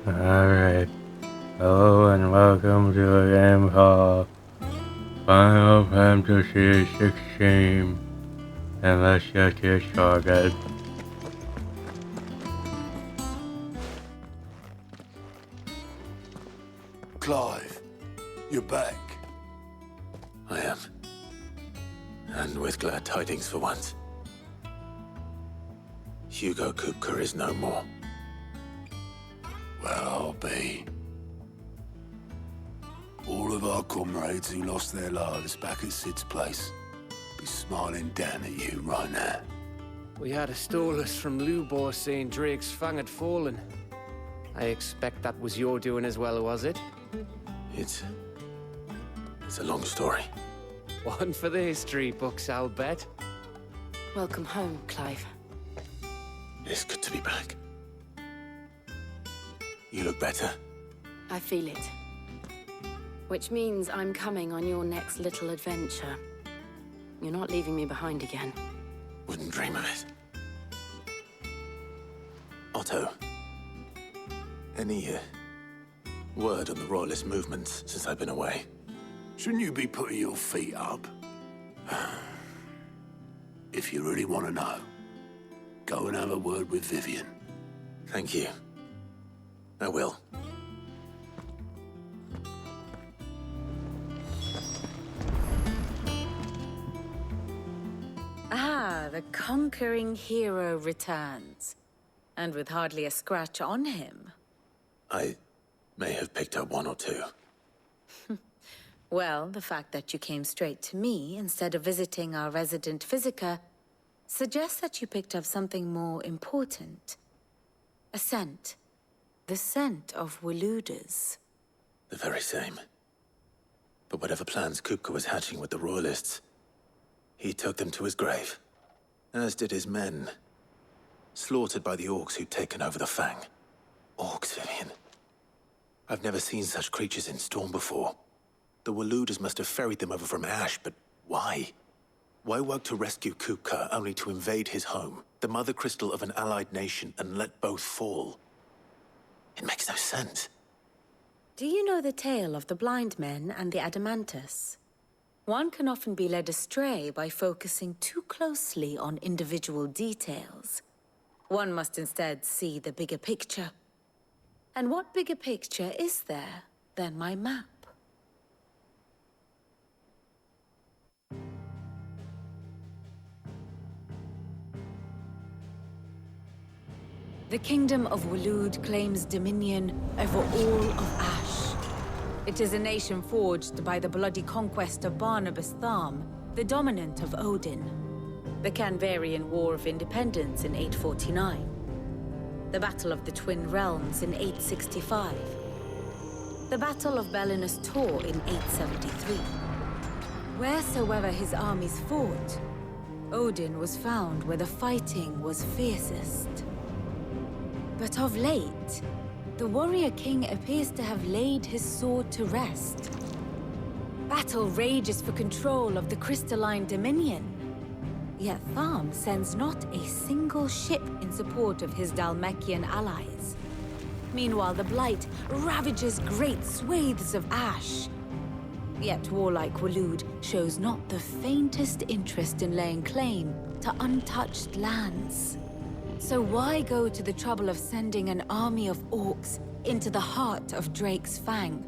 Alright. Hello and welcome to a game called Final Fantasy XVI. And let's get this started. Clive, you're back. I am. And with glad tidings for once. Hugo Kupka is no more. Well, I'll be. All of our comrades who lost their lives back at Sid's place be smiling down at you right now. We had a stolus from Lubor saying Drake's fang had fallen. I expect that was your doing as well, was it? It's a long story. One for the history books, I'll bet. Welcome home, Clive. It's good to be back. You look better. I feel it. Which means I'm coming on your next little adventure. You're not leaving me behind again. Wouldn't dream of it. Otto, any word on the Royalist movements since I've been away? Shouldn't you be putting your feet up? If you really want to know, go and have a word with Vivian. Thank you. I will. Ah, the conquering hero returns. And with hardly a scratch on him. I may have picked up one or two. Well, the fact that you came straight to me instead of visiting our resident physiker suggests that you picked up something more important. A scent. The scent of Waludas. The very same. But whatever plans Kupka was hatching with the Royalists, he took them to his grave. As did his men. Slaughtered by the orcs who'd taken over the Fang. Orcs, Vivian. I've never seen such creatures in Storm before. The Waludas must have ferried them over from Ash, but why? Why work to rescue Kupka only to invade his home, the mother crystal of an allied nation, and let both fall? It makes no sense. Do you know the tale of the blind men and the Adamantus? One can often be led astray by focusing too closely on individual details. One must instead see the bigger picture. And what bigger picture is there than my map? The Kingdom of Waloed claims dominion over all of Ash. It is a nation forged by the bloody conquest of Barnabas Tharm, the dominant of Odin. The Canvarian War of Independence in 849. The Battle of the Twin Realms in 865. The Battle of Belinus Tor in 873. Wheresoever his armies fought, Odin was found where the fighting was fiercest. But of late, the warrior king appears to have laid his sword to rest. Battle rages for control of the crystalline dominion. Yet Tharm sends not a single ship in support of his Dhalmekian allies. Meanwhile, the Blight ravages great swathes of Ash. Yet warlike Waloed shows not the faintest interest in laying claim to untouched lands. So why go to the trouble of sending an army of orcs into the heart of Drake's Fang,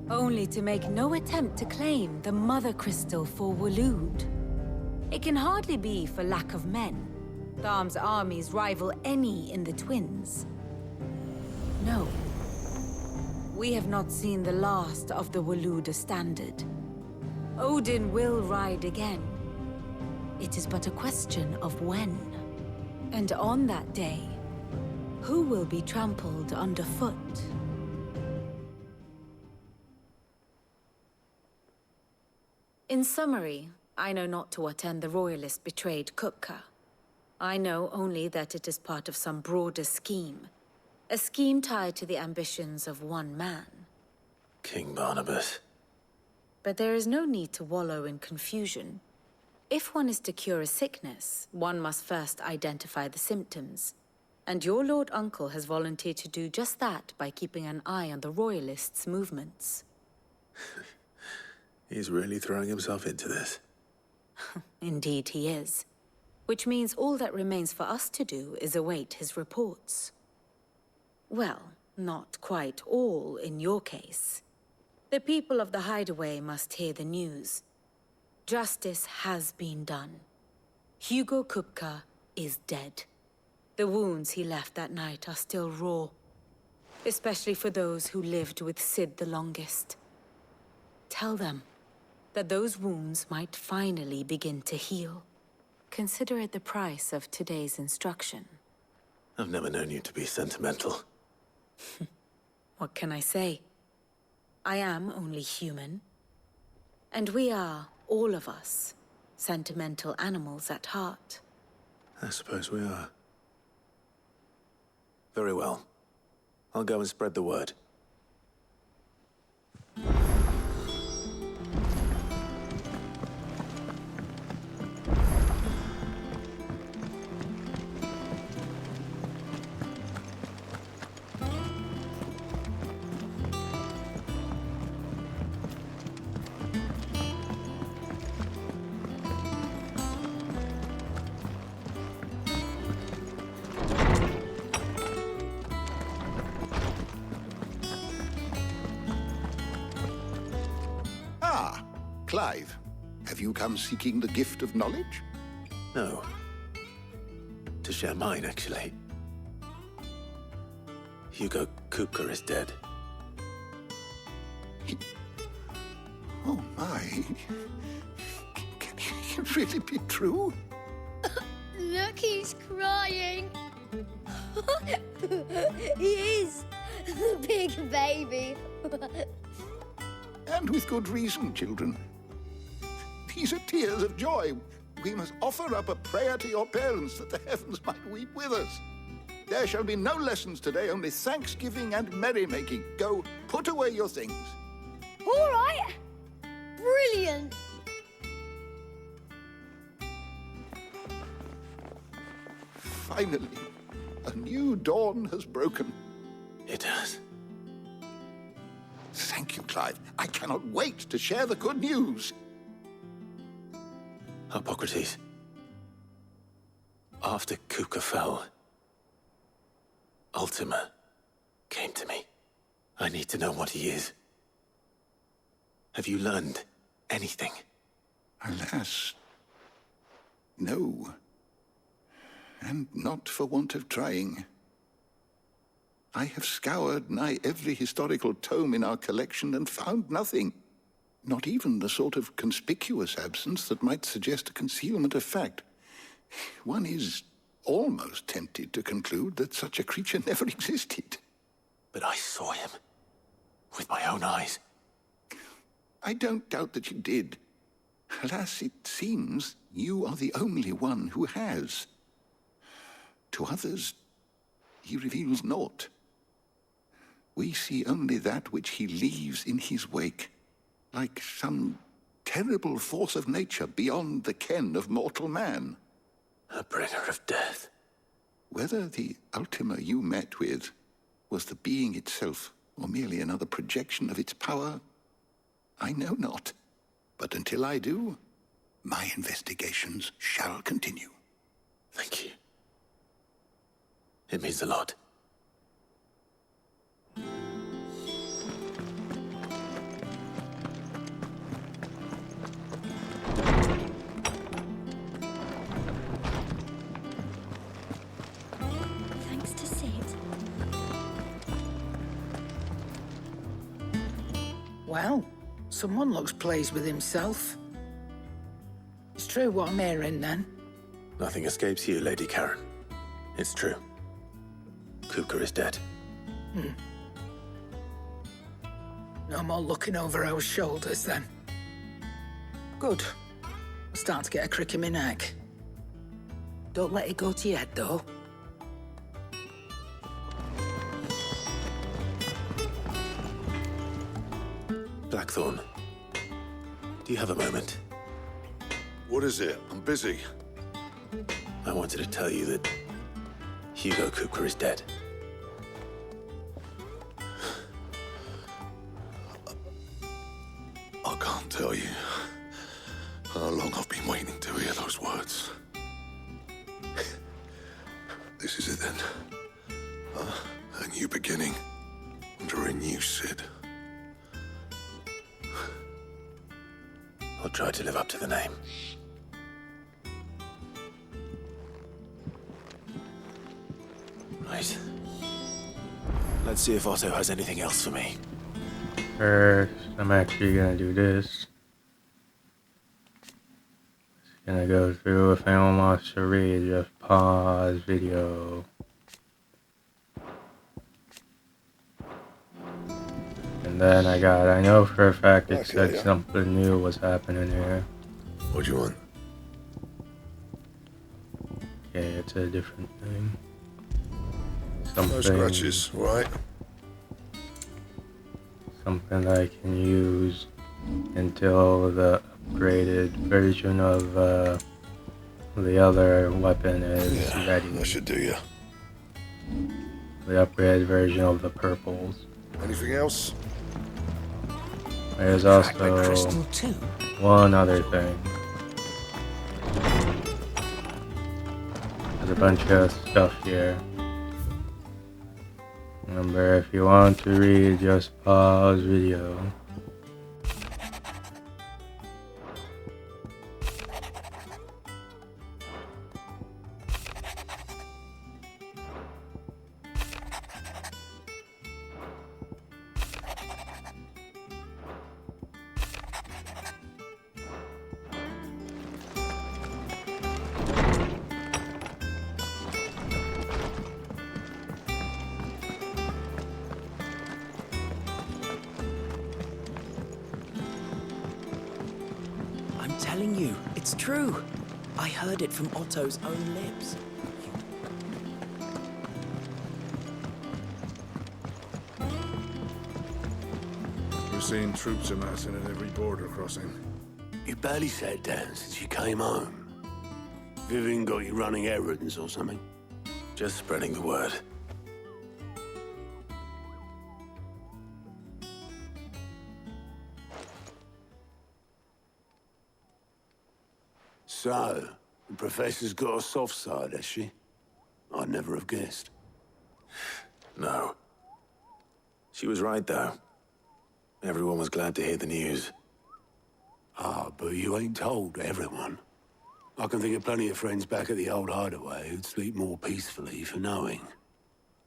only to make no attempt to claim the Mother Crystal for Waloed? It can hardly be for lack of men. Tharm's armies rival any in the Twins. No. We have not seen the last of the Waluda standard. Odin will ride again. It is but a question of when. And on that day, who will be trampled underfoot? In summary, I know not to what end the Royalists betrayed Kupka. I know only that it is part of some broader scheme. A scheme tied to the ambitions of one man. King Barnabas. But there is no need to wallow in confusion. If one is to cure a sickness, one must first identify the symptoms. And your Lord Uncle has volunteered to do just that by keeping an eye on the Royalists' movements. He's really throwing himself into this. Indeed he is. Which means all that remains for us to do is await his reports. Well, not quite all in your case. The people of the Hideaway must hear the news. Justice has been done. Hugo Kupka is dead. The wounds he left that night are still raw, especially for those who lived with Sid the longest. Tell them that those wounds might finally begin to heal. Consider it the price of today's instruction. I've never known you to be sentimental. What can I say? I am only human. And we are, all of us, sentimental animals at heart. I suppose we are. Very well. I'll go and spread the word. Clive, have you come seeking the gift of knowledge? No. To share mine, actually. Hugo Kupka is dead. Oh my. Can it really be true? Look, he's crying. He is. The big baby. And with good reason, children. These are tears of joy. We must offer up a prayer to your parents that the heavens might weep with us. There shall be no lessons today, only thanksgiving and merrymaking. Go, put away your things. All right. Brilliant. Finally, a new dawn has broken. It has. Thank you, Clive. I cannot wait to share the good news. Hippocrates. After Kupka fell, Ultima came to me. I need to know what he is. Have you learned anything? Alas, no. And not for want of trying. I have scoured nigh every historical tome in our collection and found nothing. Not even the sort of conspicuous absence that might suggest a concealment of fact. One is almost tempted to conclude that such a creature never existed. But I saw him. With my own eyes. I don't doubt that you did. Alas, it seems you are the only one who has. To others, he reveals naught. We see only that which he leaves in his wake, like some terrible force of nature beyond the ken of mortal man. A bringer of death. Whether the Ultima you met with was the being itself, or merely another projection of its power, I know not. But until I do, my investigations shall continue. Thank you. It means a lot. Thanks to Sid. Well, someone looks pleased with himself. It's true what I'm hearing, then. Nothing escapes you, Lady Karen. It's true. Kupka is dead. No more looking over our shoulders, then. Good. I'm starting to get a crick in my neck. Don't let it go to your head, though. Blackthorn, do you have a moment? What is it? I'm busy. I wanted to tell you that Hugo Cooper is dead. I can't tell you how long I've been waiting to hear those words. This is it then. A new beginning under a new Sid. I'll try to live up to the name. Right. Let's see if Otto has anything else for me. First, I'm actually gonna do this. Just gonna go through. If anyone wants to read, just pause video. And then I know for a fact it said something new was happening here. What do you want? Okay, it's a different thing. No scratches, right? Something that I can use until the upgraded version of the other weapon is ready. That should do you. The upgraded version of the purples. Anything else? There's also one other thing. There's a bunch of stuff here. Remember, if you want to read, just pause video. I'm telling you, it's true. I heard it from Otto's own lips. We're seeing troops amassing at every border crossing. You barely sat down since you came home. Vivian got you running errands or something? Just spreading the word. So, the Professor's got a soft side, has she? I'd never have guessed. No. She was right, though. Everyone was glad to hear the news. Ah, but you ain't told everyone. I can think of plenty of friends back at the old hideaway who'd sleep more peacefully for knowing.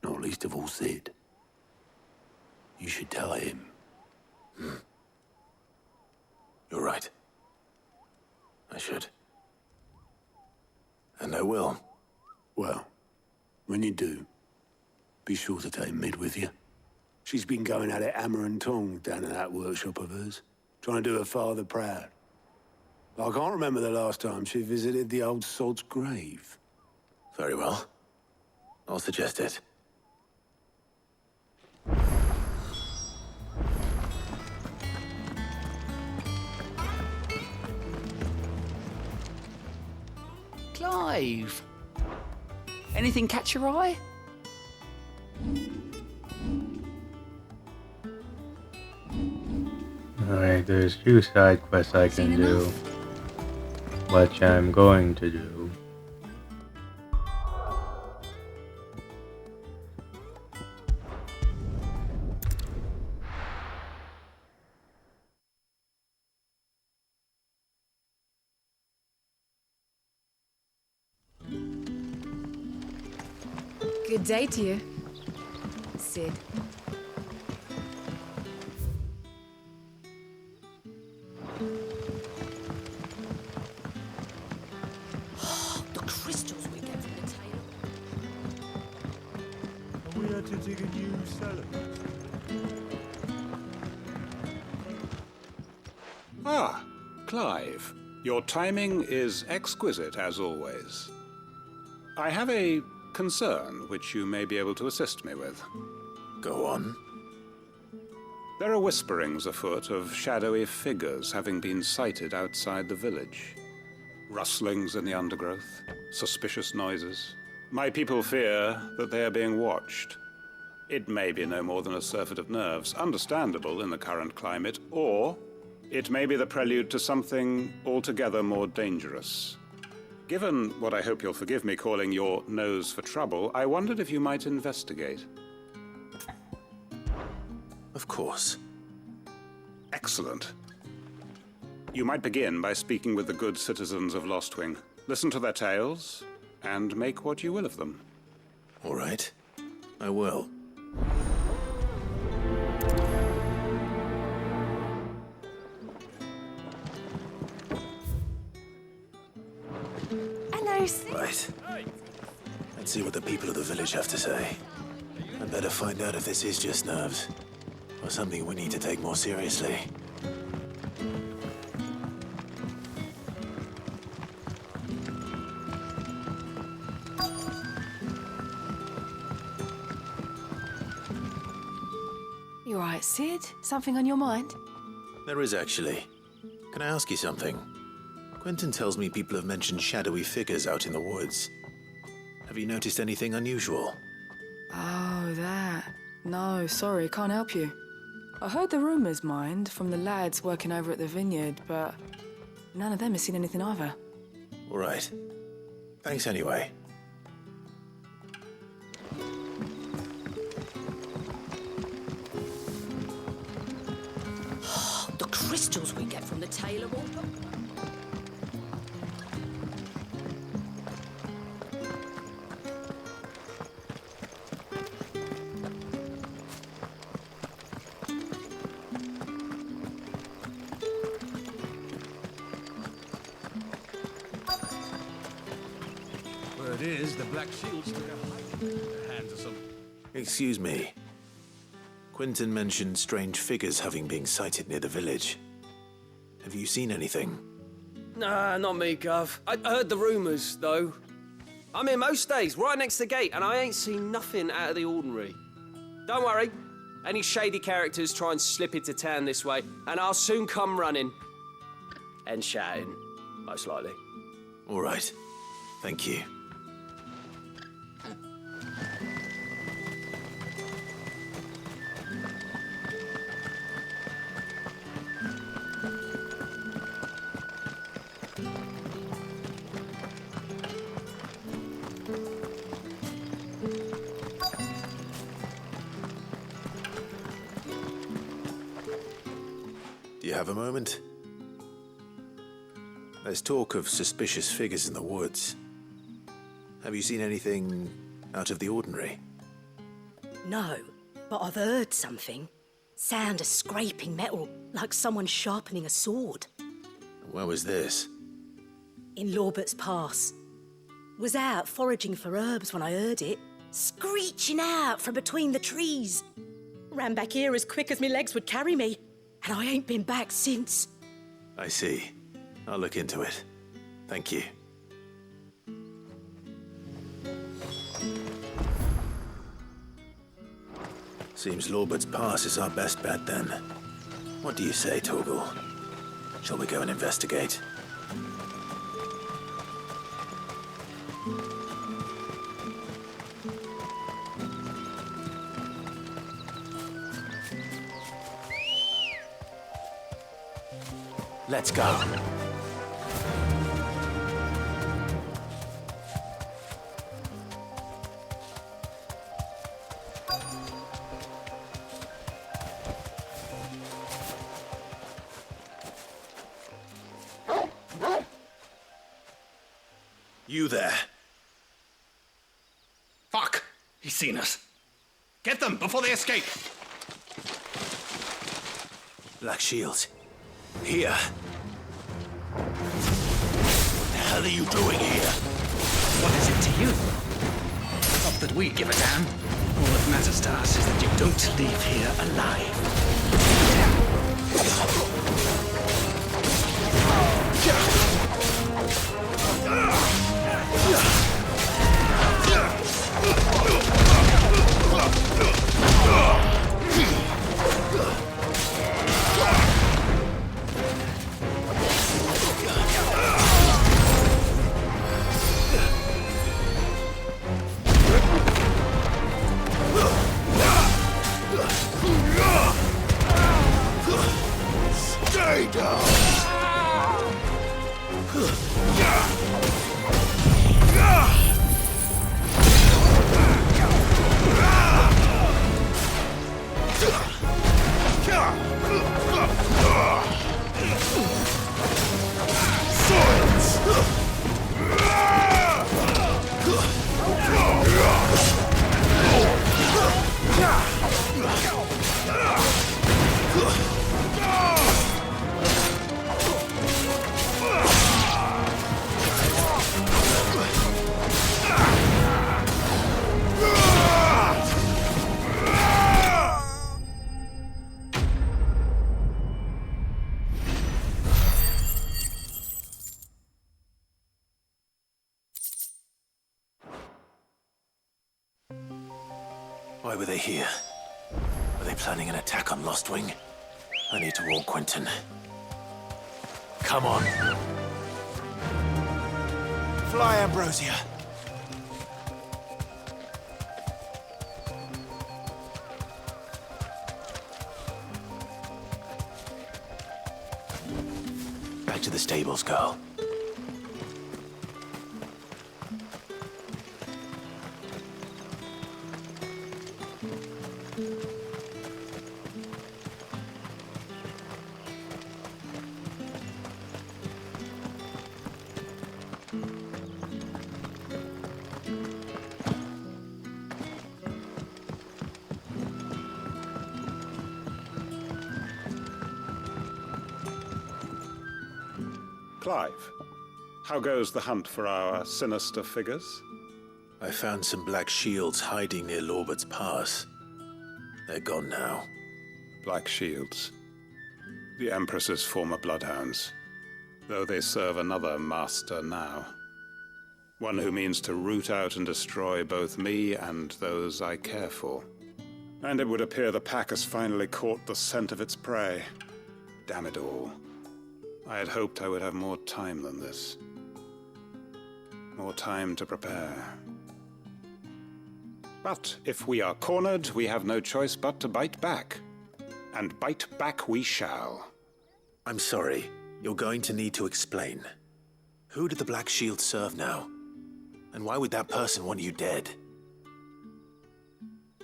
Not least of all Sid. You should tell him. You're right. I should. And I will. Well, when you do, be sure to take Mid with you. She's been going at it hammer and tong down in that workshop of hers, trying to do her father proud. I can't remember the last time she visited the old sod's grave. Very well. I'll suggest it. Clive! Anything catch your eye? Alright, there's 2 side quests I can do, which I'm going to do. Good day to you, Sid. The crystals we get from the tail. We had to dig a new cellar. Ah, Clive. Your timing is exquisite, as always. I have a concern which you may be able to assist me with. Go on. There are whisperings afoot of shadowy figures having been sighted outside the village. Rustlings in the undergrowth, suspicious noises, My people fear that they are being watched. It may be no more than a surfeit of nerves, understandable in the current climate, or it may be the prelude to something altogether more dangerous. Given what I hope you'll forgive me calling your nose for trouble, I wondered if you might investigate. Of course. Excellent. You might begin by speaking with the good citizens of Lostwing. Listen to their tales, and make what you will of them. All right. I will. Hello, Sid. Right. Let's see what the people of the village have to say. I'd better find out if this is just nerves, or something we need to take more seriously. You all right, Sid? Something on your mind? There is actually. Can I ask you something? Quentin tells me people have mentioned shadowy figures out in the woods. Have you noticed anything unusual? Oh, that. No, sorry, can't help you. I heard the rumours, mind, from the lads working over at the vineyard, but none of them has seen anything either. All right. Thanks anyway. The crystals we get from the tailor will... Word is, the Black Shields took a hiding in the hands of some... Excuse me. Quentin mentioned strange figures having been sighted near the village. Have you seen anything? Nah, not me, Gov. I heard the rumours, though. I'm here most days, right next to the gate, and I ain't seen nothing out of the ordinary. Don't worry. Any shady characters try and slip into town this way, and I'll soon come running. And shouting, most likely. All right. Thank you. Do you have a moment? There's talk of suspicious figures in the woods. Have you seen anything out of the ordinary? No, but I've heard something. Sound of scraping metal, like someone sharpening a sword. Where was this? In Lorbert's Pass. Was out foraging for herbs when I heard it, screeching out from between the trees. Ran back here as quick as my legs would carry me, and I ain't been back since. I see. I'll look into it. Thank you. Seems Lorbert's Pass is our best bet then. What do you say, Torgal? Shall we go and investigate? Let's go. You there. Fuck! He's seen us. Get them before they escape! Black Shields. Here. What the hell are you doing here? What is it to you? Not that we give a damn. All that matters to us is that you don't leave here alive. Why were they here? Were they planning an attack on Lostwing? I need to warn Quentin. Come on. Fly, Ambrosia. Back to the stables, girl. Clive, how goes the hunt for our sinister figures? I found some black shields hiding near Lorbert's Pass. They're gone now. Black shields. The Empress's former bloodhounds. Though they serve another master now. One who means to root out and destroy both me and those I care for. And it would appear the pack has finally caught the scent of its prey. Damn it all. I had hoped I would have more time than this. More time to prepare. But if we are cornered, we have no choice but to bite back. And bite back we shall. I'm sorry. You're going to need to explain. Who did the Black Shield serve now? And why would that person want you dead?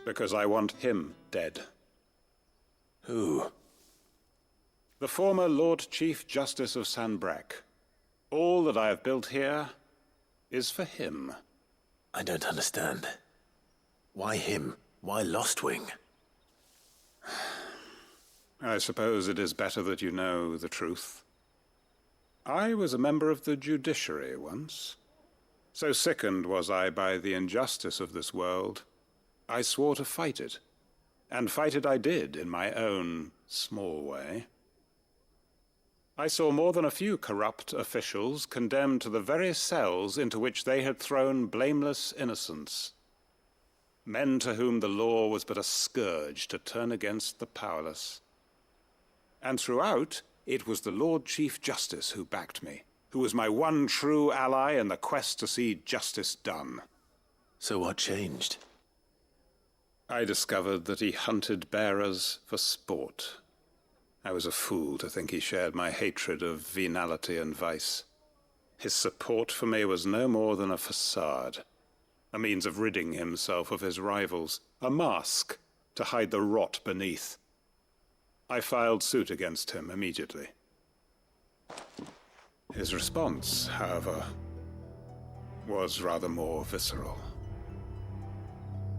Because I want him dead. Who? The former Lord Chief Justice of Sanbreque. All that I have built here is for him. I don't understand. Why him? Why Lostwing? I suppose it is better that you know the truth. I was a member of the judiciary once. So sickened was I by the injustice of this world, I swore to fight it. And fight it I did in my own small way. I saw more than a few corrupt officials condemned to the very cells into which they had thrown blameless innocents. Men to whom the law was but a scourge to turn against the powerless. And throughout, it was the Lord Chief Justice who backed me, who was my one true ally in the quest to see justice done. So what changed? I discovered that he hunted bearers for sport. I was a fool to think he shared my hatred of venality and vice. His support for me was no more than a facade, a means of ridding himself of his rivals, a mask to hide the rot beneath. I filed suit against him immediately. His response, however, was rather more visceral.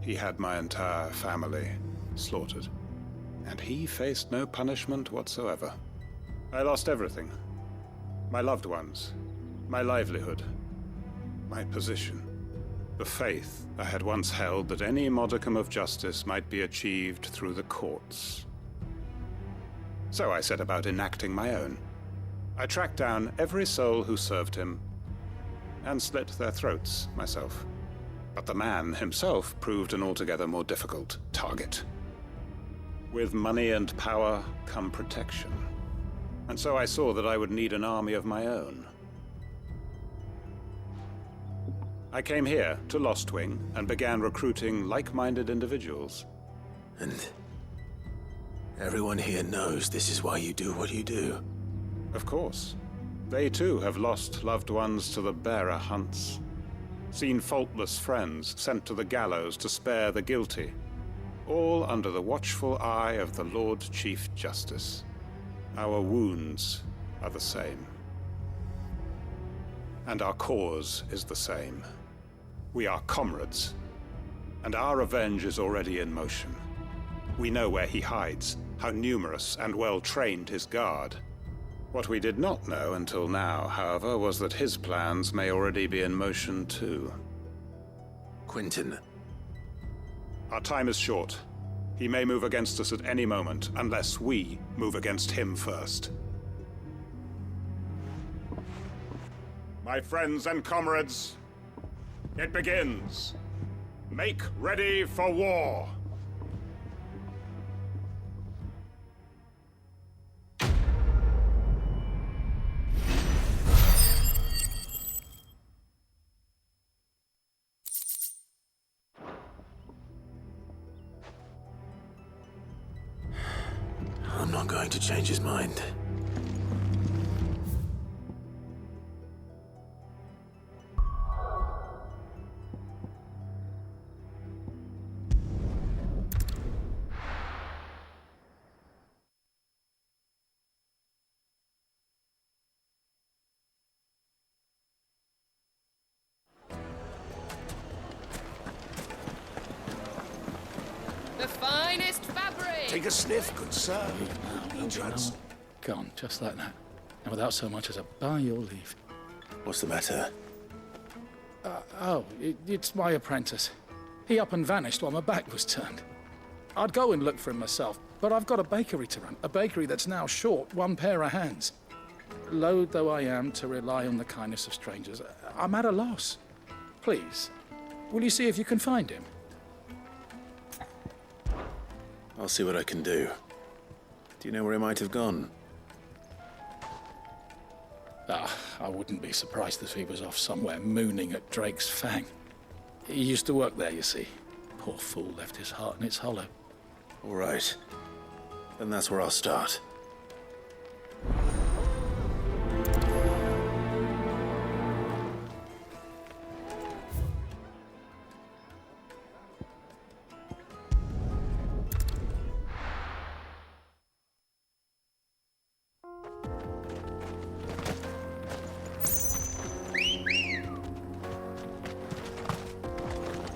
He had my entire family slaughtered. And he faced no punishment whatsoever. I lost everything. My loved ones, my livelihood, my position, the faith I had once held that any modicum of justice might be achieved through the courts. So I set about enacting my own. I tracked down every soul who served him, and slit their throats myself. But the man himself proved an altogether more difficult target. With money and power come protection. And so I saw that I would need an army of my own. I came here to Lostwing and began recruiting like-minded individuals. And everyone here knows this is why you do what you do. Of course. They too have lost loved ones to the bearer hunts. Seen faultless friends sent to the gallows to spare the guilty. All under the watchful eye of the Lord Chief Justice. Our wounds are the same. And our cause is the same. We are comrades. And our revenge is already in motion. We know where he hides, how numerous and well-trained his guard. What we did not know until now, however, was that his plans may already be in motion too. Quentin. Our time is short. He may move against us at any moment, unless we move against him first. My friends and comrades, it begins. Make ready for war. I'm not going to change his mind. The finest fabric! Take a sniff, good sir. Gone, just like that. And without so much as a by your leave. What's the matter? It's my apprentice. He up and vanished while my back was turned. I'd go and look for him myself, but I've got a bakery to run. A bakery that's now short one pair of hands. Loath though I am to rely on the kindness of strangers, I'm at a loss. Please, will you see if you can find him? I'll see what I can do. Do you know where he might have gone? I wouldn't be surprised if he was off somewhere mooning at Drake's Fang. He used to work there, you see. Poor fool left his heart in its hollow. All right. Then that's where I'll start.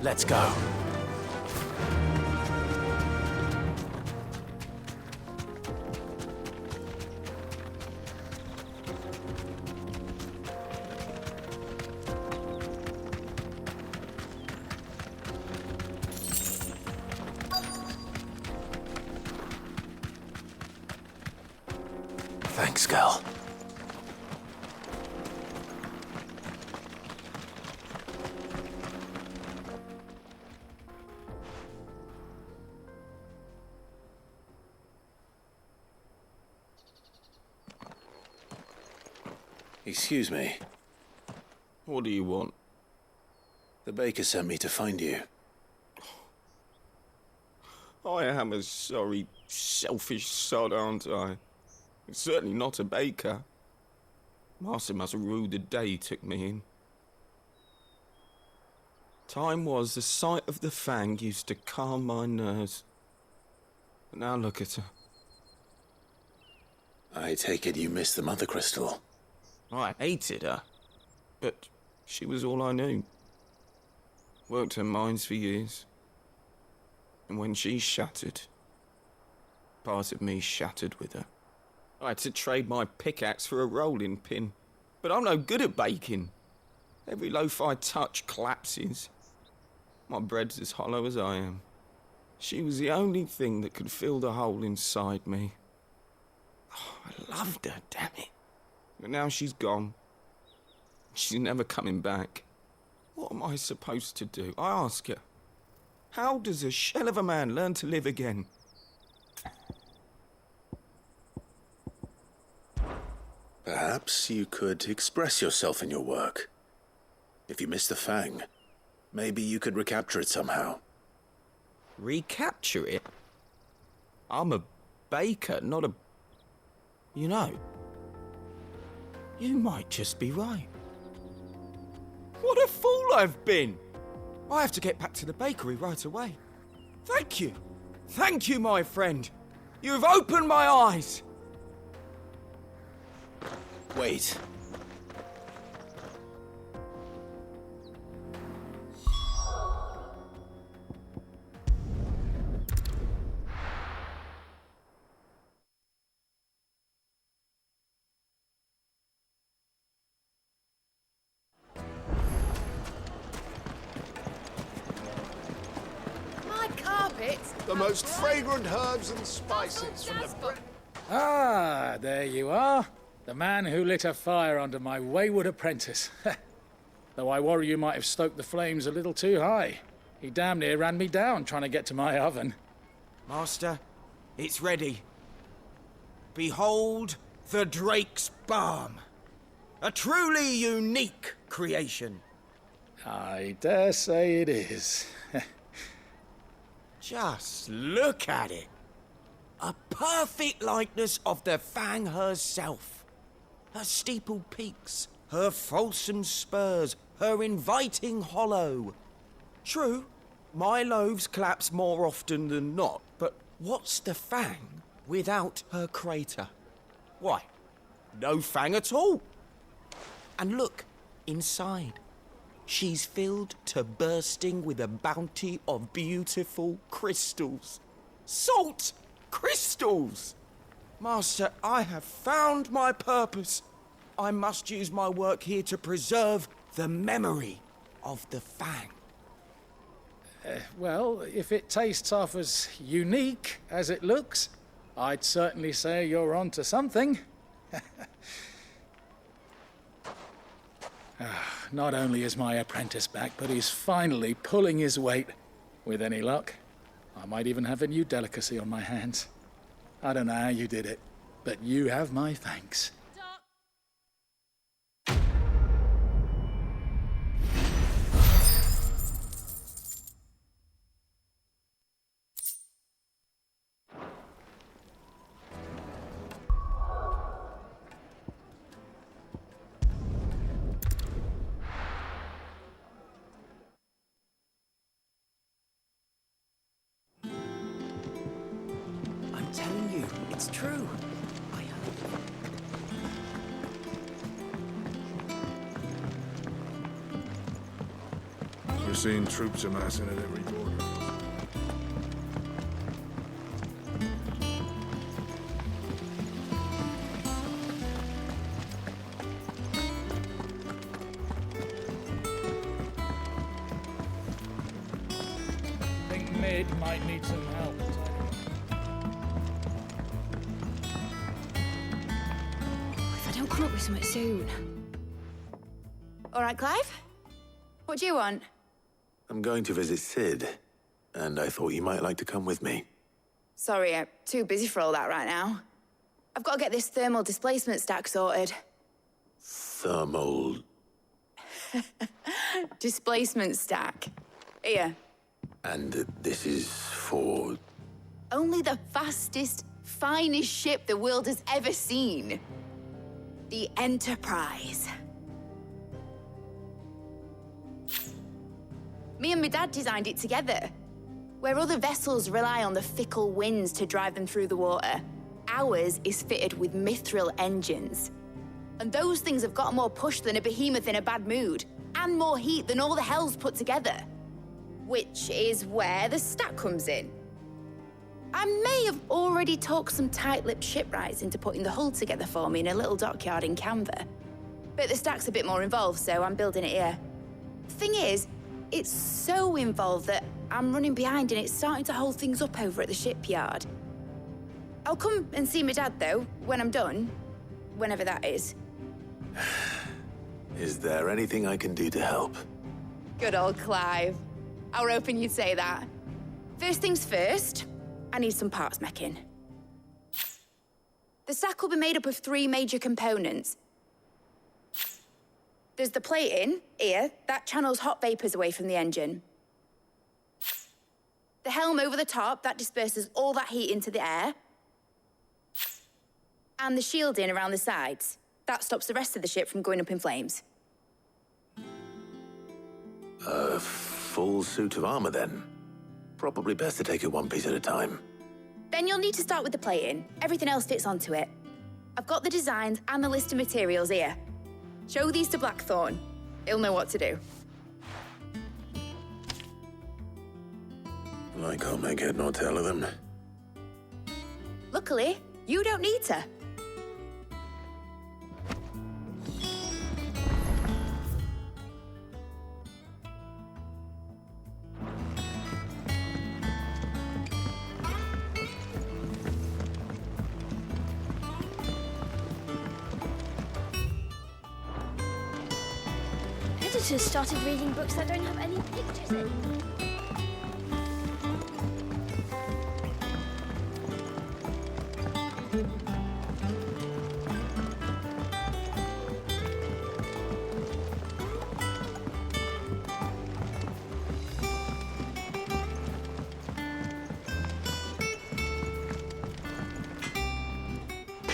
Let's go. Thanks, Gal. Excuse me. What do you want? The baker sent me to find you. I am a sorry, selfish sod, aren't I? Certainly not a baker. Master must have ruled the day he took me in. Time was the sight of the Fang used to calm my nerves. But now look at her. I take it you missed the Mother Crystal. I hated her, but she was all I knew. Worked her mines for years. And when she shattered, part of me shattered with her. I had to trade my pickaxe for a rolling pin, but I'm no good at baking. Every loaf I touch collapses. My bread's as hollow as I am. She was the only thing that could fill the hole inside me. Oh, I loved her, damn it. But now she's gone. She's never coming back. What am I supposed to do? I ask her. How does a shell of a man learn to live again? Perhaps you could express yourself in your work. If you missed the Fang, maybe you could recapture it somehow. Recapture it? I'm a baker, not a... You know, You might just be right. What a fool I've been! I have to get back to the bakery right away. Thank you. Thank you, my friend. You've opened my eyes. Wait. My carpets. The most fragrant herbs and spices from the... Ah, there you are. The man who lit a fire under my wayward apprentice. Though I worry you might have stoked the flames a little too high. He damn near ran me down trying to get to my oven. Master, it's ready. Behold the Drake's Balm. A truly unique creation. I dare say it is. Just look at it. A perfect likeness of the Fang herself. Her steepled peaks, her fulsome spurs, her inviting hollow. True, my loaves collapse more often than not, but what's the Fang without her crater? Why, no Fang at all. And look, inside. She's filled to bursting with a bounty of beautiful crystals. Salt crystals! Master, I have found my purpose. I must use my work here to preserve the memory of the Fang. Well, if it tastes half as unique as it looks, I'd certainly say you're on to something. Not only is my apprentice back, but he's finally pulling his weight. With any luck, I might even have a new delicacy on my hands. I don't know how you did it, but you have my thanks. I'm telling you, it's true. We're seeing troops amassing at every border. I think Mid might need some help. If I don't come up with something soon. All right, Clive? What do you want? I'm going to visit Sid, and I thought you might like to come with me. Sorry, I'm too busy for all that right now. I've got to get this thermal displacement stack sorted. Thermal... Displacement stack. Here. And this is for... Only the fastest, finest ship the world has ever seen. The Enterprise. Me and my dad designed it together. Where other vessels rely on the fickle winds to drive them through the water, ours is fitted with mithril engines. And those things have got more push than a behemoth in a bad mood, and more heat than all the hells put together. Which is where the stack comes in. I may have already talked some tight-lipped shipwrights into putting the hull together for me in a little dockyard in Canva. But the stack's a bit more involved, so I'm building it here. Thing is, it's so involved that I'm running behind and it's starting to hold things up over at the shipyard. I'll come and see my dad, though, when I'm done. Whenever that is. Is there anything I can do to help? Good old Clive. I were hoping you'd say that. First things first, I need some parts meching. The stack will be made up of 3 major components. There's the plating, here, that channels hot vapors away from the engine. The helm over the top, that disperses all that heat into the air. And the shielding around the sides. That stops the rest of the ship from going up in flames. A full suit of armor, then. Probably best to take it one piece at a time. Then you'll need to start with the plating. Everything else fits onto it. I've got the designs and the list of materials here. Show these to Blackthorn. He'll know what to do. I can't make head nor tail of them. Luckily, you don't need to. Editors started reading books that don't have any pictures in.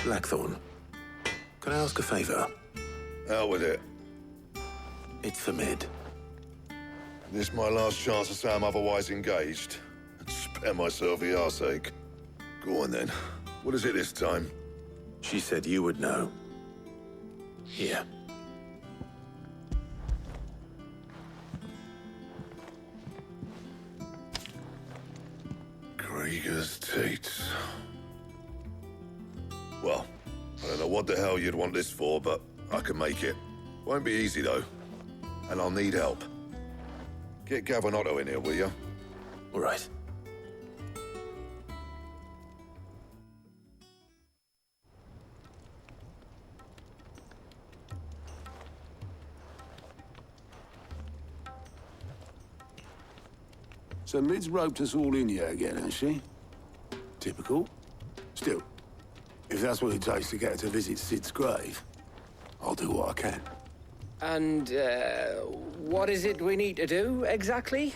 Blackthorn, can I ask a favor? Out with it. It's for Mid. This my last chance to say I'm otherwise engaged. Spare myself the arseache. Go on then. What is it this time? She said you would know. Here. Krieger's Teats. Well, I don't know what the hell you'd want this for, but I can make it. Won't be easy, though. And I'll need help. Get Gavin in here, will you? All right. So Mid's roped us all in here again, hasn't she? Typical. Still, if that's what it takes to get her to visit Sid's grave, I'll do what I can. And, what is it we need to do, exactly?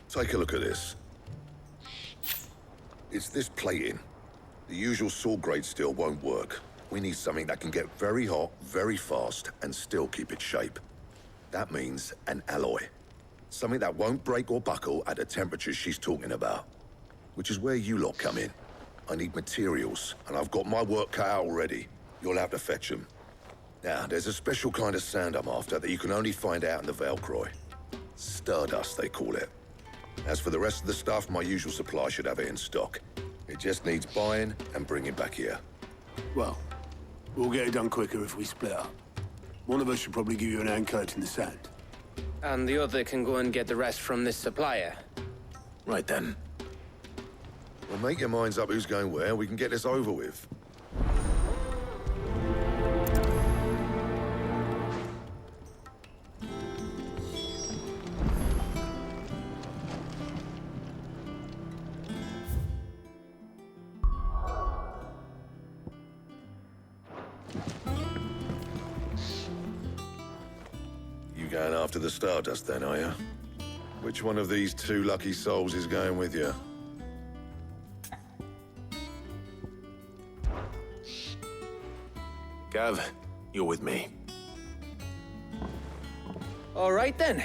Take a look at this. It's this plating. The usual saw grade steel won't work. We need something that can get very hot, very fast, and still keep its shape. That means an alloy. Something that won't break or buckle at the temperatures she's talking about. Which is where you lot come in. I need materials, and I've got my work cut out already. You'll have to fetch them. Now, there's a special kind of sand I'm after that you can only find out in the Velcroy. Stardust, they call it. As for the rest of the stuff, my usual supply should have it in stock. It just needs buying and bringing back here. Well, we'll get it done quicker if we split up. One of us should probably give you an hand coat in the sand. And the other can go and get the rest from this supplier. Right then. Well, make your minds up who's going where. We can get this over with. You going after the Stardust then, are you? Which one of these two lucky souls is going with you? Gav, you're with me. All right, then.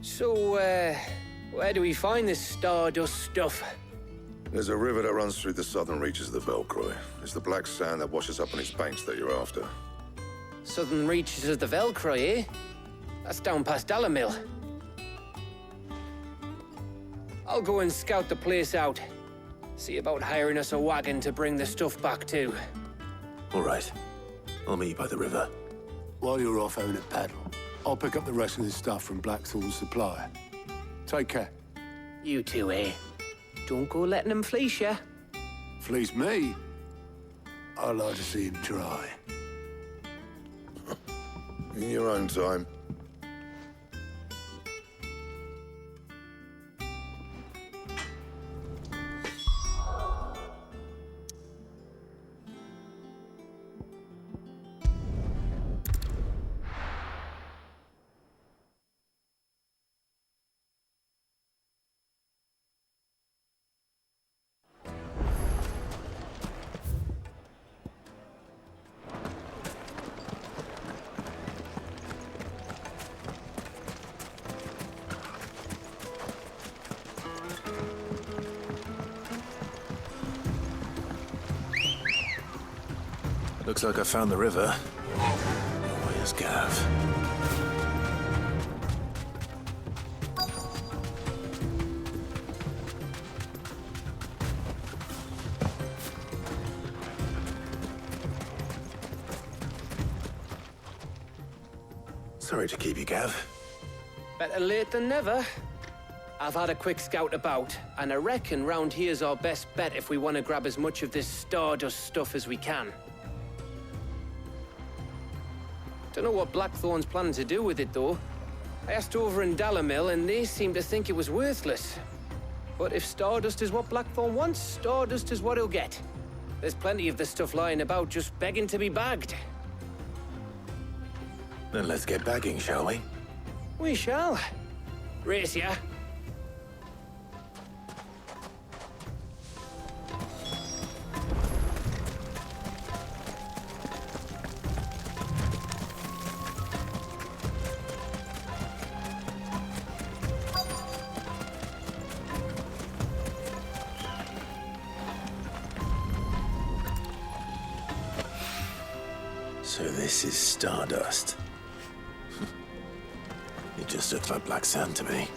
So, where do we find this Stardust stuff? There's a river that runs through the southern reaches of the Velcroy. It's the black sand that washes up on its banks that you're after. Southern reaches of the Velcroy, eh? That's down past Dalamil. I'll go and scout the place out. See about hiring us a wagon to bring the stuff back to. All right. I'll meet you by the river. While you're off having a paddle, I'll pick up the rest of the stuff from Blackthorn's supplier. Take care. You two, eh? Don't go letting them fleece ya. Fleece me? I'd like to see him try. In your own time. Looks like I found the river. Where's Gav? Sorry to keep you, Gav. Better late than never. I've had a quick scout about, and I reckon round here's our best bet if we want to grab as much of this Stardust stuff as we can. Don't know what Blackthorn's planning to do with it, though. I asked over in Dalamil, and they seem to think it was worthless. But if Stardust is what Blackthorn wants, Stardust is what he'll get. There's plenty of the stuff lying about just begging to be bagged. Then let's get bagging, shall we? We shall. Race ya. So this is Stardust. It just looks like black sand to me.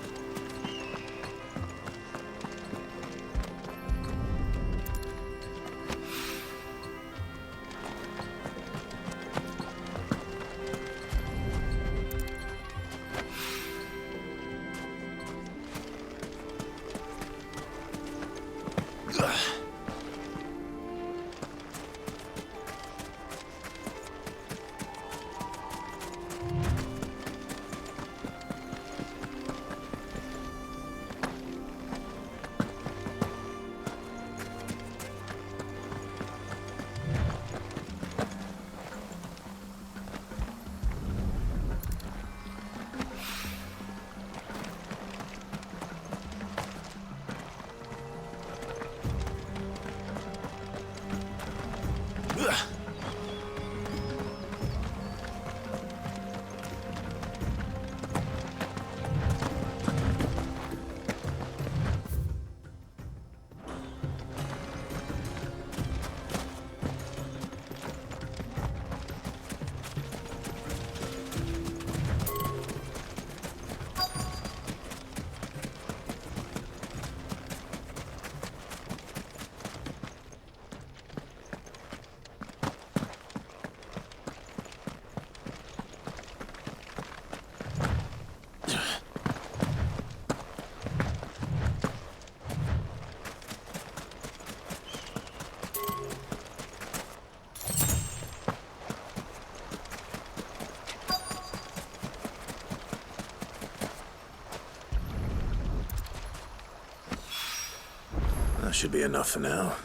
That should be enough for now.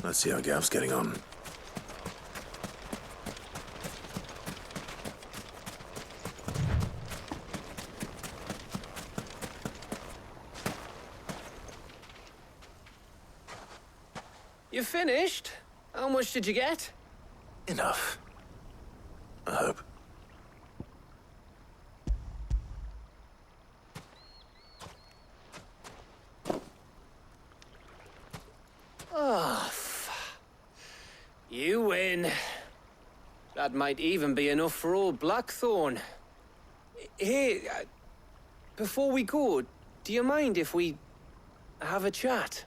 Let's see how Gav's getting on. You finished? How much did you get? Enough. I hope. Oh, you win. That might even be enough for old Blackthorn. Hey, before we go, do you mind if we have a chat?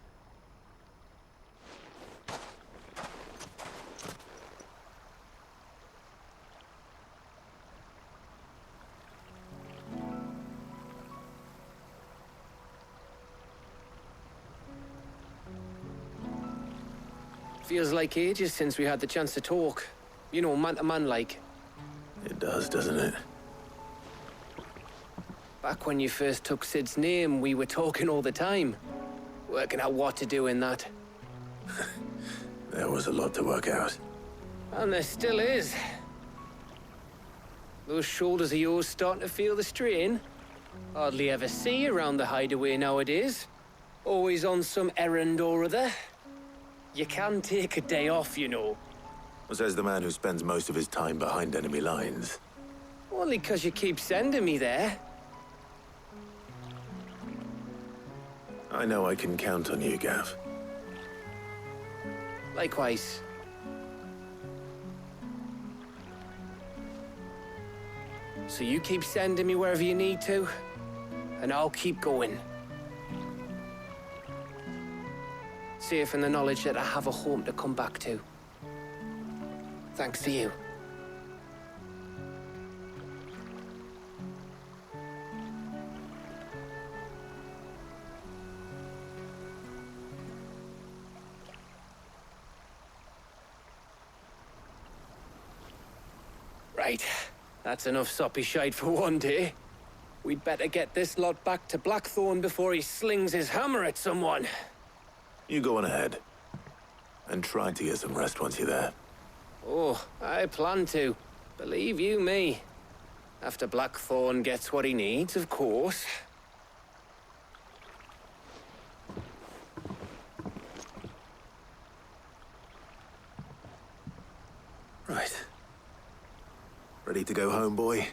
Feels like ages since we had the chance to talk. You know, man to man like. It does, doesn't it? Back when you first took Sid's name, we were talking all the time. Working out what to do in that. There was a lot to work out. And there still is. Those shoulders of yours starting to feel the strain. Hardly ever see you around the hideaway nowadays. Always on some errand or other. You can take a day off, you know. Says the man who spends most of his time behind enemy lines. Only 'cause you keep sending me there. I know I can count on you, Gav. Likewise. So you keep sending me wherever you need to, and I'll keep going. Safe in the knowledge that I have a home to come back to. Thanks to you. Right, that's enough soppy shite for one day. We'd better get this lot back to Blackthorn before he slings his hammer at someone. You go on ahead. And try to get some rest once you're there. Oh, I plan to. Believe you me. After Blackthorn gets what he needs, of course. Right. Ready to go home, boy?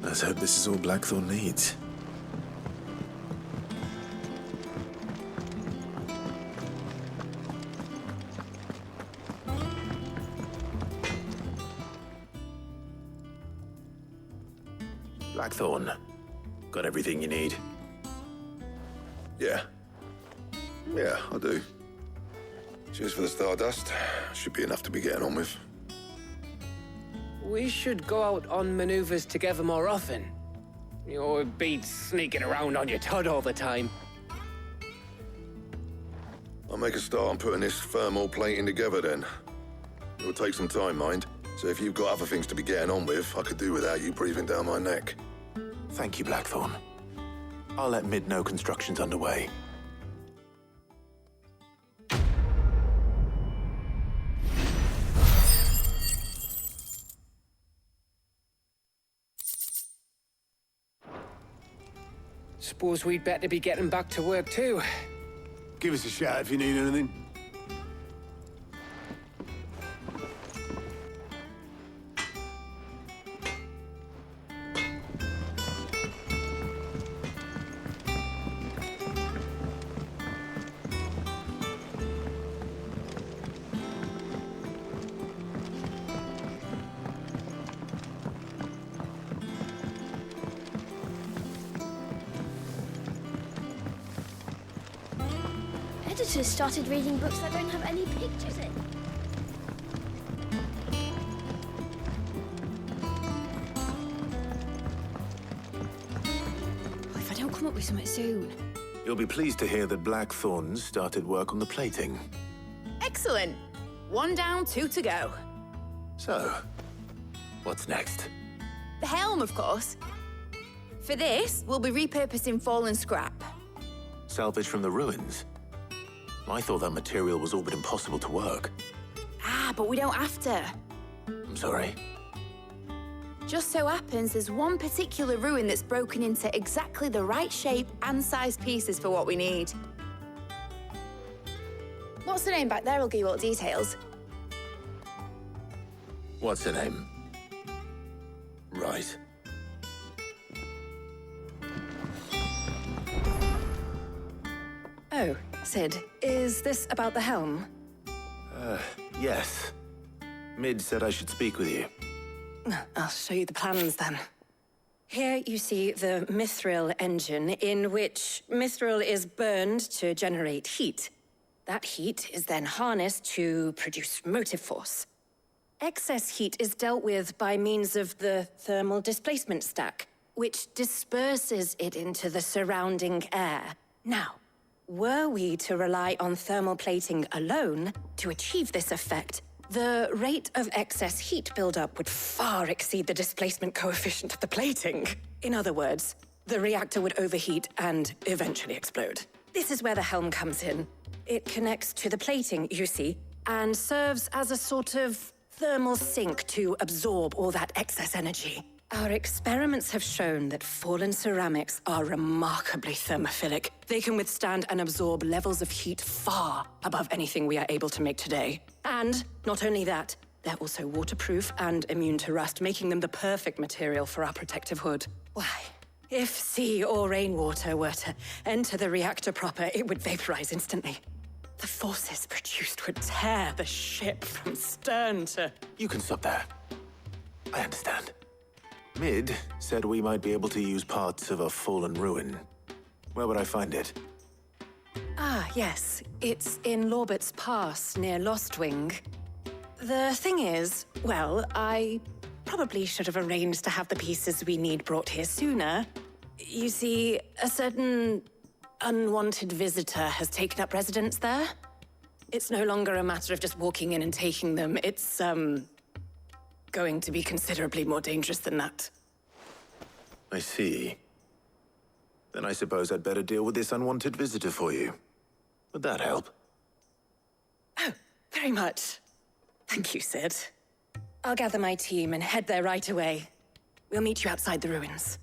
Let's hope this is all Blackthorn needs. Blackthorn, got everything you need? Yeah. Yeah, I do. Cheers for the Stardust. Should be enough to be getting on with. We should go out on maneuvers together more often. You're beat sneaking around on your Todd all the time. I'll make a start on putting this thermal plating together then. It'll take some time, mind. So if you've got other things to be getting on with, I could do without you breathing down my neck. Thank you, Blackthorn. I'll let Mid know construction's underway. Suppose we'd better be getting back to work too. Give us a shout if you need anything. Editors started reading books that don't have any pictures in. If I don't come up with something soon. You'll be pleased to hear that Blackthorn's started work on the plating. Excellent. 1 down, 2 to go. So, what's next? The helm, of course. For this, we'll be repurposing fallen scrap. Salvage from the ruins? I thought that material was all but impossible to work. Ah, but we don't have to. I'm sorry. Just so happens there's one particular ruin that's broken into exactly the right shape and size pieces for what we need. What's the name back there? I'll give you all the details. What's her name? Right. Oh, Sid, is this about the helm? Yes. Mid said I should speak with you. I'll show you the plans then. Here you see the mithril engine, in which mithril is burned to generate heat. That heat is then harnessed to produce motive force. Excess heat is dealt with by means of the thermal displacement stack, which disperses it into the surrounding air. Now, were we to rely on thermal plating alone to achieve this effect, the rate of excess heat buildup would far exceed the displacement coefficient of the plating. In other words, the reactor would overheat and eventually explode. This is where the helm comes in. It connects to the plating, you see, and serves as a sort of thermal sink to absorb all that excess energy. Our experiments have shown that fallen ceramics are remarkably thermophilic. They can withstand and absorb levels of heat far above anything we are able to make today. And not only that, they're also waterproof and immune to rust, making them the perfect material for our protective hood. Why, if sea or rainwater were to enter the reactor proper, it would vaporize instantly. The forces produced would tear the ship from stern to... You can stop there. I understand. Mid said we might be able to use parts of a fallen ruin. Where would I find it? Ah, yes. It's in Lorbert's Pass, near Lostwing. The thing is, well, I probably should have arranged to have the pieces we need brought here sooner. You see, a certain unwanted visitor has taken up residence there. It's no longer a matter of just walking in and taking them. It's, going to be considerably more dangerous than that. I see. Then I suppose I'd better deal with this unwanted visitor for you. Would that help? Oh, very much. Thank you, Sid. I'll gather my team and head there right away. We'll meet you outside the ruins.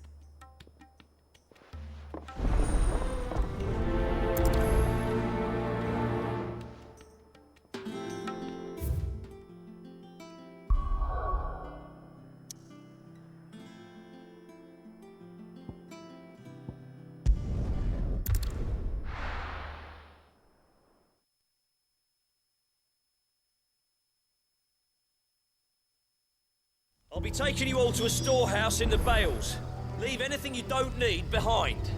I'll be taking you all to a storehouse in the Bales. Leave anything you don't need behind.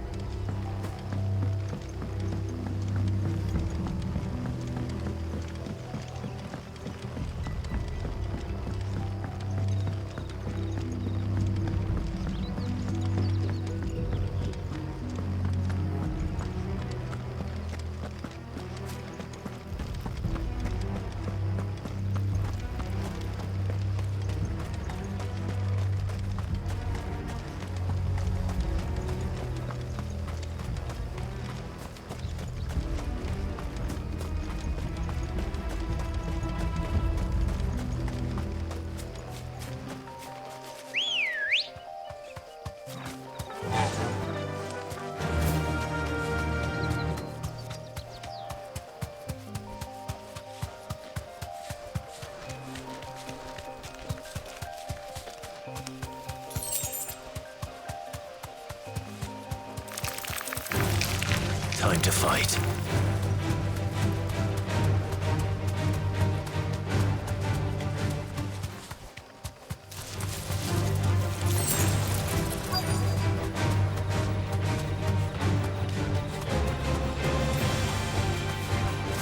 Time to fight.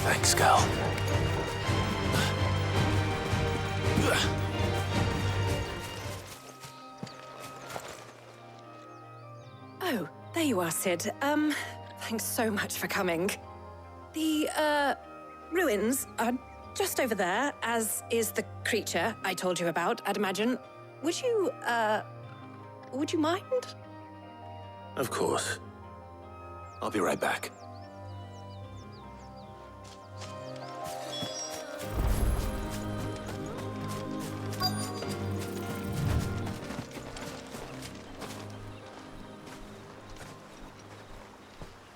Thanks, Gal. Oh, there you are, Sid. Thanks so much for coming. The, ruins are just over there, as is the creature I told you about, I'd imagine. Would you mind? Of course. I'll be right back.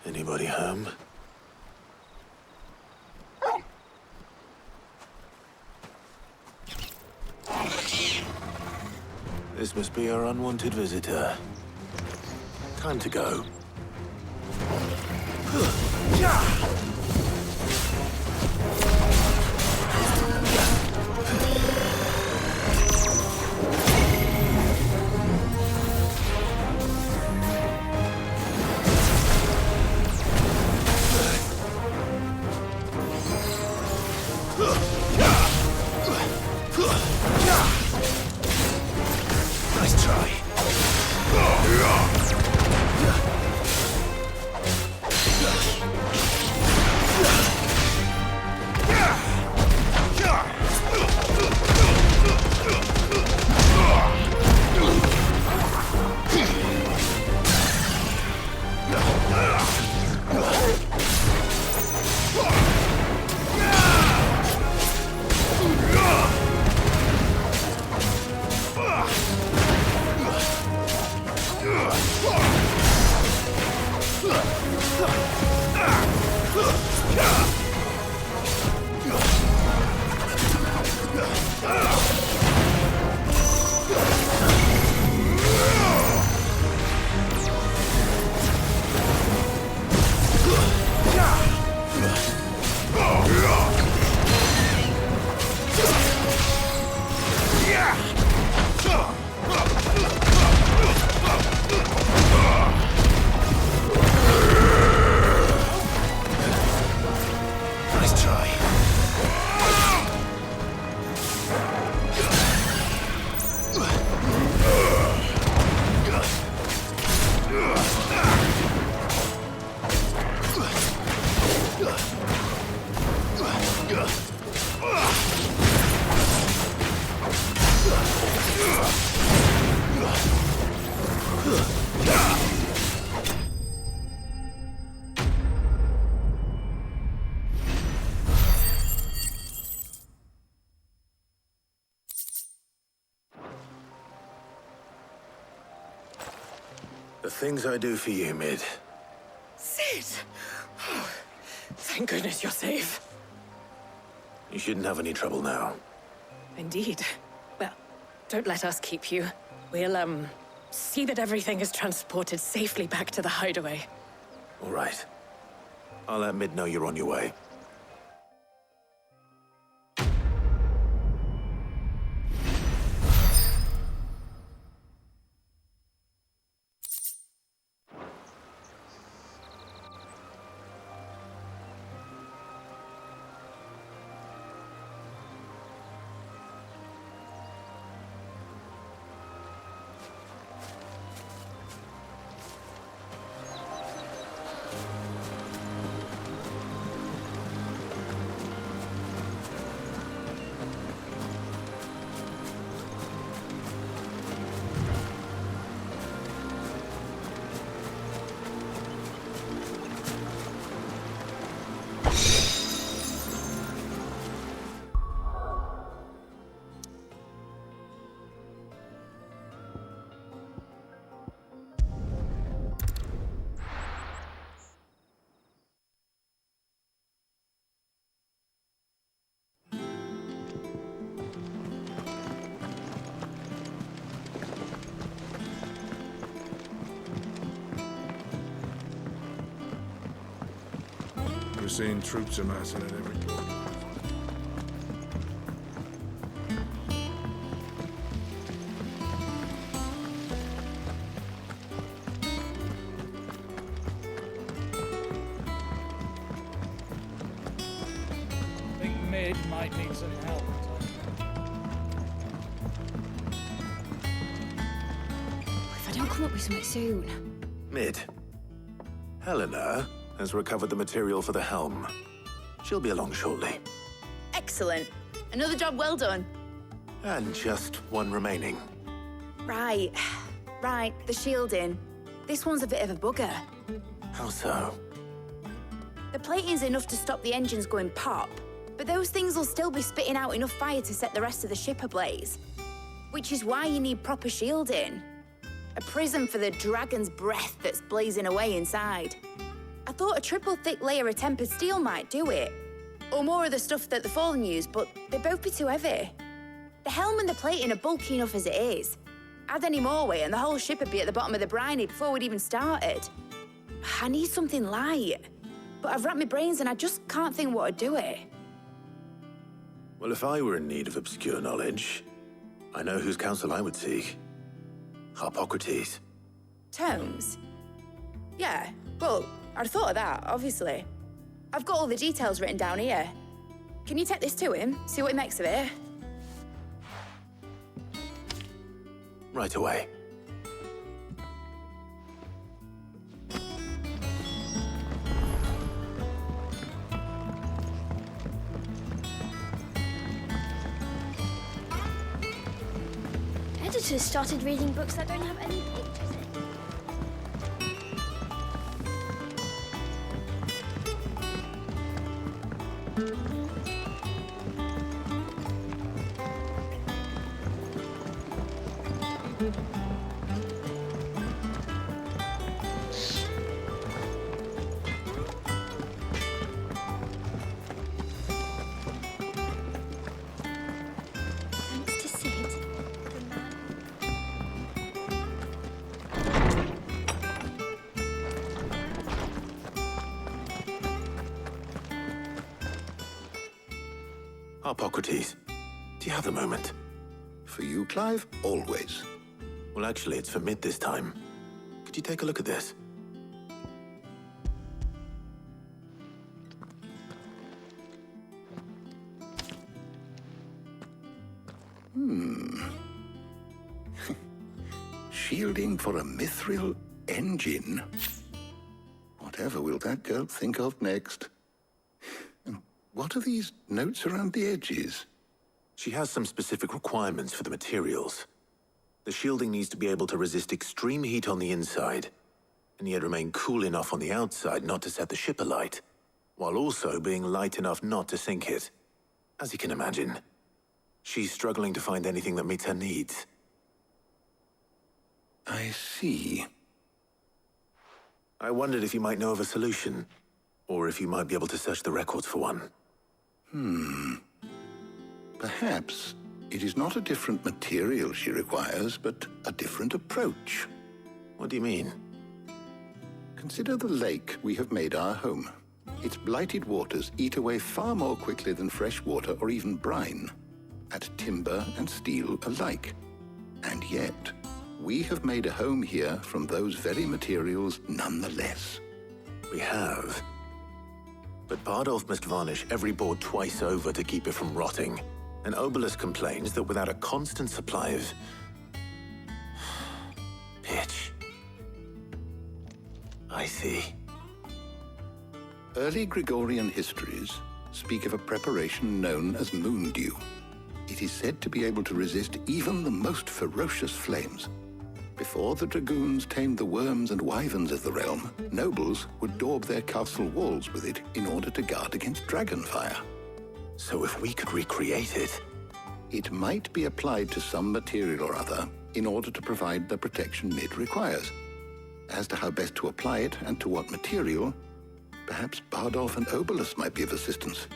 Anybody home? This must be our unwanted visitor. Time to go. Nice try. things I do for you, Mid. Sid! Oh, thank goodness you're safe. You shouldn't have any trouble now. Indeed. Well, don't let us keep you. We'll, see that everything is transported safely back to the hideaway. All right. I'll let Mid know you're on your way. We're seeing troops amassing at every corner. I think Mid might need some help. If I don't come up with something soon. Mid. Helena has recovered the material for the helm. She'll be along shortly. Excellent. Another job well done. And just one remaining. Right. Right, the shielding. This one's a bit of a bugger. How so? The plating's enough to stop the engines going pop, but those things will still be spitting out enough fire to set the rest of the ship ablaze. Which is why you need proper shielding. A prism for the dragon's breath that's blazing away inside. I thought a triple thick layer of tempered steel might do it. Or more of the stuff that the Fallen use, but they'd both be too heavy. The helm and the plating are bulky enough as it is. Add any more weight and the whole ship would be at the bottom of the briny before we'd even started. I need something light. But I've wrapped my brains and I just can't think what would do it. Well, if I were in need of obscure knowledge, I know whose counsel I would seek. Harpocrates. Tomes? Yeah, well, I'd thought of that, obviously. I've got all the details written down here. Can you take this to him, see what he makes of it? Right away. Editors started reading books that don't have any pictures in. Thanks to Sid, the man. Harpocrates, do you have a moment? For you, Clive? Always. Well, actually, it's for Mid this time. Could you take a look at this? Shielding for a mithril engine? Whatever will that girl think of next? And what are these notes around the edges? She has some specific requirements for the materials. The shielding needs to be able to resist extreme heat on the inside, and yet remain cool enough on the outside not to set the ship alight, while also being light enough not to sink it. As you can imagine, she's struggling to find anything that meets her needs. I see. I wondered if you might know of a solution, or if you might be able to search the records for one. Perhaps it is not a different material she requires, but a different approach. What do you mean? Consider the lake we have made our home. Its blighted waters eat away far more quickly than fresh water or even brine, at timber and steel alike. And yet, we have made a home here from those very materials nonetheless. We have. But Bardolph must varnish every board twice over to keep it from rotting. And Obelus complains that without a constant supply of pitch. I see. Early Gregorian histories speak of a preparation known as moon dew. It is said to be able to resist even the most ferocious flames. Before the dragoons tamed the worms and wyverns of the realm, nobles would daub their castle walls with it in order to guard against dragonfire. So if we could recreate it... It might be applied to some material or other in order to provide the protection it requires. As to how best to apply it and to what material, perhaps Bardolph and Obelus might be of assistance.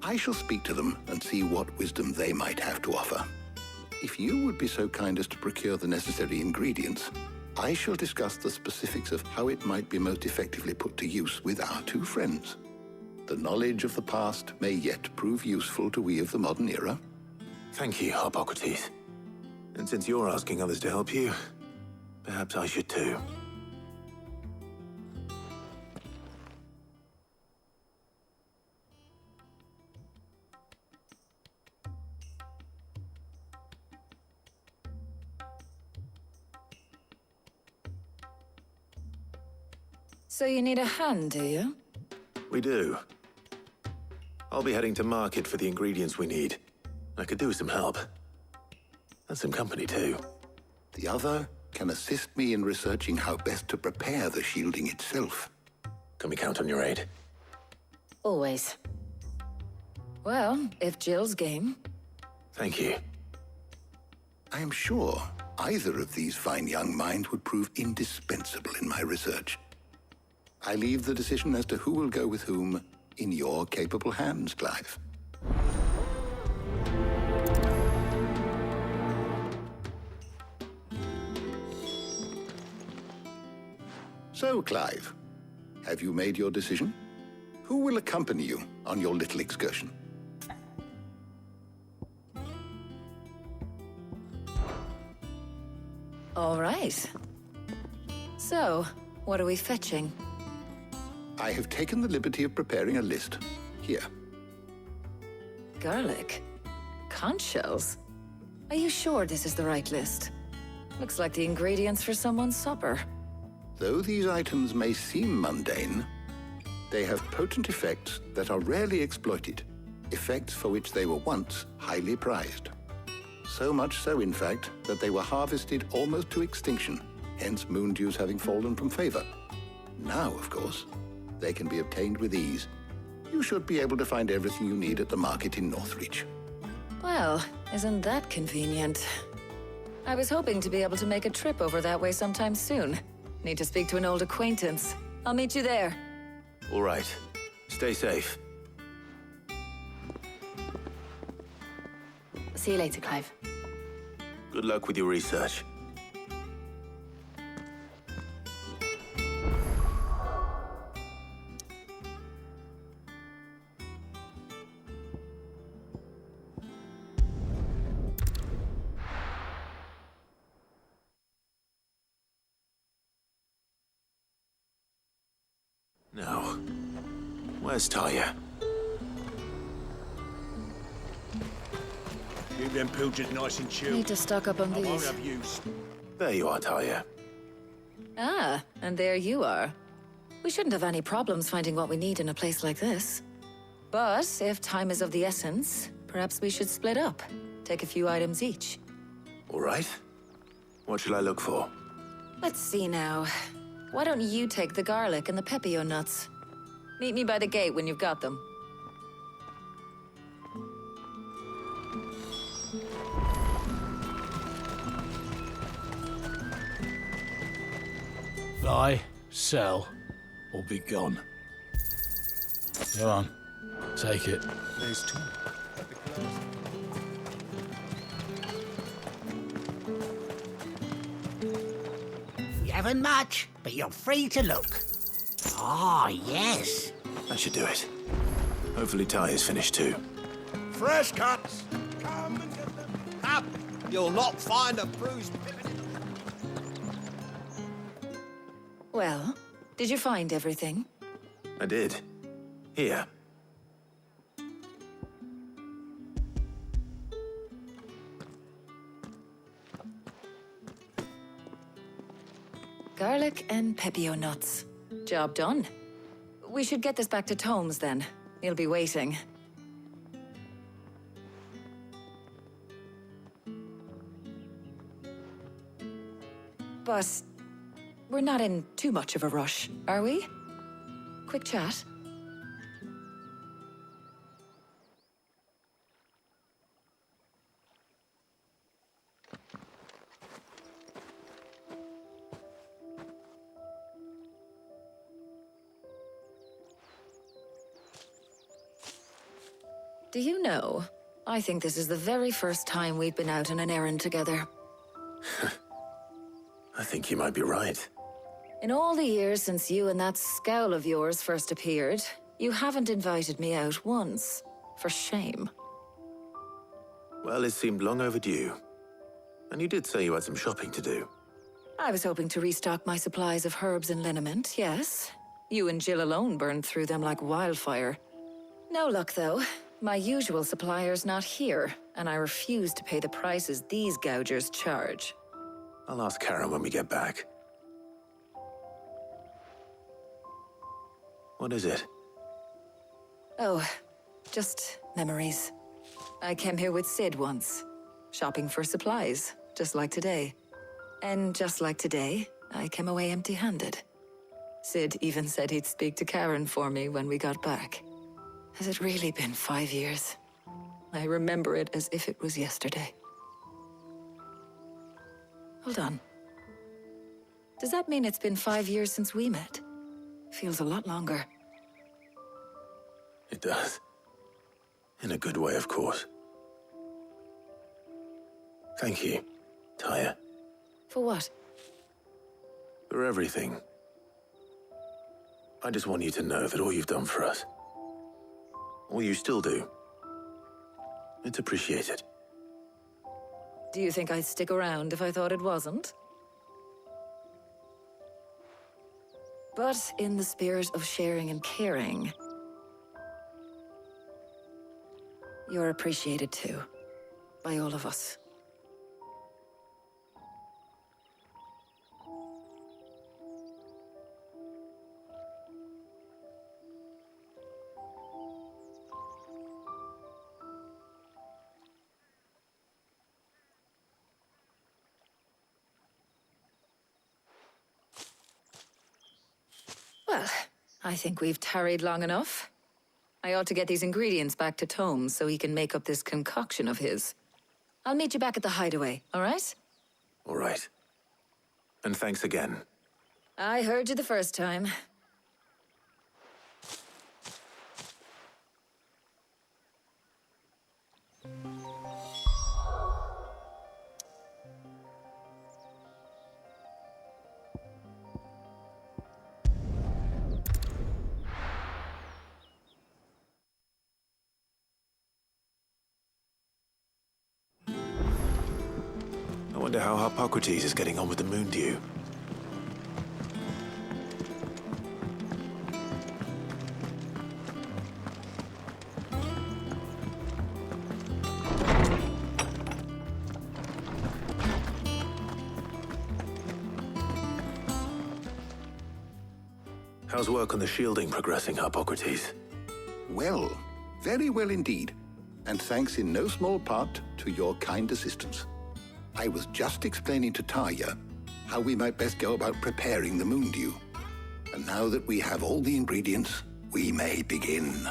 I shall speak to them and see what wisdom they might have to offer. If you would be so kind as to procure the necessary ingredients, I shall discuss the specifics of how it might be most effectively put to use with our two friends. The knowledge of the past may yet prove useful to we of the modern era. Thank you, Hippocrates. And since you're asking others to help you, perhaps I should too. So you need a hand, do you? We do. I'll be heading to market for the ingredients we need. I could do with some help. And some company, too. The other can assist me in researching how best to prepare the shielding itself. Can we count on your aid? Always. Well, if Jill's game. Thank you. I am sure either of these fine young minds would prove indispensable in my research. I leave the decision as to who will go with whom in your capable hands, Clive. So, Clive, have you made your decision? Who will accompany you on your little excursion? All right. So, what are we fetching? I have taken the liberty of preparing a list. Here. Garlic? Conch shells? Are you sure this is the right list? Looks like the ingredients for someone's supper. Though these items may seem mundane, they have potent effects that are rarely exploited, effects for which they were once highly prized. So much so, in fact, that they were harvested almost to extinction, hence moon dews having fallen from favor. Now, of course, they can be obtained with ease. You should be able to find everything you need at the market in Northreach. Well, isn't that convenient? I was hoping to be able to make a trip over that way sometime soon. Need to speak to an old acquaintance. I'll meet you there. All right. Stay safe. See you later, Clive. Good luck with your research. Now, where's Talia? Keep them pilchards nice and chilled. Need to stock up on I won't these. have use. There you are, Talia. Ah, and there you are. We shouldn't have any problems finding what we need in a place like this. But if time is of the essence, perhaps we should split up. Take a few items each. All right. What shall I look for? Let's see now. Why don't you take the garlic and the pepio nuts? Meet me by the gate when you've got them. Fly, sell, or be gone. Go on, take it. There's two. You haven't much, but you're free to look. Ah, yes. That should do it. Hopefully Ty is finished too. Fresh cuts. Come and get them. Up. You'll not find a bruised pippin in the... Well, did you find everything? I did. Here. Garlic and pepio nuts. Job done. We should get this back to Tomes then. He'll be waiting. But we're not in too much of a rush, are we? Quick chat. Do you know, I think this is the very first time we've been out on an errand together. I think you might be right. In all the years since you and that scowl of yours first appeared, you haven't invited me out once. For shame. Well, it seemed long overdue. And you did say you had some shopping to do. I was hoping to restock my supplies of herbs and liniment, yes. You and Jill alone burned through them like wildfire. No luck, though. My usual supplier's not here, and I refuse to pay the prices these gougers charge. I'll ask Karen when we get back. What is it? Oh, just memories. I came here with Sid once, shopping for supplies, just like today. And just like today, I came away empty-handed. Sid even said he'd speak to Karen for me when we got back. Has it really been 5 years? I remember it as if it was yesterday. Hold on. Does that mean it's been 5 years since we met? Feels a lot longer. It does. In a good way, of course. Thank you, Tyre. For what? For everything. I just want you to know that all you've done for us, all you still do, it's appreciated. Do you think I'd stick around if I thought it wasn't? But in the spirit of sharing and caring, you're appreciated too, by all of us. Well, I think we've tarried long enough. I ought to get these ingredients back to Tomes so he can make up this concoction of his. I'll meet you back at the hideaway, all right? All right. And thanks again. I heard you the first time. I wonder how Hippocrates is getting on with the moon dew. How's work on the shielding progressing, Hippocrates? Well, very well indeed. And thanks in no small part to your kind assistance. I was just explaining to Tarja how we might best go about preparing the moon dew. And now that we have all the ingredients, we may begin.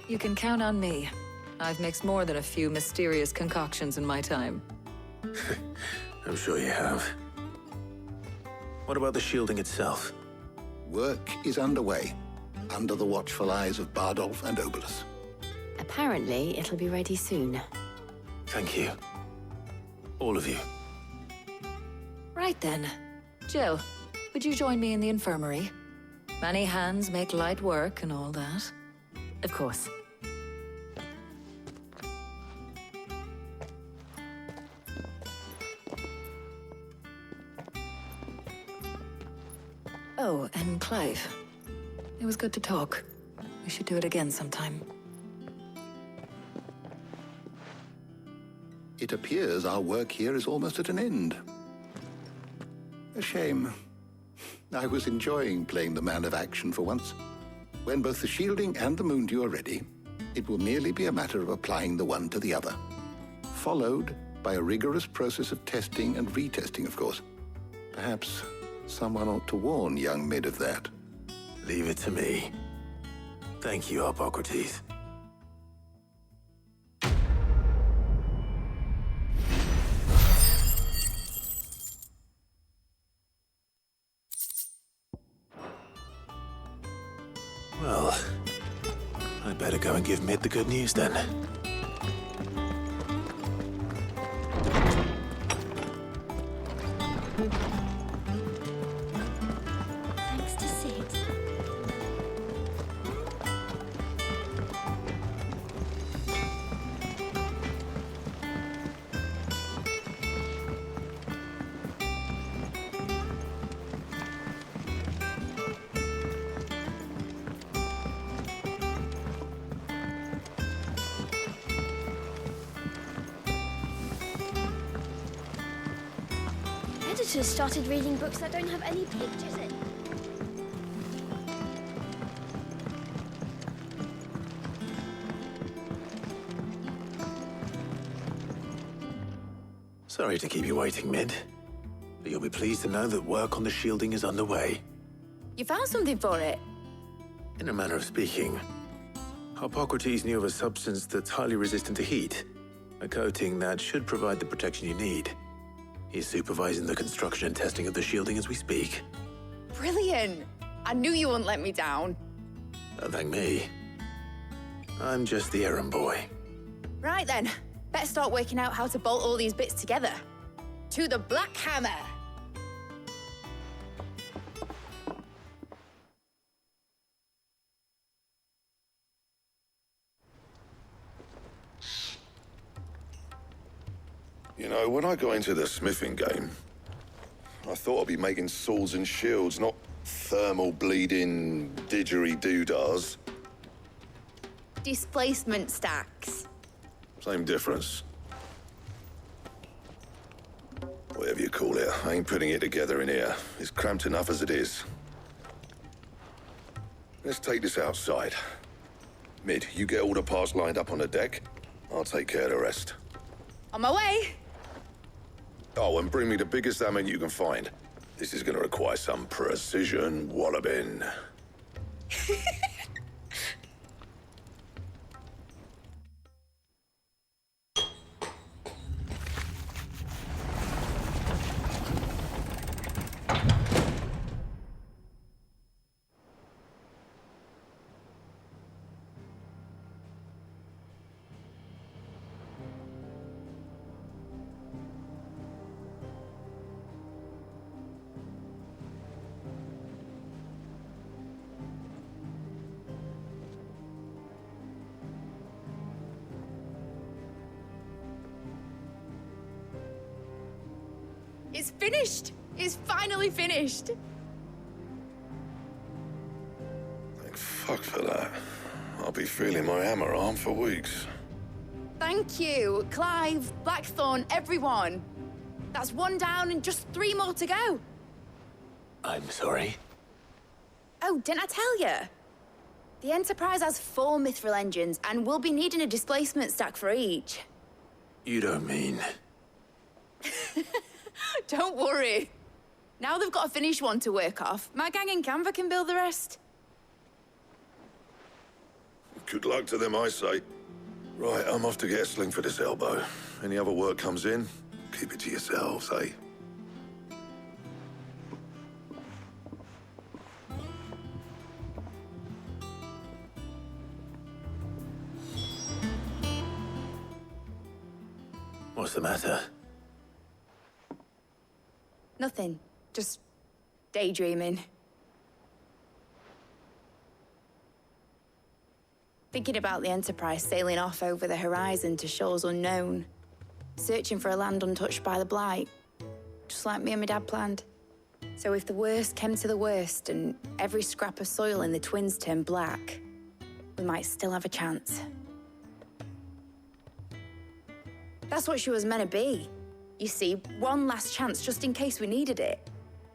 You can count on me. I've mixed more than a few mysterious concoctions in my time. I'm sure you have. What about the shielding itself? Work is underway, under the watchful eyes of Bardolph and Obolus. Apparently, it'll be ready soon. Thank you. All of you. Right then. Jill, would you join me in the infirmary? Many hands make light work and all that. Of course. Oh, and Clive. It was good to talk. We should do it again sometime. It appears our work here is almost at an end. A shame. I was enjoying playing the man of action for once. When both the shielding and the Moondew are ready, it will merely be a matter of applying the one to the other. Followed by a rigorous process of testing and retesting, of course. Perhaps someone ought to warn young Mid of that. Leave it to me. Thank you, Hippocrates. Well, I'd better go and give Mid the good news then. Thanks to Sid. Editors started reading books that don't have any pictures in. Sorry to keep you waiting, Mid. But you'll be pleased to know that work on the shielding is underway. You found something for it? In a manner of speaking, Hippocrates knew of a substance that's highly resistant to heat. A coating that should provide the protection you need. He's supervising the construction and testing of the shielding as we speak. Brilliant! I knew you wouldn't let me down. Don't thank me. I'm just the errand boy. Right then, better start working out how to bolt all these bits together. To the Black Hammer! You know, when I got into the smithing game, I thought I'd be making swords and shields, not thermal bleeding didgeridoo-dahs. Displacement stacks. Same difference. Whatever you call it, I ain't putting it together in here. It's cramped enough as it is. Let's take this outside. Mid, you get all the parts lined up on the deck. I'll take care of the rest. On my way! Oh, and bring me the biggest hammer you can find. This is gonna require some precision walloping. It's finished! It's finally finished! Thank fuck for that. I'll be feeling my hammer arm for weeks. Thank you, Clive, Blackthorn, everyone. That's one down and just 3 more to go. I'm sorry. Oh, didn't I tell you? The Enterprise has 4 mithril engines, and we'll be needing a displacement stack for each. You don't mean... Don't worry. Now they've got a finished one to work off. My gang in Canva can build the rest. Good luck to them, I say. Right, I'm off to get a sling for this elbow. Any other work comes in, keep it to yourselves, eh? What's the matter? Nothing. Just daydreaming. Thinking about the Enterprise sailing off over the horizon to shores unknown, searching for a land untouched by the Blight, just like me and my dad planned. So if the worst came to the worst and every scrap of soil in the Twins turned black, we might still have a chance. That's what she was meant to be. You see, one last chance just in case we needed it.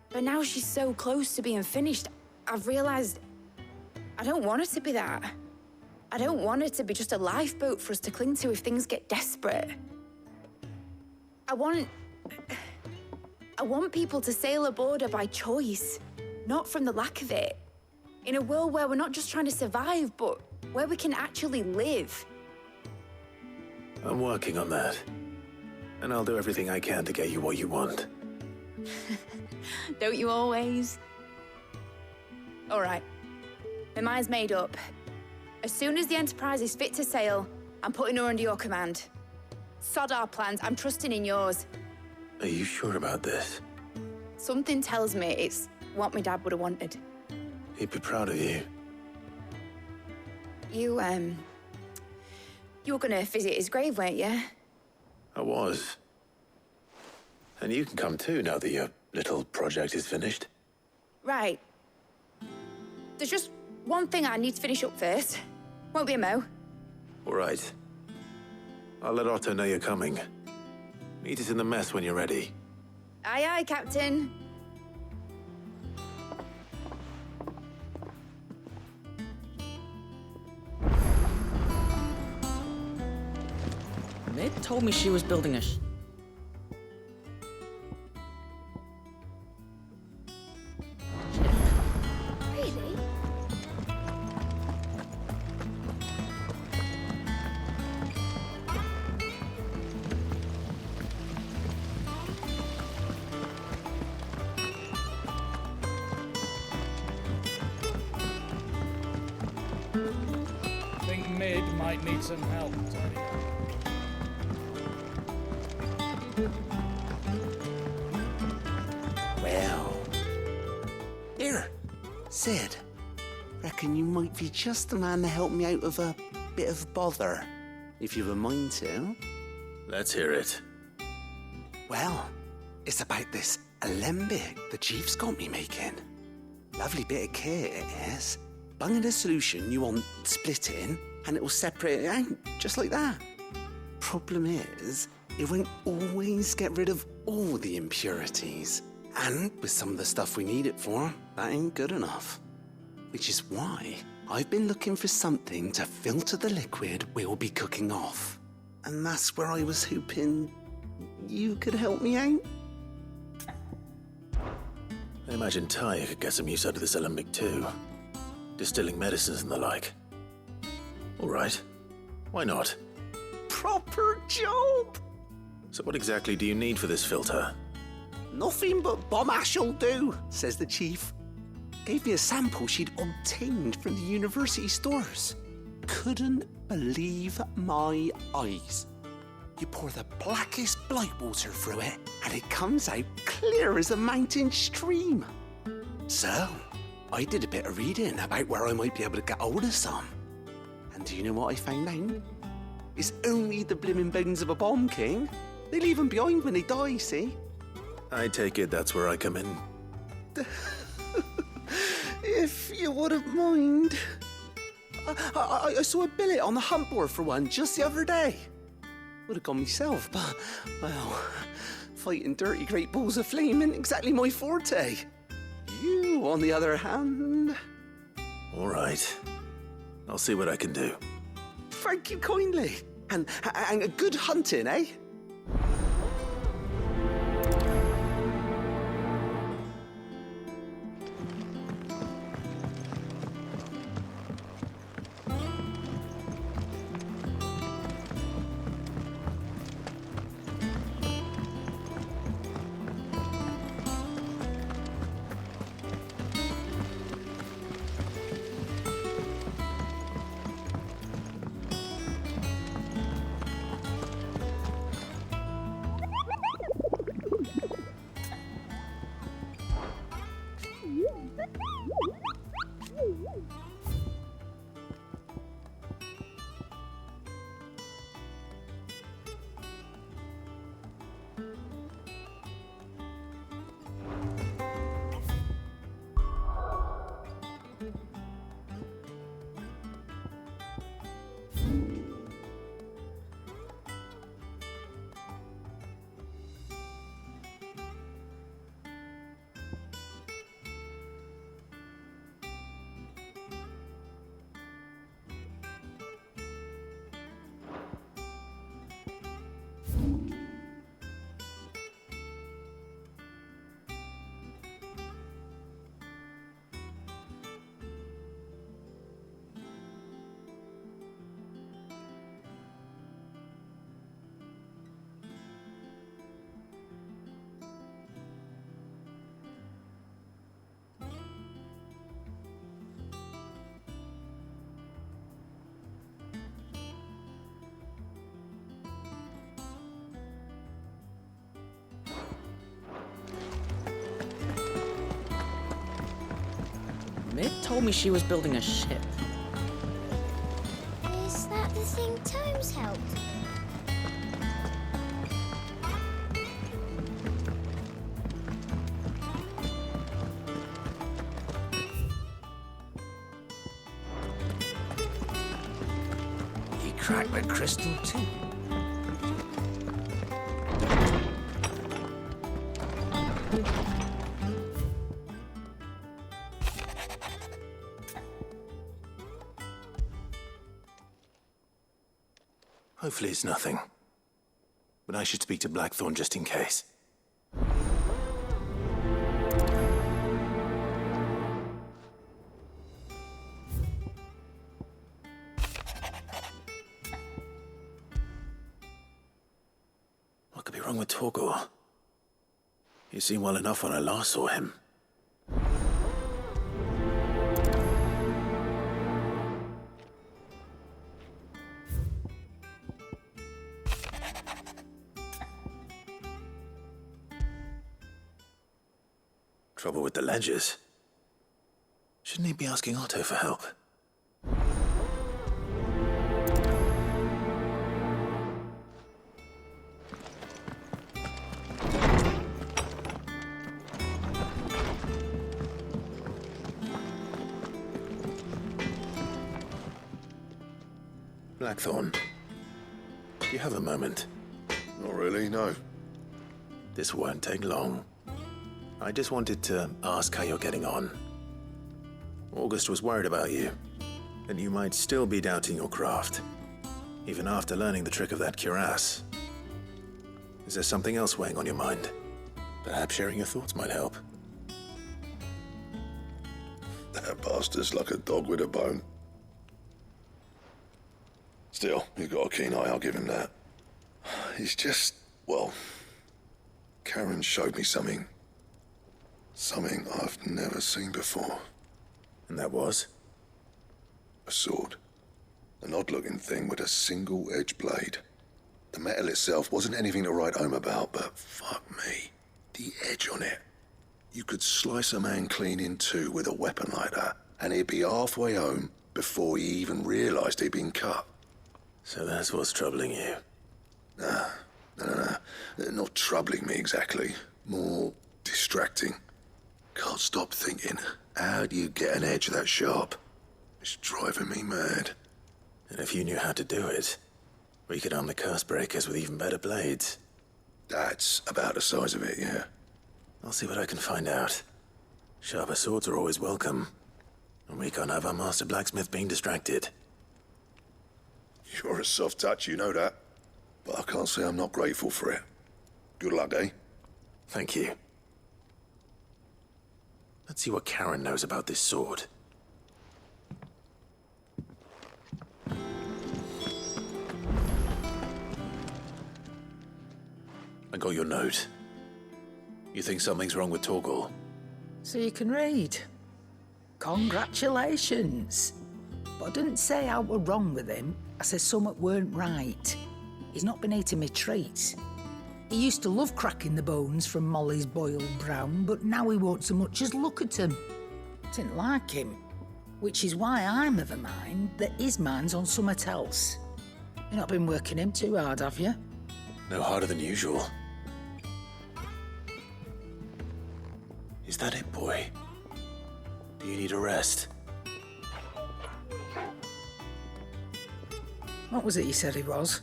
But now she's so close to being finished, I've realized I don't want her to be that. I don't want her to be just a lifeboat for us to cling to if things get desperate. I want people to sail aboard her by choice, not from the lack of it. In a world where we're not just trying to survive, but where we can actually live. I'm working on that. And I'll do everything I can to get you what you want. Don't you always? All right. My mind's made up. As soon as the Enterprise is fit to sail, I'm putting her under your command. Sod our plans, I'm trusting in yours. Are you sure about this? Something tells me it's what my dad would have wanted. He'd be proud of you. You were gonna visit his grave, weren't you? I was. And you can come too now that your little project is finished. Right. There's just one thing I need to finish up first. Won't be a mo. All right. I'll let Otto know you're coming. Meet us in the mess when you're ready. Aye, aye, Captain. They told me she was building a Really? Think Mid might need some help, Tony. Well. Here, Sid. Reckon you might be just the man to help me out of a bit of bother, if you've a mind to. Let's hear it. Well, it's about this alembic the Chief's got me making. Lovely bit of kit it is. Bung in a solution you want splitting, and it will separate it out, just like that. Problem is, it won't always get rid of all the impurities. And with some of the stuff we need it for, that ain't good enough. Which is why I've been looking for something to filter the liquid we'll be cooking off. And that's where I was hoping you could help me out. I imagine Ty could get some use out of this alembic too. Distilling medicines and the like. All right. Why not? Proper job! So what exactly do you need for this filter? Nothing but bomb ash'll do, says the Chief. Gave me a sample she'd obtained from the university stores. Couldn't believe my eyes. You pour the blackest blight water through it, and it comes out clear as a mountain stream. So, I did a bit of reading about where I might be able to get hold of some. And do you know what I found out? It's only the blimmin' bones of a bomb king. They leave them behind when they die, see? I take it that's where I come in. If you wouldn't mind. I saw a billet on the hunt board for one just the other day. Would have gone myself, but, well, fighting dirty great balls of flame ain't exactly my forte. You, on the other hand... All right. I'll see what I can do. Thank you kindly. And a good hunting, eh? Mid told me she was building a ship. Is that the thing Tomes helped? He cracked the crystal too. Hopefully it's nothing. But I should speak to Blackthorn just in case. What could be wrong with Torgor? He seemed well enough when I last saw him. Trouble with the ledgers. Shouldn't he be asking Otto for help? Blackthorn, do you have a moment? Not really, no. This won't take long. I just wanted to ask how you're getting on. August was worried about you, and you might still be doubting your craft, even after learning the trick of that cuirass. Is there something else weighing on your mind? Perhaps sharing your thoughts might help. That bastard's like a dog with a bone. Still, he's got a keen eye, I'll give him that. He's just, well, Karen showed me something. Something I've never seen before. And that was? A sword. An odd-looking thing with a single-edged blade. The metal itself wasn't anything to write home about, but fuck me. The edge on it. You could slice a man clean in two with a weapon like that, and he'd be halfway home before he even realized he'd been cut. So that's what's troubling you? Nah. Not troubling me exactly. More distracting. Can't stop thinking, how do you get an edge that sharp? It's driving me mad. And if you knew how to do it, we could arm the curse breakers with even better blades. That's about the size of it, yeah. I'll see what I can find out. Sharper swords are always welcome. And we can't have our master blacksmith being distracted. You're a soft touch, you know that. But I can't say I'm not grateful for it. Good luck, eh? Thank you. Let's see what Karen knows about this sword. I got your note. You think something's wrong with Torgor? So you can read. Congratulations. But I didn't say I were wrong with him. I said something weren't right. He's not been eating me treats. He used to love cracking the bones from Molly's boiled brown, but now he won't so much as look at them. Didn't like him. Which is why I'm of a mind that his mind's on somewhat else. You've not been working him too hard, have you? No harder than usual. Is that it, boy? Do you need a rest? What was it he said he was?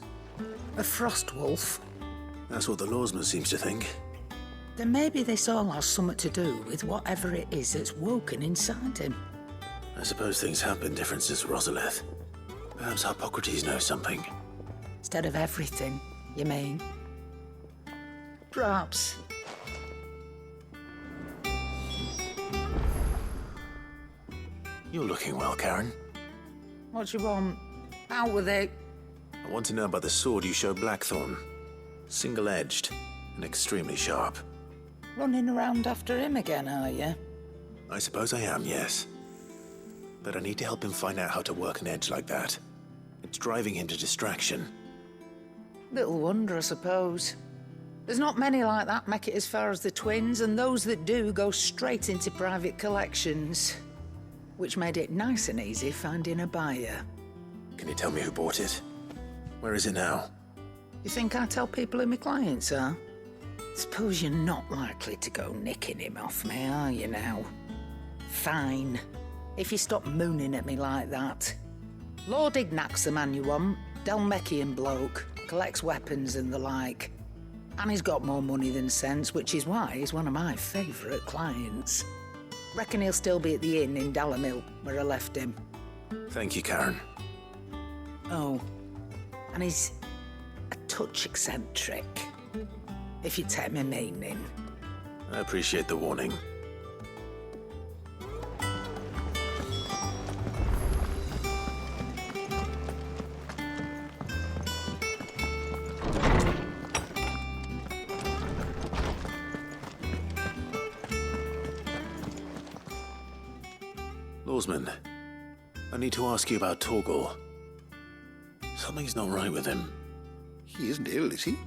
A frost wolf? That's what the lawsman seems to think. Then maybe this all has something to do with whatever it is that's woken inside him. I suppose things have been different since Rosalith. Perhaps Hippocrates knows something. Instead of everything, you mean? Perhaps. You're looking well, Karen. What do you want? Out with it. I want to know about the sword you showed Blackthorn. Single-edged and extremely sharp. Running around after him again, are you? I suppose I am, yes. But I need to help him find out how to work an edge like that. It's driving him to distraction. Little wonder, I suppose. There's not many like that make it as far as the twins, and those that do go straight into private collections. Which made it nice and easy finding a buyer. Can you tell me who bought it? Where is it now? You think I tell people who my clients are? Suppose you're not likely to go nicking him off me, are you now? Fine. If you stop mooning at me like that. Lord Ignac's the man you want. Delmechian bloke. Collects weapons and the like. And he's got more money than sense, which is why he's one of my favourite clients. Reckon he'll still be at the inn in Dalamil, where I left him. Thank you, Karen. Oh, and he's a touch eccentric, if you take my meaning. I appreciate the warning. Lawsman, I need to ask you about Torgal. Something's not right with him. He isn't ill, is he?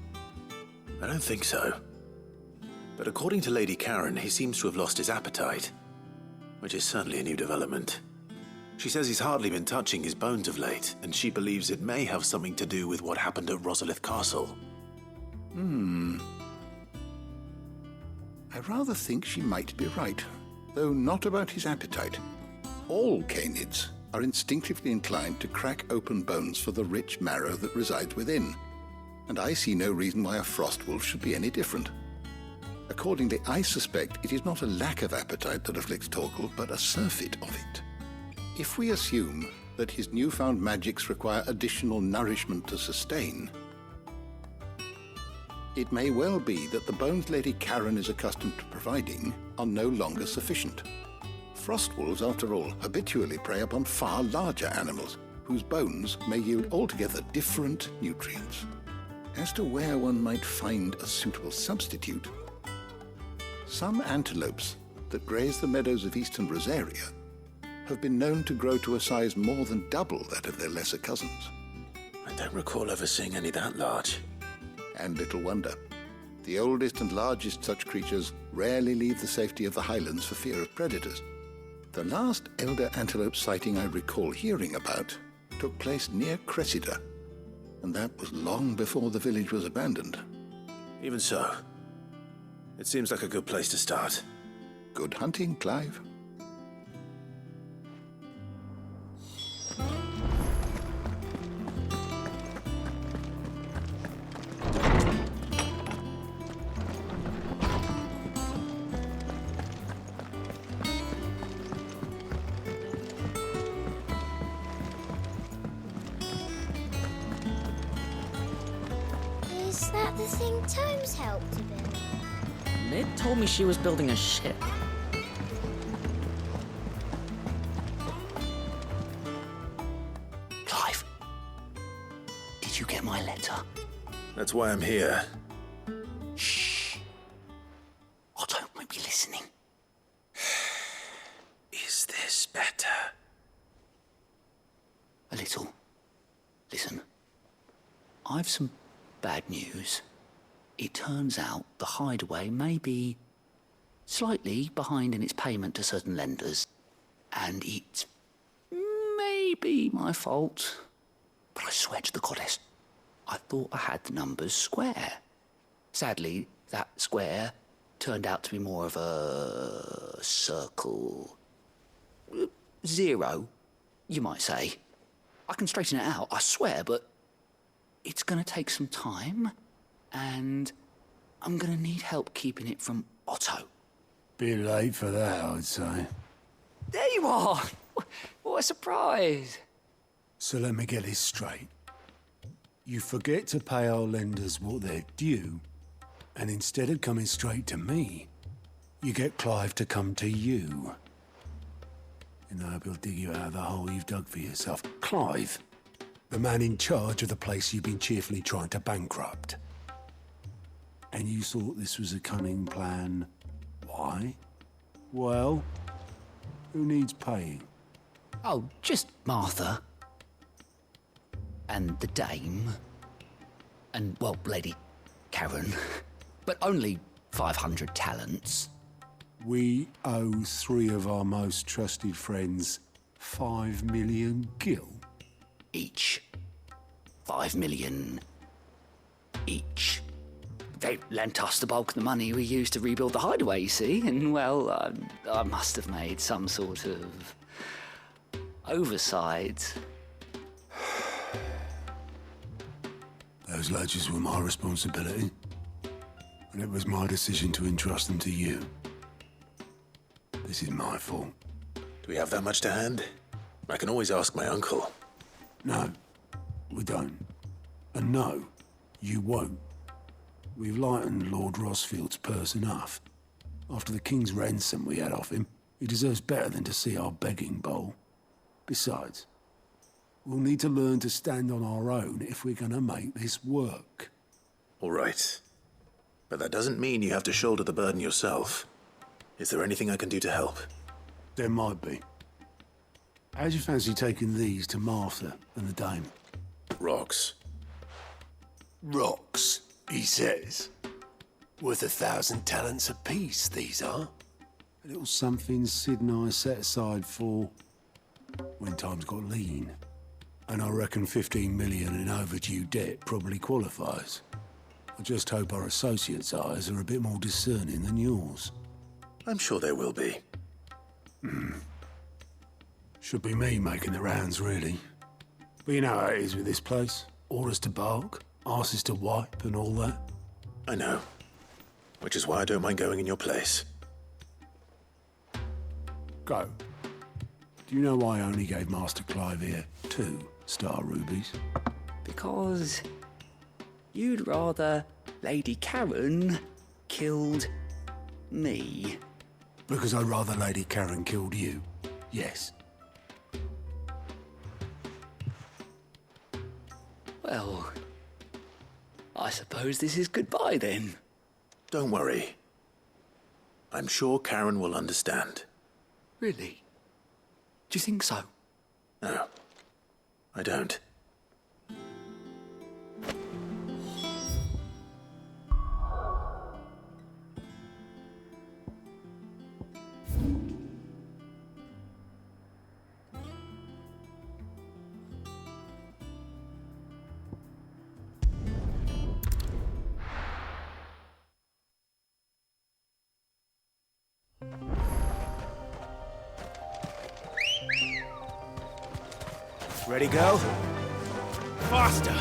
I don't think so. But according to Lady Karen, he seems to have lost his appetite, which is certainly a new development. She says he's hardly been touching his bones of late, and she believes it may have something to do with what happened at Rosalith Castle. I rather think she might be right, though not about his appetite. All canids are instinctively inclined to crack open bones for the rich marrow that resides within, and I see no reason why a frost wolf should be any different. Accordingly, I suspect it is not a lack of appetite that afflicts Torgal, but a surfeit of it. If we assume that his newfound magics require additional nourishment to sustain, it may well be that the bones Lady Karen is accustomed to providing are no longer sufficient. Frost wolves, after all, habitually prey upon far larger animals, whose bones may yield altogether different nutrients. As to where one might find a suitable substitute, some antelopes that graze the meadows of eastern Rosaria have been known to grow to a size more than double that of their lesser cousins. I don't recall ever seeing any that large. And little wonder. The oldest and largest such creatures rarely leave the safety of the highlands for fear of predators. The last elder antelope sighting I recall hearing about took place near Cressida, and that was long before the village was abandoned. Even so, it seems like a good place to start. Good hunting, Clive. Is that the thing Tomes helped to build? Mid told me she was building a ship. Clive, did you get my letter? That's why I'm here. Shh. I don't want to be listening. Is this better? A little. Listen, I've some bad news. It turns out the hideaway may be slightly behind in its payment to certain lenders. And it's maybe my fault, but I swear to the goddess, I thought I had the numbers square. Sadly, that square turned out to be more of a circle. 0, you might say. I can straighten it out, I swear, but it's going to take some time, and I'm going to need help keeping it from Otto. Bit late for that, I'd say. There you are! What a surprise! So let me get this straight. You forget to pay our lenders what they're due, and instead of coming straight to me, you get Clive to come to you. And I hope he'll dig you out of the hole you've dug for yourself. Clive, the man in charge of the place you've been cheerfully trying to bankrupt. And you thought this was a cunning plan. Why? Well, who needs paying? Oh, just Martha. And the dame. And, well, Lady Karen. But only 500 talents. We owe 3 of our most trusted friends 5 million gil. Each. 5 million each. They lent us the bulk of the money we used to rebuild the hideaway, you see, and, well, I must have made some sort of oversight. Those ledgers were my responsibility, and it was my decision to entrust them to you. This is my fault. Do we have that much to hand? I can always ask my uncle. No, we don't. And no, you won't. We've lightened Lord Rosfield's purse enough. After the king's ransom we had off him, he deserves better than to see our begging bowl. Besides, we'll need to learn to stand on our own if we're gonna make this work. All right. But that doesn't mean you have to shoulder the burden yourself. Is there anything I can do to help? There might be. How'd you fancy taking these to Martha and the dame? Rocks. Rocks, he says. Worth 1,000 talents apiece, these are. A little something Sid and I set aside for when times got lean. And I reckon 15 million in overdue debt probably qualifies. I just hope our associates' eyes are a bit more discerning than yours. I'm sure there will be. Should be me making the rounds, really. But you know how it is with this place. Orders to bark, arses to wipe, and all that. I know. Which is why I don't mind going in your place. Go. Do you know why I only gave Master Clive here 2 star rubies? Because you'd rather Lady Karen killed me. Because I'd rather Lady Karen killed you. Yes. Well, I suppose this is goodbye then. Don't worry. I'm sure Karen will understand. Really? Do you think so? No, I don't. Ready, go? Faster!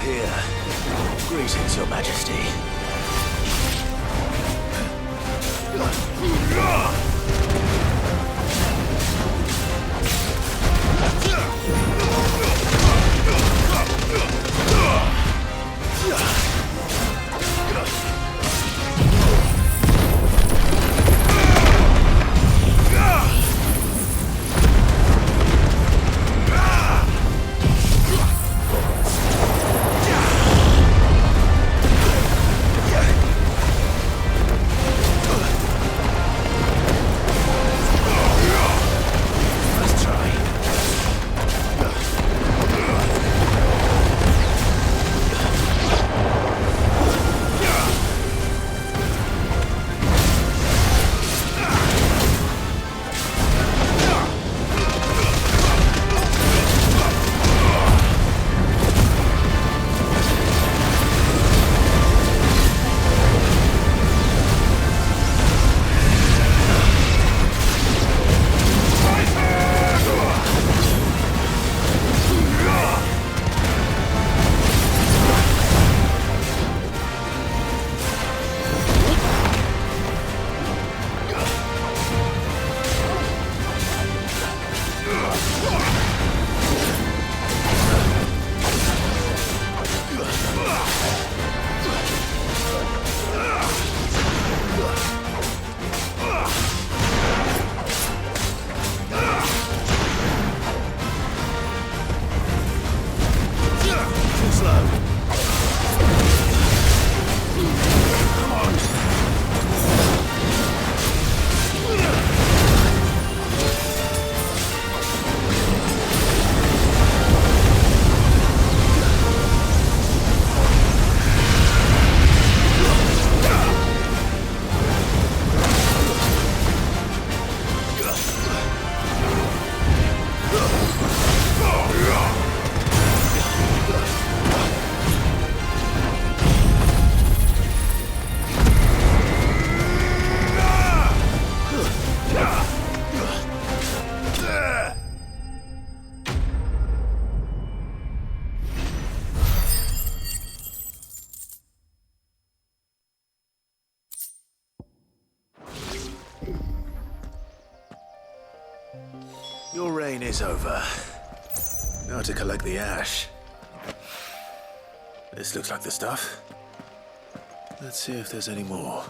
here. Greetings, Your Majesty. Your reign is over. Now to collect the ash. This looks like the stuff. Let's see if there's any more.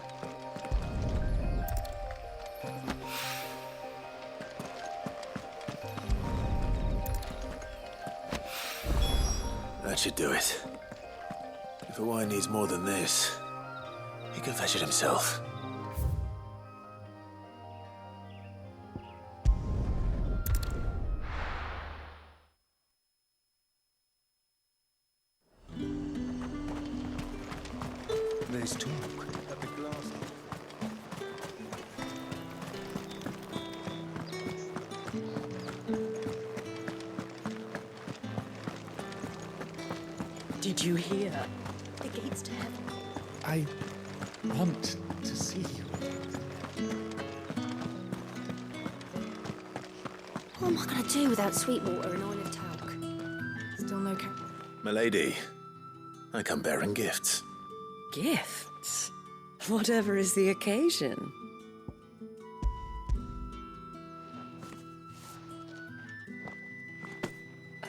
That should do it. If Hawaii needs more than this, he can fetch it himself. There's talk at the glass. Did you hear? The gates to heaven. I want to see you. What am I going to do without Sweetwater and Olive Talc? Still no Milady, I come bearing gifts. Gifts? Whatever is the occasion.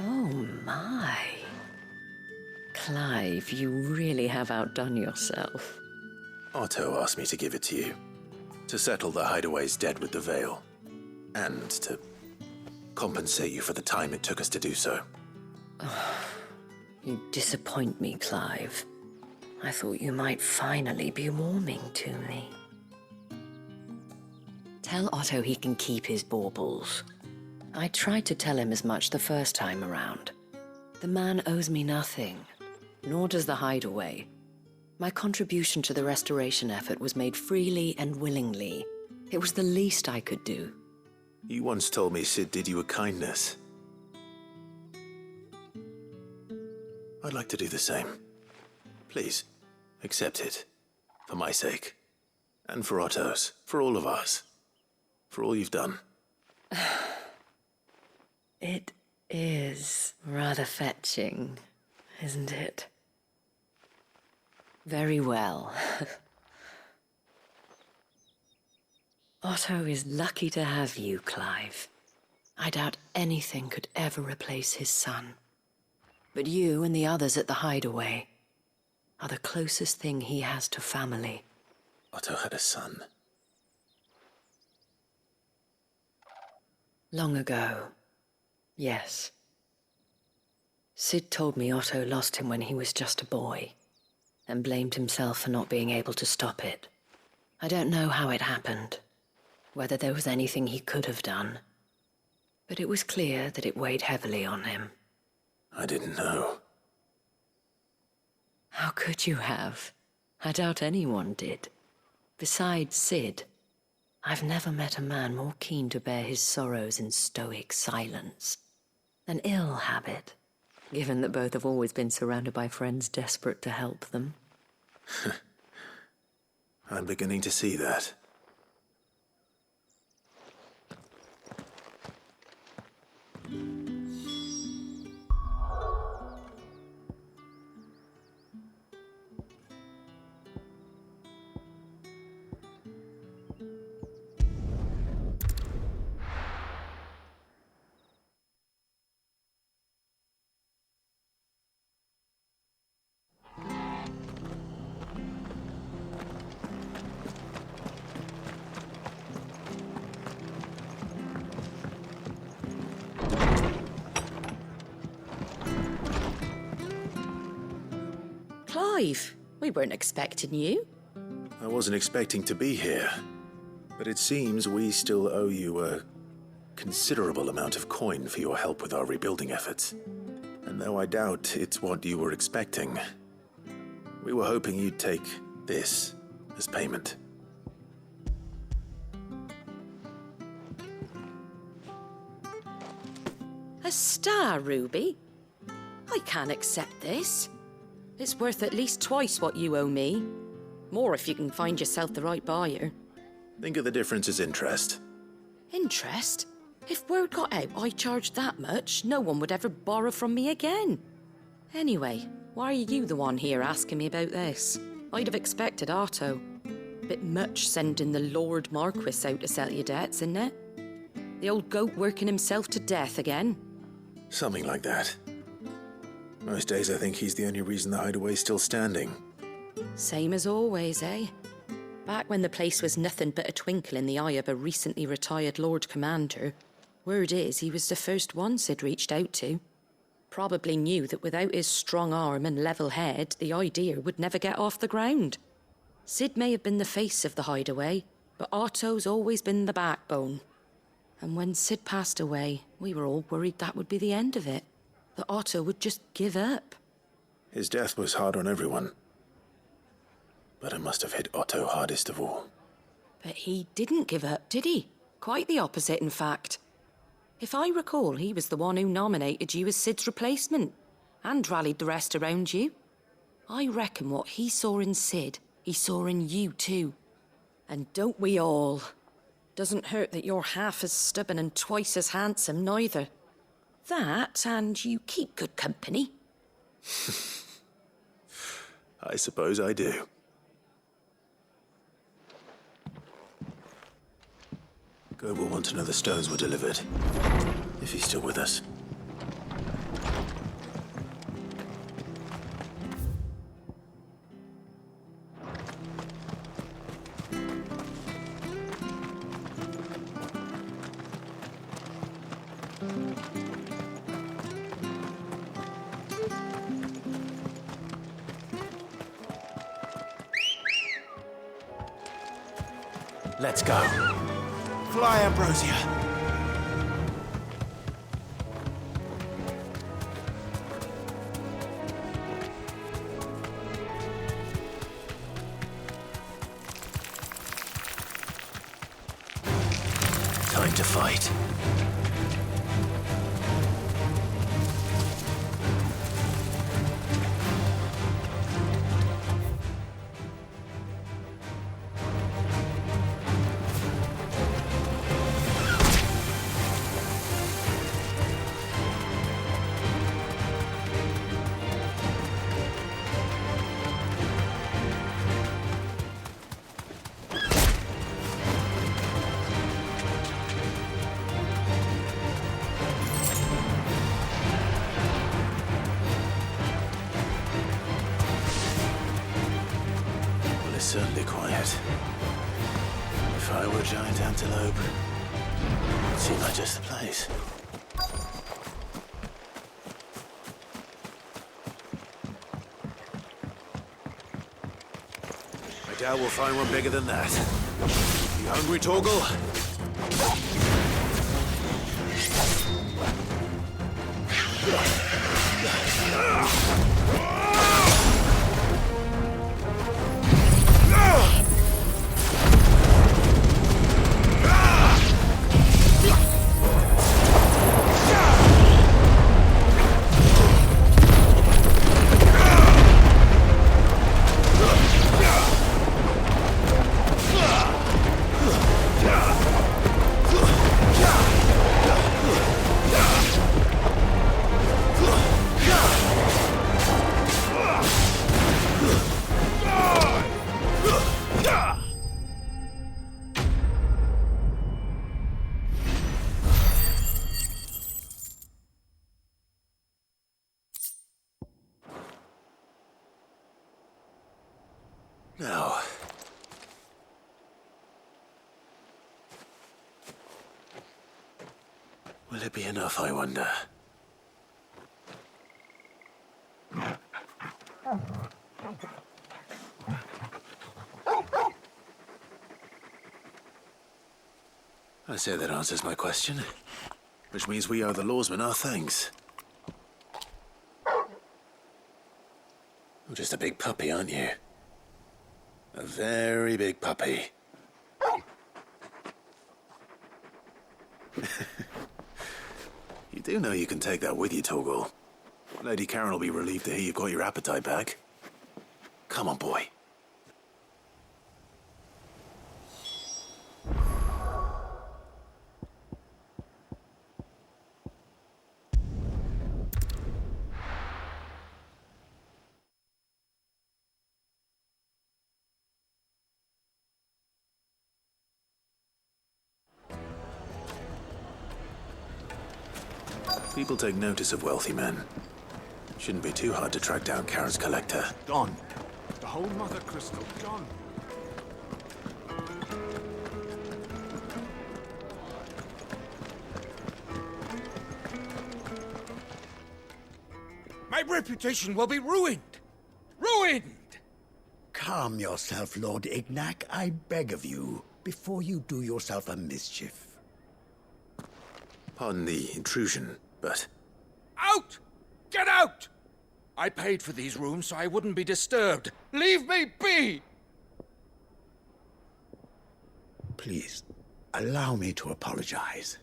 Oh my. Clive, you really have outdone yourself. Otto asked me to give it to you. To settle the Hideaway's debt with the Veil. And to compensate you for the time it took us to do so. You disappoint me, Clive. I thought you might finally be warming to me. Tell Otto he can keep his baubles. I tried to tell him as much the first time around. The man owes me nothing, nor does the Hideaway. My contribution to the restoration effort was made freely and willingly. It was the least I could do. You once told me Sid did you a kindness. I'd like to do the same. Please, accept it. For my sake. And for Otto's. For all of us. For all you've done. It is rather fetching, isn't it? Very well. Otto is lucky to have you, Clive. I doubt anything could ever replace his son. But you and the others at the hideaway are the closest thing he has to family. Otto had a son. Long ago, yes. Sid told me Otto lost him when he was just a boy, and blamed himself for not being able to stop it. I don't know how it happened, whether there was anything he could have done, but it was clear that it weighed heavily on him. I didn't know. How could you have? I doubt anyone did. Besides Sid, I've never met a man more keen to bear his sorrows in stoic silence. An ill habit, given that both have always been surrounded by friends desperate to help them. I'm beginning to see that. Clive, we weren't expecting you. I wasn't expecting to be here, but it seems we still owe you a considerable amount of coin for your help with our rebuilding efforts. And though I doubt it's what you were expecting, we were hoping you'd take this as payment. A star ruby? I can't accept this. It's worth at least twice what you owe me. More if you can find yourself the right buyer. Think of the difference as interest. Interest? If word got out I charged that much, no one would ever borrow from me again. Anyway, why are you the one here asking me about this? I'd have expected Otto. Bit much sending the Lord Marquis out to settle your debts, isn't it? The old goat working himself to death again. Something like that. Most days I think he's the only reason the hideaway's still standing. Same as always, eh? Back when the place was nothing but a twinkle in the eye of a recently retired Lord Commander, word is he was the first one Sid reached out to. Probably knew that without his strong arm and level head, the idea would never get off the ground. Sid may have been the face of the hideaway, but Otto's always been the backbone. And when Sid passed away, we were all worried that would be the end of it. That Otto would just give up. His death was hard on everyone. But it must have hit Otto hardest of all. But he didn't give up, did he? Quite the opposite, in fact. If I recall, he was the one who nominated you as Sid's replacement, and rallied the rest around you. I reckon what he saw in Sid, he saw in you too. And don't we all? Doesn't hurt that you're half as stubborn and twice as handsome, neither. That, and you keep good company. I suppose I do. Gob will want to know the stones were delivered, if he's still with us. Let's go. Fly, Ambrosia. Time to fight. certainly quiet. If I were a giant antelope, it seemed like just the place. I doubt we'll find one bigger than that. You hungry, Torgal? Now, will it be enough, I wonder? I say that answers my question, which means we owe the lawsmen our thanks. You're just a big puppy, aren't you? A very big puppy. You do know you can take that with you, Torgal. Lady Karen will be relieved to hear you've got your appetite back. Come on, boy. People take notice of wealthy men. Shouldn't be too hard to track down Karen's collector. Don. The whole Mother Crystal. Don. My reputation will be ruined! Ruined! Calm yourself, Lord Ignac, I beg of you, before you do yourself a mischief. Pardon the intrusion, but... Out! Get out! I paid for these rooms so I wouldn't be disturbed. Leave me be! Please, allow me to apologize.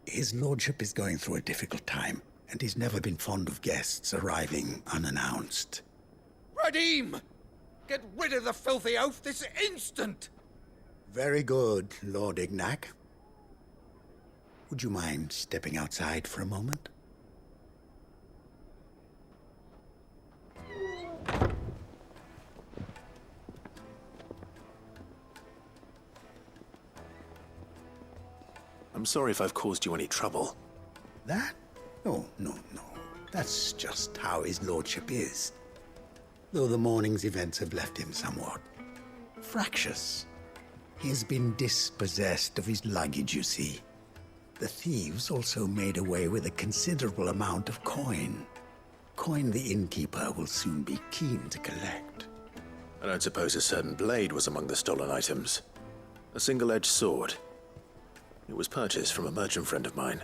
His lordship is going through a difficult time, and he's never been fond of guests arriving unannounced. Radim! Get rid of the filthy oaf this instant! Very good, Lord Ignac. Would you mind stepping outside for a moment? I'm sorry if I've caused you any trouble. That? Oh, no. That's just how his lordship is. Though the morning's events have left him somewhat fractious. He has been dispossessed of his luggage, you see. The thieves also made away with a considerable amount of coin. Coin the innkeeper will soon be keen to collect. I don't suppose a certain blade was among the stolen items. A single-edged sword. It was purchased from a merchant friend of mine.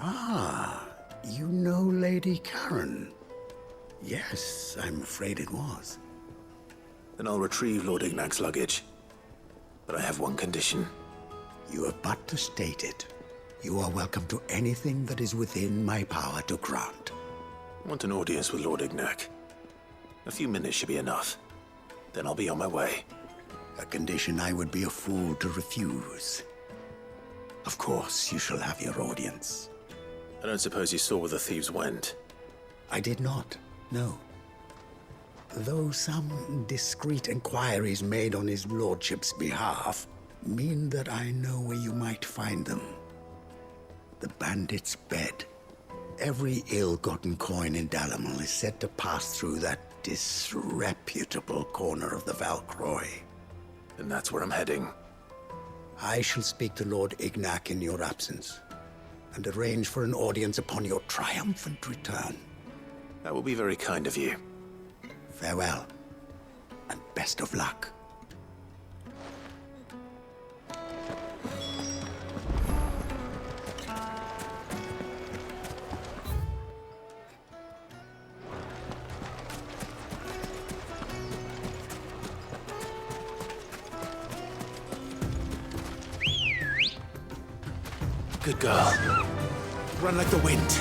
Ah, you know Lady Karen? Yes, I'm afraid it was. Then I'll retrieve Lord Ignac's luggage. But I have one condition. You have but to state it. You are welcome to anything that is within my power to grant. I want an audience with Lord Ignac. A few minutes should be enough. Then I'll be on my way. A condition I would be a fool to refuse. Of course, you shall have your audience. I don't suppose you saw where the thieves went? I did not, no. Though some discreet inquiries made on his lordship's behalf mean that I know where you might find them. The bandit's bed. Every ill-gotten coin in Dalamil is said to pass through that disreputable corner of the Valcroy. Then that's where I'm heading. I shall speak to Lord Ignac in your absence, and arrange for an audience upon your triumphant return. That will be very kind of you. Farewell, and best of luck. Good girl. Run like the wind.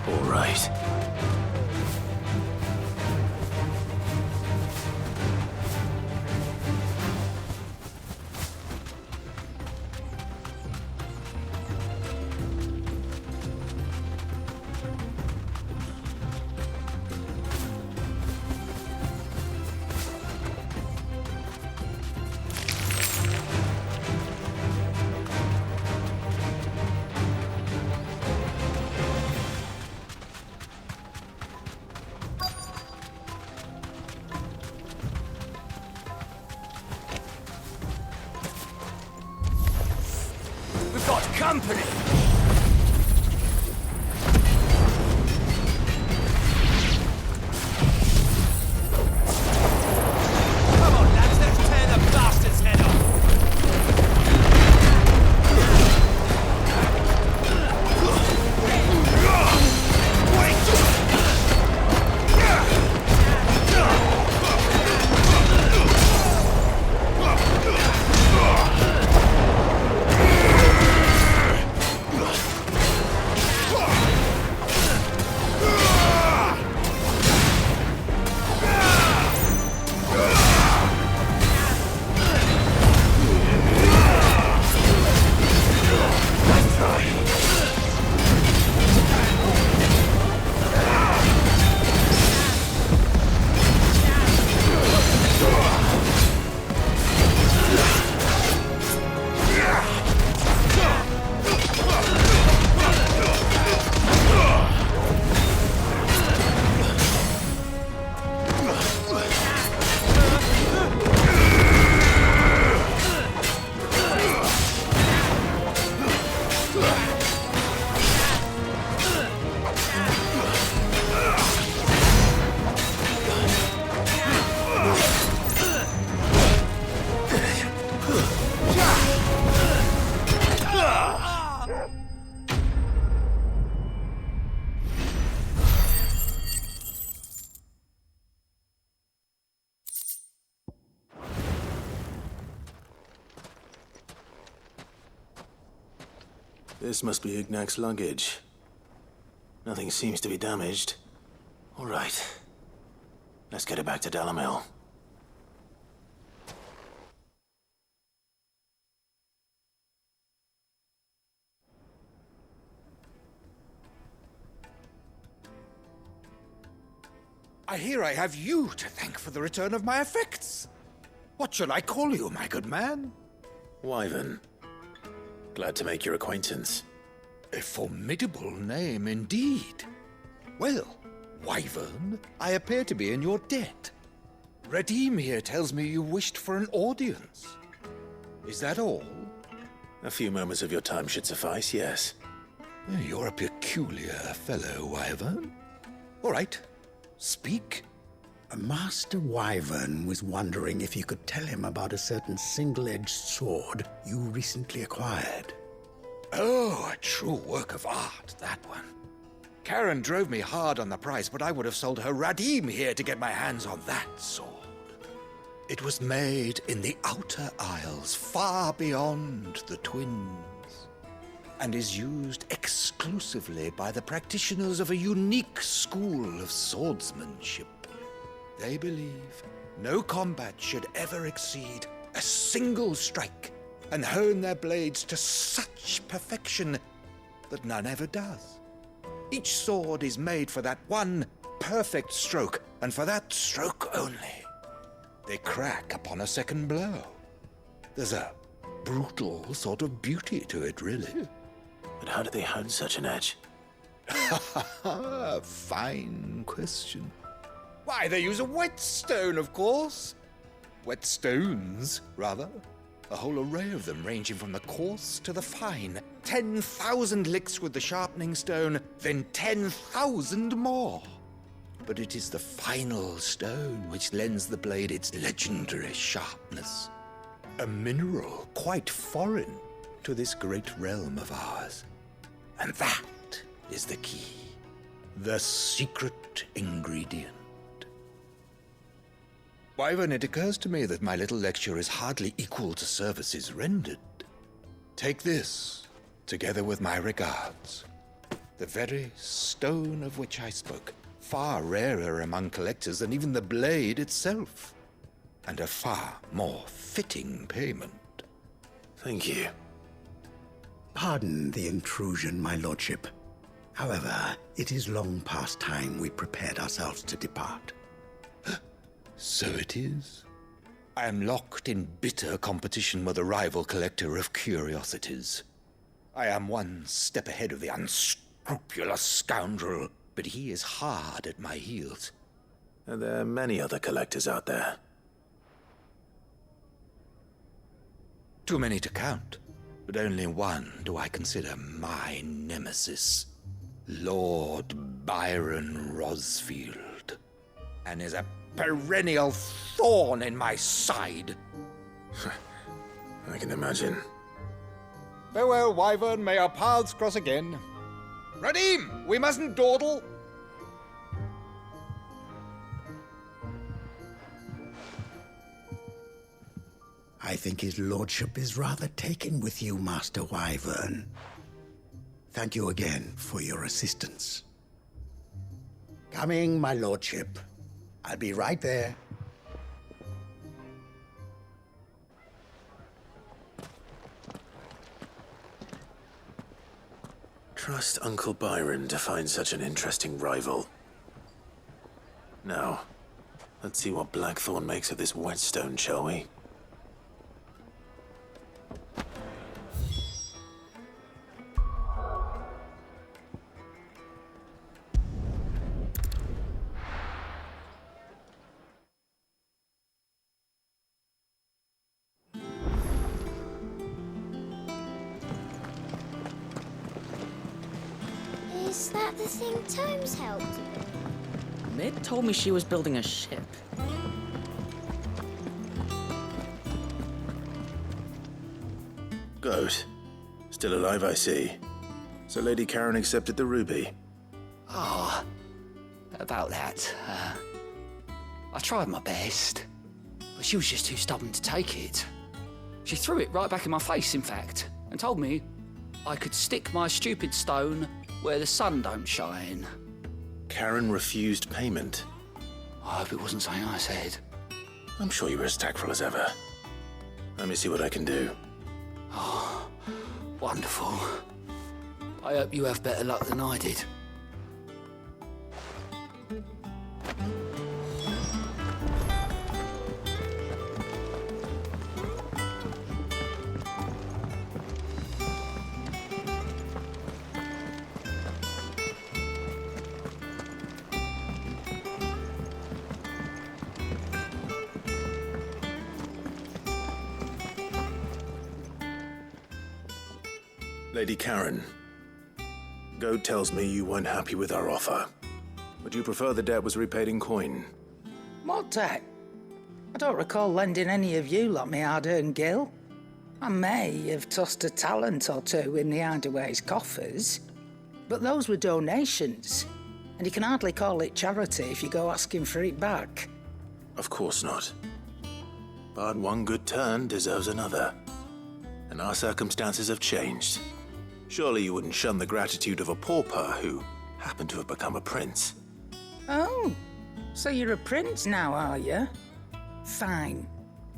All right. Got company! Come on, lads, let's tear the bastard's head off! This must be Ignac's luggage. Nothing seems to be damaged. All right. Let's get it back to Dalamil. I hear I have you to thank for the return of my effects. What shall I call you, my good man? Wyvern. Glad to make your acquaintance. A formidable name indeed. Well, Wyvern, I appear to be in your debt. Radim here tells me you wished for an audience. Is that all? A few moments of your time should suffice, yes. You're a peculiar fellow, Wyvern. All right, speak. Master Wyvern was wondering if you could tell him about a certain single-edged sword you recently acquired. Oh, a true work of art, that one. Karen drove me hard on the price, but I would have sold her Radim here to get my hands on that sword. It was made in the Outer Isles, far beyond the Twins. and is used exclusively by the practitioners of a unique school of swordsmanship. They believe no combat should ever exceed a single strike, and hone their blades to such perfection that none ever does. Each sword is made for that one perfect stroke, and for that stroke only. They crack upon a second blow. There's a brutal sort of beauty to it, really. But how do they hone such an edge? Fine question. Why, they use a whetstone, of course. Whetstones, rather. A whole array of them, ranging from the coarse to the fine. 10,000 licks with the sharpening stone, then 10,000 more. But it is the final stone which lends the blade its legendary sharpness. A mineral quite foreign to this great realm of ours. And that is the key. The secret ingredient. Wyvern, it occurs to me that my little lecture is hardly equal to services rendered. Take this, together with my regards. The very stone of which I spoke, far rarer among collectors than even the blade itself, and a far more fitting payment. Thank you. Pardon the intrusion, my lordship. However, it is long past time we prepared ourselves to depart. So it is. I am locked in bitter competition with a rival collector of curiosities. I am one step ahead of the unscrupulous scoundrel, but he is hard at my heels. Are there many other collectors out there? Too many to count, but only one do I consider my nemesis. Lord Byron Rosfield. And is a perennial thorn in my side. I can imagine. Farewell, Wyvern. May our paths cross again. Radim, we mustn't dawdle. I think his lordship is rather taken with you, Master Wyvern. Thank you again for your assistance. Coming, my lordship. I'll be right there. Trust Uncle Byron to find such an interesting rival. Now, let's see what Blackthorn makes of this whetstone, shall we? Is that the thing Tomes helped with? Mid told me she was building a ship. Goat. Still alive, I see. So Lady Karen accepted the ruby. Ah, about that. I tried my best, but she was just too stubborn to take it. She threw it right back in my face, in fact, and told me I could stick my stupid stone where the sun don't shine. Karen refused payment. I hope it wasn't something I said. I'm sure you were as tactful as ever. Let me see what I can do. Oh, wonderful. I hope you have better luck than I did. Lady Karen, Goat tells me you weren't happy with our offer. Would you prefer the debt was repaid in coin? What debt? I don't recall lending any of you like me hard-earned gil. I may have tossed a talent or two in the Hardaway's coffers, but those were donations, and you can hardly call it charity if you go asking for it back. Of course not. But one good turn deserves another. And our circumstances have changed. Surely you wouldn't shun the gratitude of a pauper who happened to have become a prince. Oh, so you're a prince now, are you? Fine.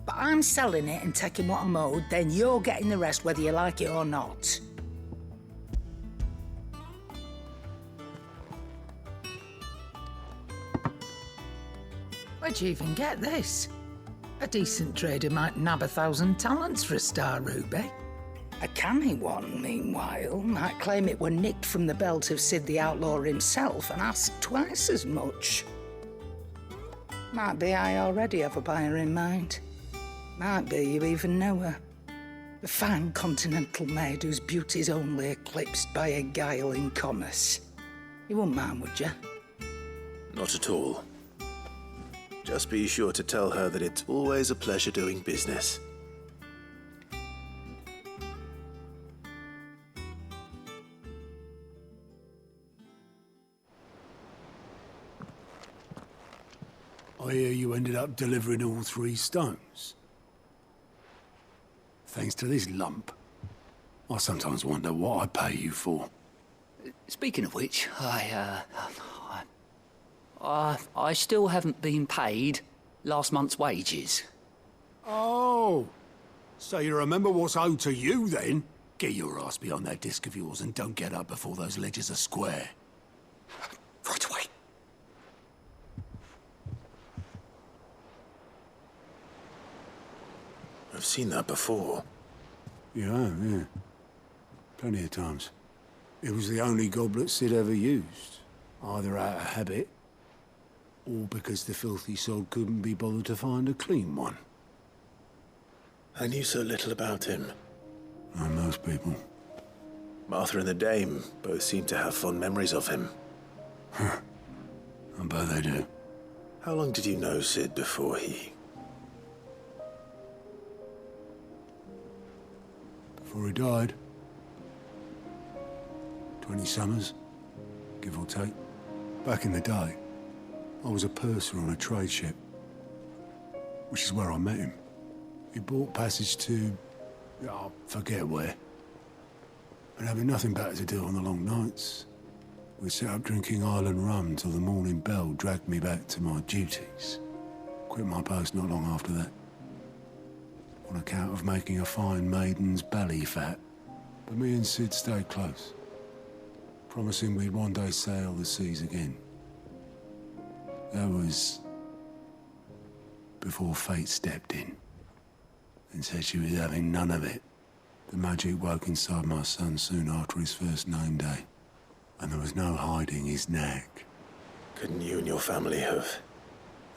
But I'm selling it and taking what I'm owed, then you're getting the rest whether you like it or not. Where'd you even get this? A decent trader might nab 1,000 talents for a star ruby. A canny one, meanwhile, might claim it were nicked from the belt of Sid the Outlaw himself and ask twice as much. Might be I already have a buyer in mind. Might be you even know her. A fine continental maid whose beauty's only eclipsed by a guile in commerce. You wouldn't mind, would you? Not at all. Just be sure to tell her that it's always a pleasure doing business. I hear you ended up delivering all 3 stones. Thanks to this lump. I sometimes wonder what I pay you for. Speaking of which, I still haven't been paid last month's wages. Oh, so you remember what's owed to you then? Get your ass behind that disc of yours and don't get up before those ledgers are square. Right away. I've seen that before. Yeah. Plenty of times. It was the only goblet Sid ever used, either out of habit, or because the filthy sod couldn't be bothered to find a clean one. I knew so little about him. Like most people. Martha and the Dame both seem to have fond memories of him. I bet they do. How long did you know Sid before he... Before he died. 20 summers, give or take. Back in the day, I was a purser on a trade ship, which is where I met him. He bought passage to... I forget where. But having nothing better to do on the long nights, we sat up drinking island rum till the morning bell dragged me back to my duties. Quit my post not long after that. On account of making a fine maiden's belly fat. But me and Sid stayed close, promising we'd one day sail the seas again. That was before fate stepped in and said she was having none of it. The magic woke inside my son soon after his first name day, and there was no hiding his knack. Couldn't you and your family have...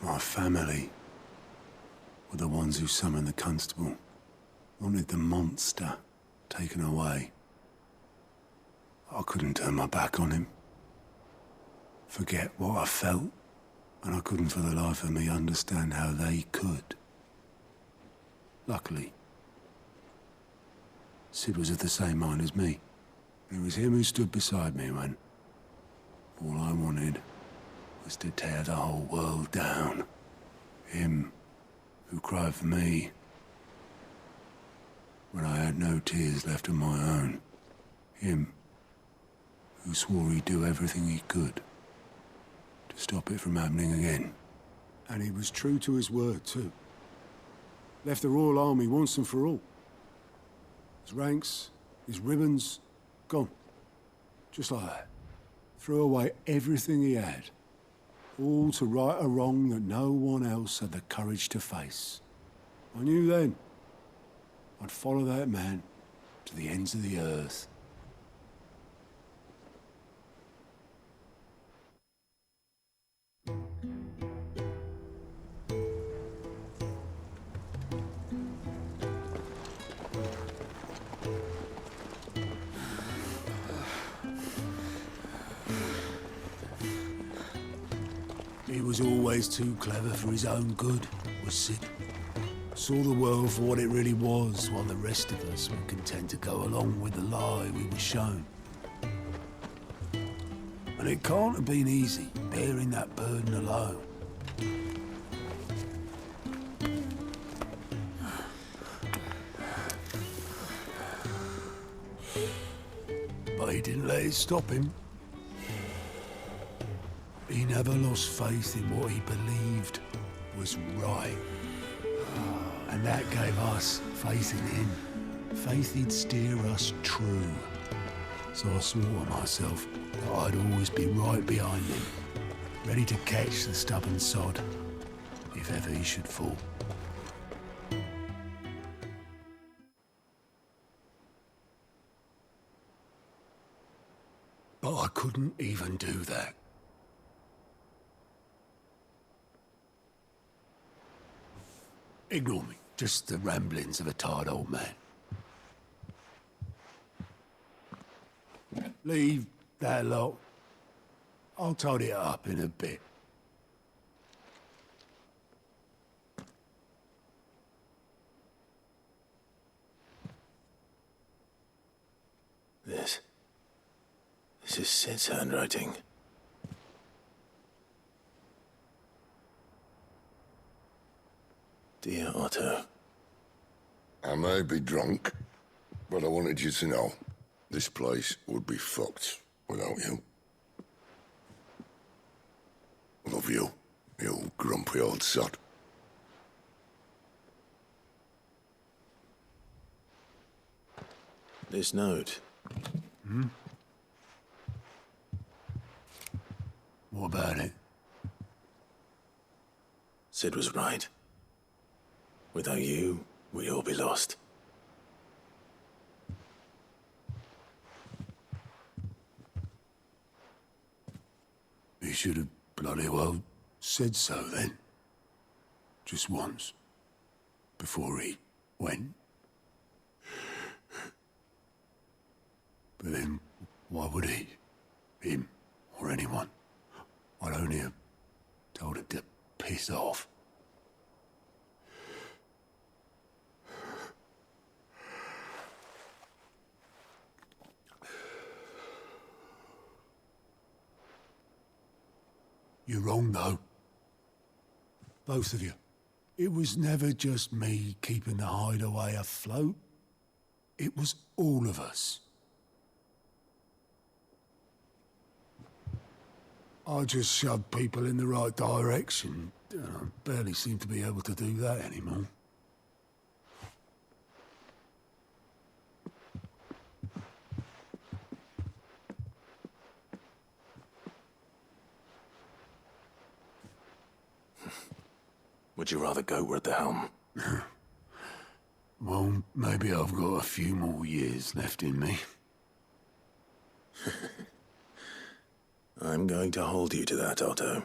My family were the ones who summoned the constable, wanted the monster taken away. I couldn't turn my back on him, forget what I felt, and I couldn't for the life of me understand how they could. Luckily, Sid was of the same mind as me. It was him who stood beside me when all I wanted was to tear the whole world down. Him who cried for me when I had no tears left of my own. Him who swore he'd do everything he could to stop it from happening again. And he was true to his word, too. Left the Royal Army once and for all. His ranks, his ribbons, gone. Just like that. Threw away everything he had. All to right a wrong that no one else had the courage to face. I knew then I'd follow that man to the ends of the earth. He was always too clever for his own good, was Sid. Saw the world for what it really was, while the rest of us were content to go along with the lie we were shown. And it can't have been easy, bearing that burden alone. But he didn't let it stop him. He never lost faith in what he believed was right. And that gave us faith in him. Faith he'd steer us true. So I swore to myself that I'd always be right behind him, ready to catch the stubborn sod if ever he should fall. But I couldn't even do that. Ignore me. Just the ramblings of a tired old man. Leave that lot. I'll tidy it up in a bit. This is Sid's handwriting. Dear Otto. I may be drunk, but I wanted you to know this place would be fucked without you. Love you, you grumpy old sod. This note. Hmm? What about it? Sid was right. Without you, we'd all be lost. He should have bloody well said so then. Just once. Before he went. But then, why would he? Him, or anyone? I'd only have told him to piss off. You're wrong, though. Both of you. It was never just me keeping the hideaway afloat. It was all of us. I just shoved people in the right direction. I barely seem to be able to do that anymore. Would you rather go at the helm? Well, maybe I've got a few more years left in me. I'm going to hold you to that, Otto.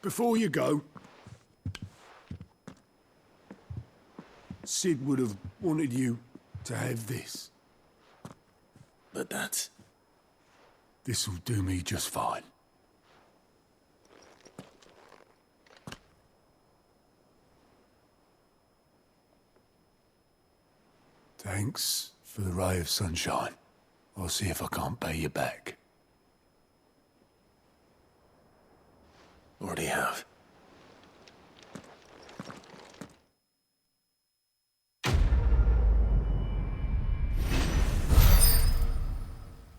Before you go, Sid would have wanted you to have this. But that's... This'll do me just fine. Thanks for the ray of sunshine. I'll see if I can't pay you back. Already have.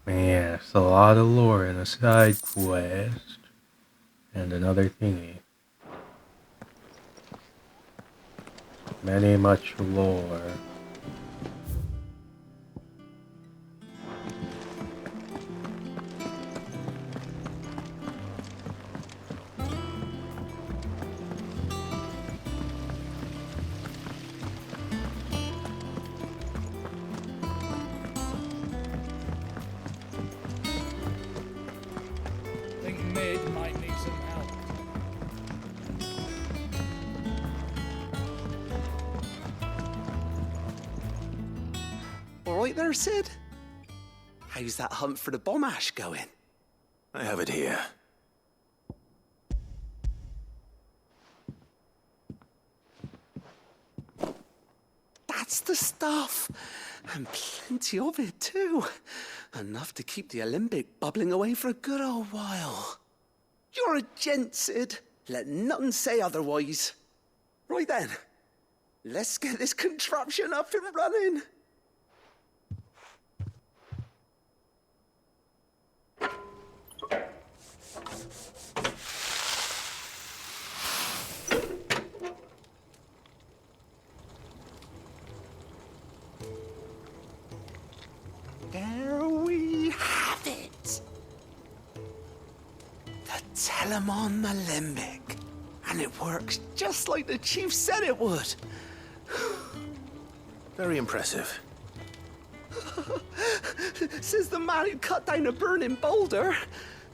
Man, it's a lot of lore in a side quest. And another thingy. Much lore. Right there, Sid? How's that hunt for the bomb ash going? I have it here. That's the stuff. And plenty of it, too. Enough to keep the Olympic bubbling away for a good old while. You're a gent, Sid. Let nothing say otherwise. Right then. Let's get this contraption up and running. There we have it. The Telemon Alembic. And it works just like the chief said it would. Very impressive. Says the man who cut down a burning boulder.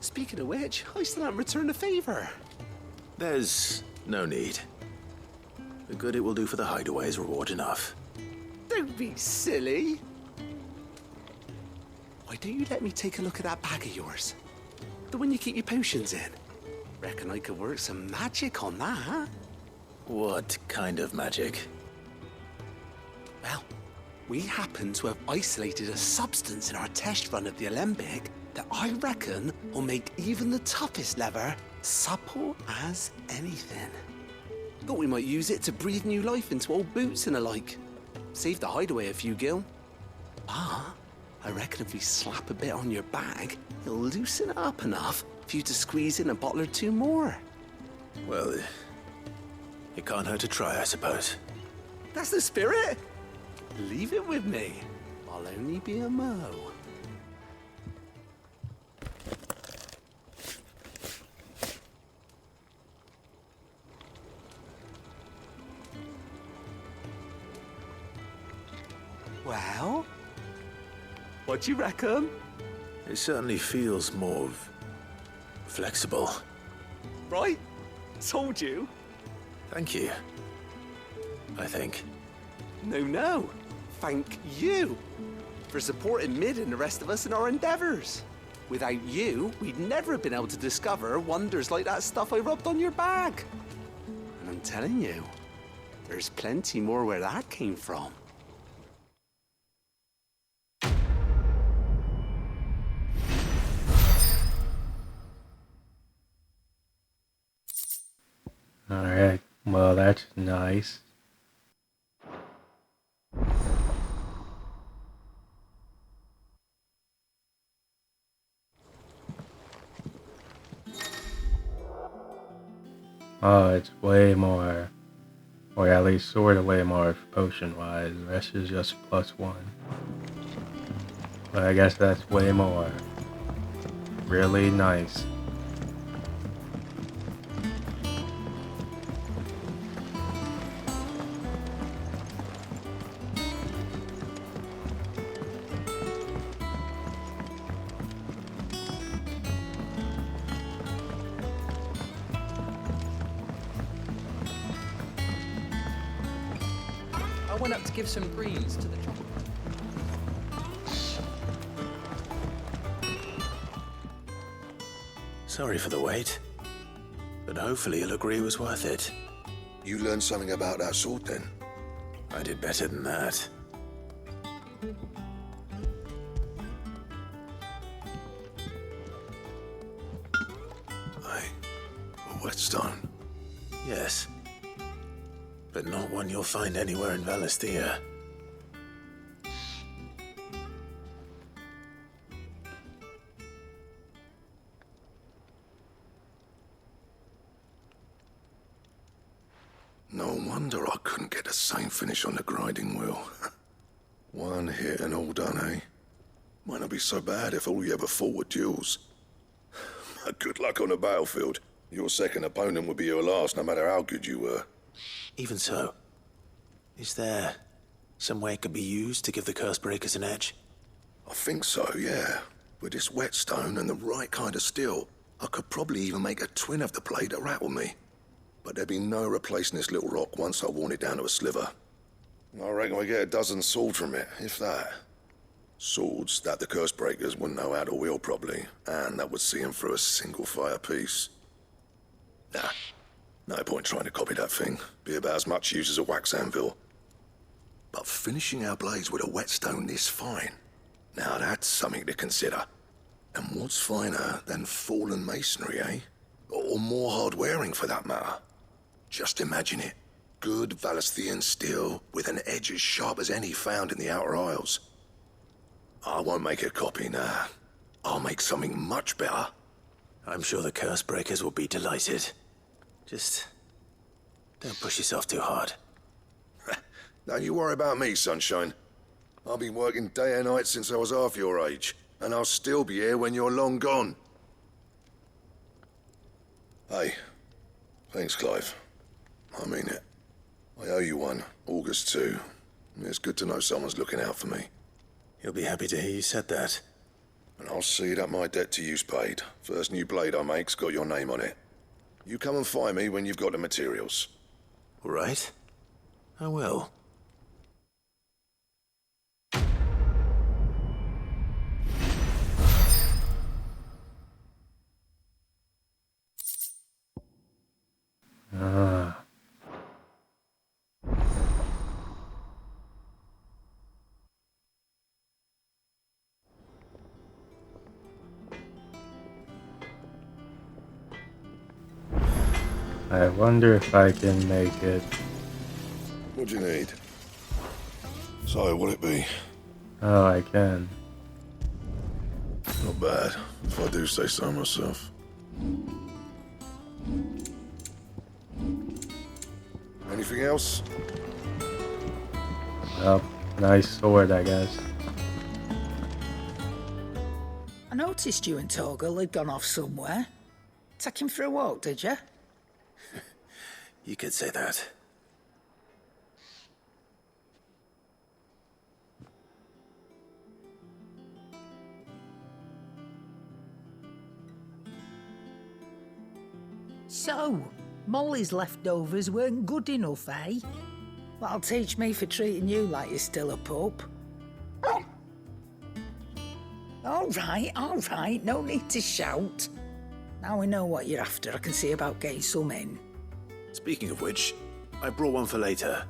Speaking of which, I still haven't returned the favor. There's no need. The good it will do for the hideaway is reward enough. Don't be silly. Why don't you let me take a look at that bag of yours? The one you keep your potions in. Reckon I could work some magic on that. What kind of magic? Well, we happen to have isolated a substance in our test run of the Alembic that I reckon will make even the toughest leather supple as anything. Thought we might use it to breathe new life into old boots and the like. Save the hideaway a few gil. Ah, I reckon if we slap a bit on your bag, it'll loosen it up enough for you to squeeze in a bottle or two more. Well, it can't hurt to try, I suppose. That's the spirit. Leave it with me. I'll only be a mo. Well, what do you reckon? It certainly feels more flexible. Right? Told you. Thank you. I think. No. Thank you for supporting Mid and the rest of us in our endeavors. Without you, we'd never have been able to discover wonders like that stuff I rubbed on your bag. And I'm telling you, there's plenty more where that came from. Alright, well that's nice. Oh, it's way more, or at least sort of way more potion-wise. The rest is just +1. But I guess that's way more. Really nice. I went up to give some greens to the chocolate. Sorry for the wait, but hopefully you'll agree it was worth it. You learned something about that sword then? I did better than that. A whetstone? Yes. But not one you'll find anywhere in Valisthea. No wonder I couldn't get the same finish on the grinding wheel. One hit and all done, eh? Might not be so bad if all you ever fought were duels. Good luck on the battlefield. Your second opponent would be your last, no matter how good you were. Even so, is there some way it could be used to give the curse breakers an edge? I think so, yeah. With this whetstone and the right kind of steel, I could probably even make a twin of the blade that rattled me. But there'd be no replacing this little rock once I worn it down to a sliver. I reckon we get a dozen swords from it, if that. Swords that the curse breakers wouldn't know how to wield properly, and that would see them through a single fire piece. Nah, no point trying to copy that thing. Be about as much use as a wax anvil. But finishing our blades with a whetstone this fine, now that's something to consider. And what's finer than fallen masonry, eh? Or more hard wearing, for that matter. Just imagine it. Good Valesthian steel with an edge as sharp as any found in the Outer Isles. I won't make a copy now. I'll make something much better. I'm sure the curse breakers will be delighted. Just don't push yourself too hard. Don't you worry about me, sunshine. I've been working day and night since I was half your age, and I'll still be here when you're long gone. Hey, thanks, Clive. I mean it. I owe you one, August too. It's good to know someone's looking out for me. He'll be happy to hear you said that. And I'll see that my debt to you's paid. First new blade I make's got your name on it. You come and find me when you've got the materials. All right. I will. I wonder if I can make it. What do you need? So, what'll it be? Oh, I can. Not bad, if I do say so myself. Anything else? Well, nice sword, I guess. I noticed you and Torgal had gone off somewhere. Take him for a walk, did you? You could say that. So, Molly's leftovers weren't good enough, eh? That'll teach me for treating you like you're still a pup. All right, no need to shout. Now we know what you're after, I can see about getting some in. Speaking of which, I brought one for later.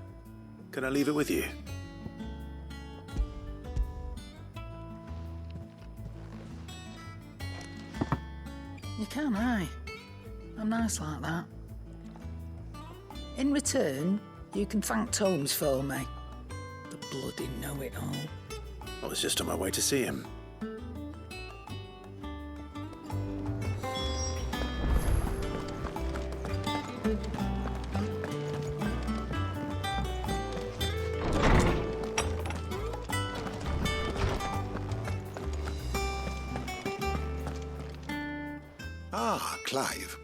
Can I leave it with you? You can, aye. I'm nice like that. In return, you can thank Tomes for me. The bloody know-it-all. I was just on my way to see him. Ah, Clive.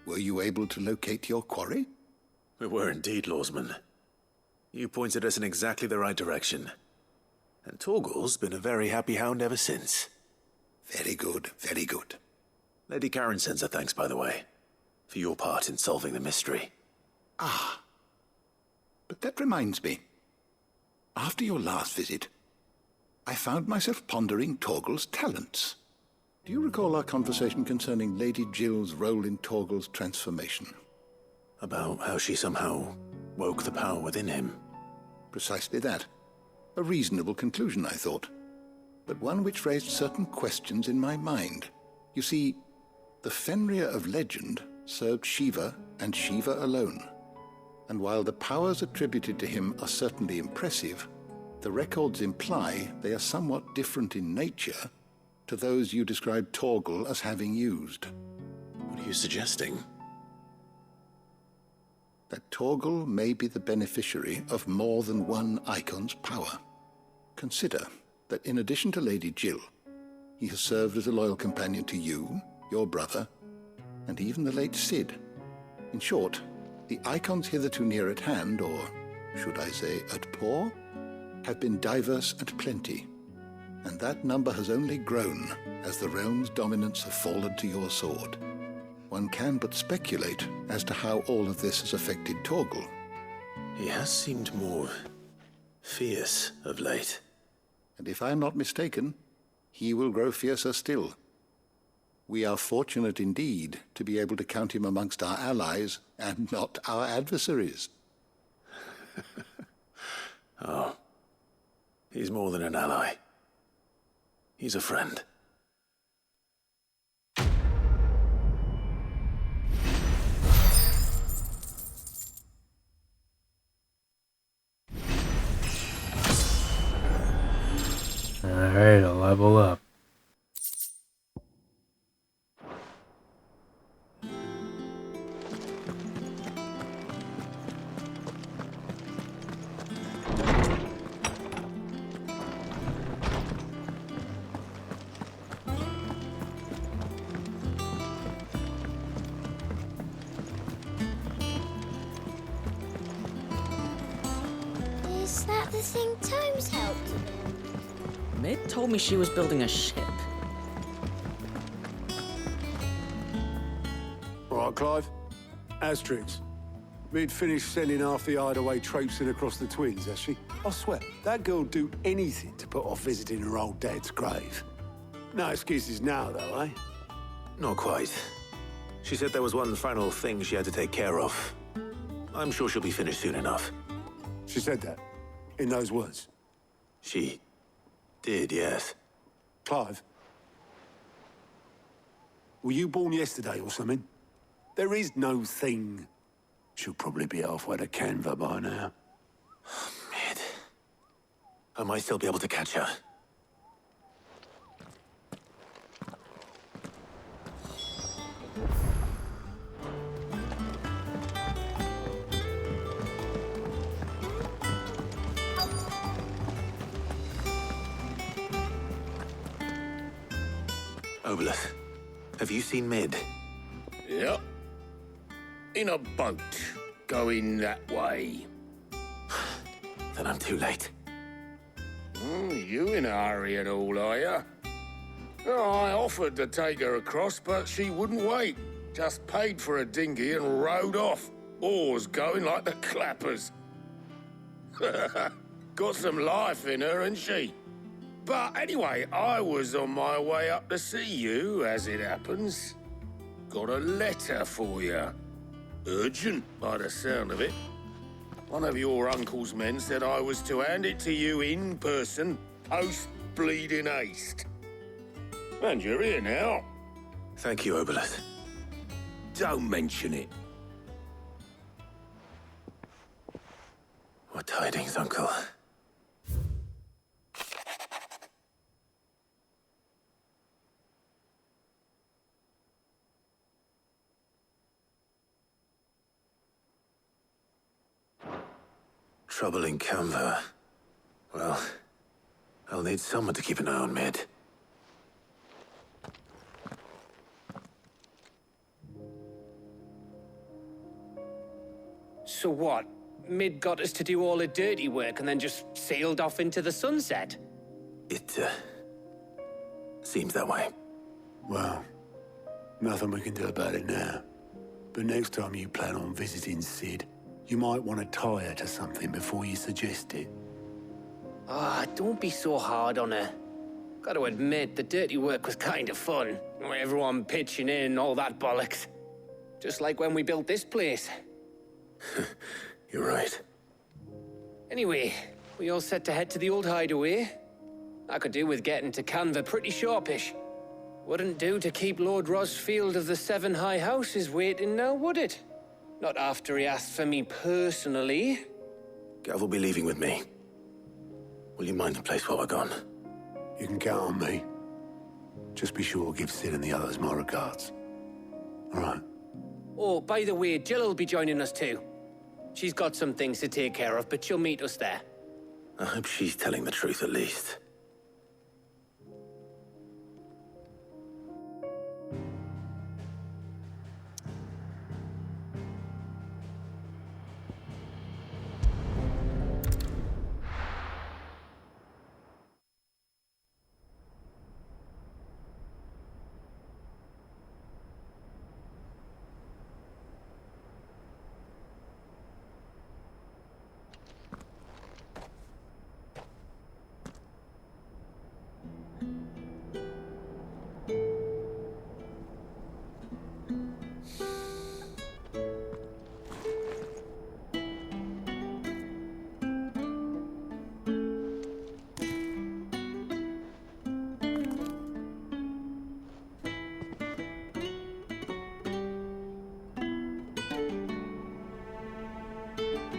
Were you able to locate your quarry? We were indeed, Lawsman. You pointed us in exactly the right direction. And Torgal's been a very happy hound ever since. Very good, very good. Lady Karen sends her thanks, by the way, for your part in solving the mystery. Ah. But that reminds me. After your last visit, I found myself pondering Torgal's talents. Do you recall our conversation concerning Lady Jill's role in Torgal's transformation? About how she somehow woke the power within him. Precisely that. A reasonable conclusion, I thought. But one which raised certain questions in my mind. You see, the Fenrir of legend served Shiva and Shiva alone. And while the powers attributed to him are certainly impressive, the records imply they are somewhat different in nature to those you described Torgal as having used. What are you suggesting? That Torgal may be the beneficiary of more than one icon's power. Consider that in addition to Lady Jill, he has served as a loyal companion to you, your brother, and even the late Cid. In short, the icons hitherto near at hand, or should I say at paw, have been diverse and plenty, and that number has only grown as the realm's dominance have fallen to your sword. One can but speculate as to how all of this has affected Torgal. He has seemed more fierce of late. And if I'm not mistaken, he will grow fiercer still. We are fortunate indeed to be able to count him amongst our allies and not our adversaries. Oh, he's more than an ally. He's a friend. Alright, I'll level up. Is that the thing Tomes helped to build? Mid told me she was building a ship. All right, Clive. Asterix. We'd finished sending half the hideaway traipsing across the twins, has she? I swear, that girl'd do anything to put off visiting her old dad's grave. No excuses now, though, eh? Not quite. She said there was one final thing she had to take care of. I'm sure she'll be finished soon enough. She said that? In those words? She did, yes. Clive? Were you born yesterday or something? There is no thing. She'll probably be halfway to Canva by now. Mid. I might still be able to catch her. Obolus, have you seen Mid? Yep. In a boat, going that way. Then I'm too late. You in a hurry and all, are you? Oh, I offered to take her across, but she wouldn't wait. Just paid for a dinghy and rowed off. Oars going like the clappers. Got some life in her, ain't she? But anyway, I was on my way up to see you, as it happens. Got a letter for you. Urgent, by the sound of it. One of your uncle's men said I was to hand it to you in person, post-bleeding haste. And you're here now. Thank you, Obolus. Don't mention it. What tidings, Uncle? Trouble in Canva. Well, I'll need someone to keep an eye on Mid. So what? Mid got us to do all the dirty work and then just sailed off into the sunset? It, seems that way. Well, nothing we can do about it now. But next time you plan on visiting Sid, you might want to tie her to something before you suggest it. Ah, don't be so hard on her. Gotta admit, the dirty work was kind of fun. Everyone pitching in, all that bollocks. Just like when we built this place. You're right. Anyway, we all set to head to the old hideaway. I could do with getting to Canva pretty sharpish. Wouldn't do to keep Lord Rosfield of the Seven High Houses waiting now, would it? Not after he asked for me personally. Gav will be leaving with me. Will you mind the place while we're gone? You can count on me. Just be sure to give Sid and the others my regards. All right. Oh, by the way, Jill will be joining us too. She's got some things to take care of, but she'll meet us there. I hope she's telling the truth at least.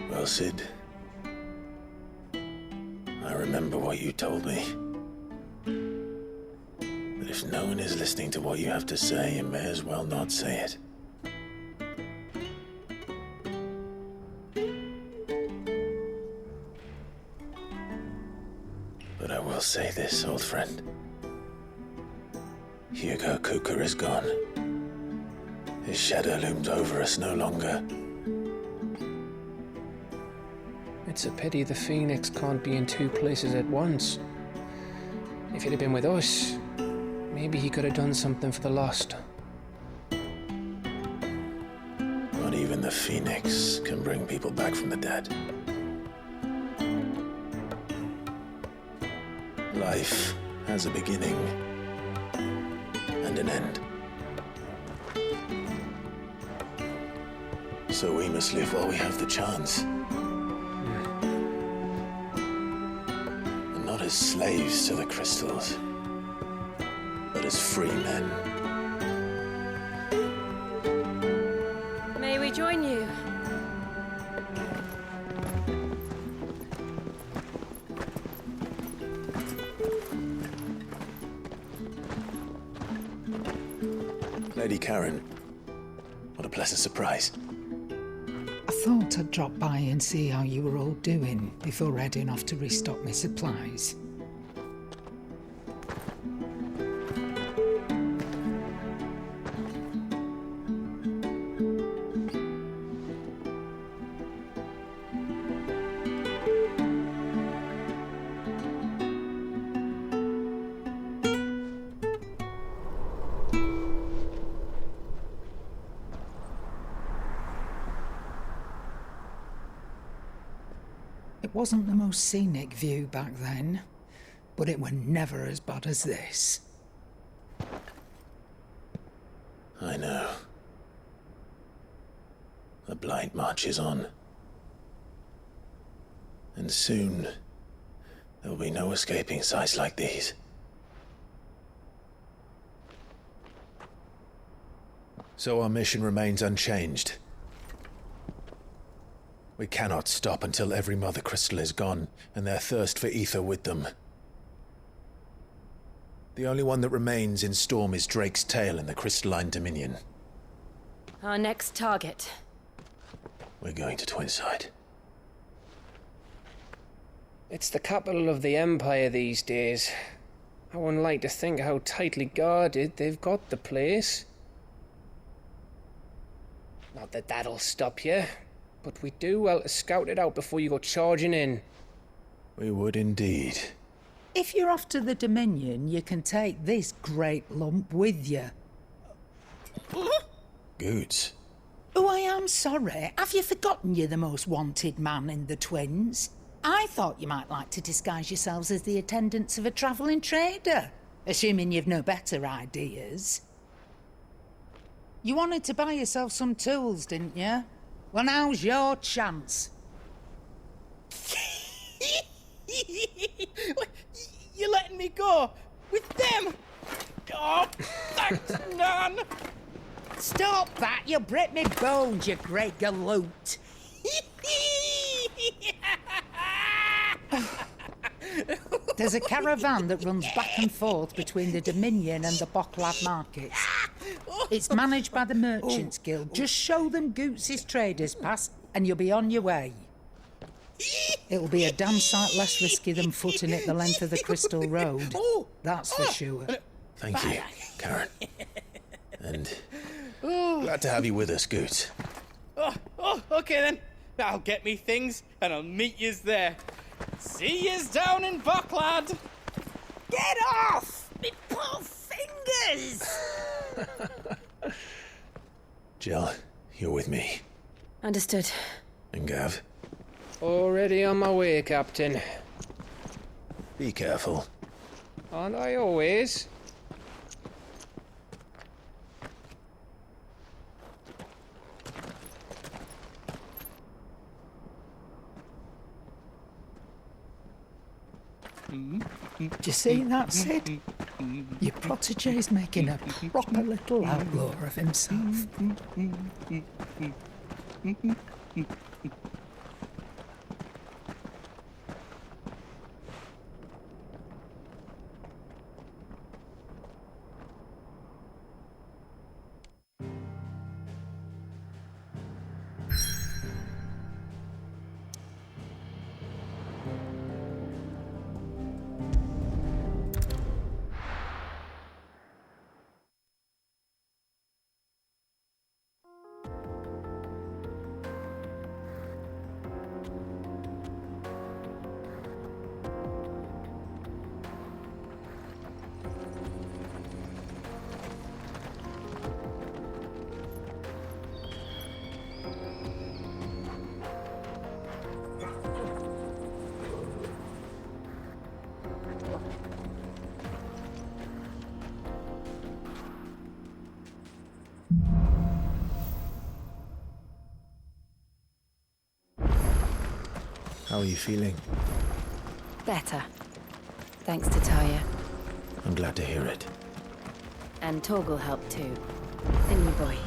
Well, Sid, I remember what you told me. If no one is listening to what you have to say, you may as well not say it. But I will say this, old friend. Hugo Kuka is gone. His shadow looms over us no longer. It's a pity the Phoenix can't be in two places at once. If he'd have been with us, maybe he could have done something for the lost. Not even the Phoenix can bring people back from the dead. Life has a beginning and an end. So we must live while we have the chance. And not as slaves to the crystals, but as free men. May we join you? Lady Karen, what a pleasant surprise. I thought I'd drop by and see how you were all doing before heading off to restock my supplies. It wasn't the most scenic view back then, but it were never as bad as this. I know. The blight marches on. And soon, there will be no escaping sights like these. So our mission remains unchanged. We cannot stop until every Mother Crystal is gone, and their thirst for ether with them. The only one that remains in Storm is Drake's Tail in the Crystalline Dominion. Our next target. We're going to Twinside. It's the capital of the Empire these days. I wouldn't like to think how tightly guarded they've got the place. Not that that'll stop you, but we do well to scout it out before you go charging in. We would indeed. If you're off to the Dominion, you can take this great lump with you. Goods. Oh, I am sorry. Have you forgotten you're the most wanted man in the Twins? I thought you might like to disguise yourselves as the attendants of a travelling trader, assuming you've no better ideas. You wanted to buy yourself some tools, didn't you? Well, now's your chance. You're letting me go? With them? Oh, thanks, Nan! Stop that! You'll break me bones, you great galoot! There's a caravan that runs back and forth between the Dominion and the Bocklad markets. It's managed by the Merchants Guild. Just show them Goots' traders pass and you'll be on your way. It'll be a damn sight less risky than footing it the length of the Crystal Road. That's for sure. Thank you, Karen. And glad to have you with us, Goots. Okay then. I'll get me things and I'll meet yous there. See yous down in Bocklad. Get off! Me poor fingers! Jill, you're with me. Understood. And Gav. Already on my way, Captain. Be careful. Aren't I always? Do you see that, Sid? Your protege's making a proper little outlaw of himself. How are you feeling? Better. Thanks to Taya. I'm glad to hear it. And Torgal helped too. The new boy.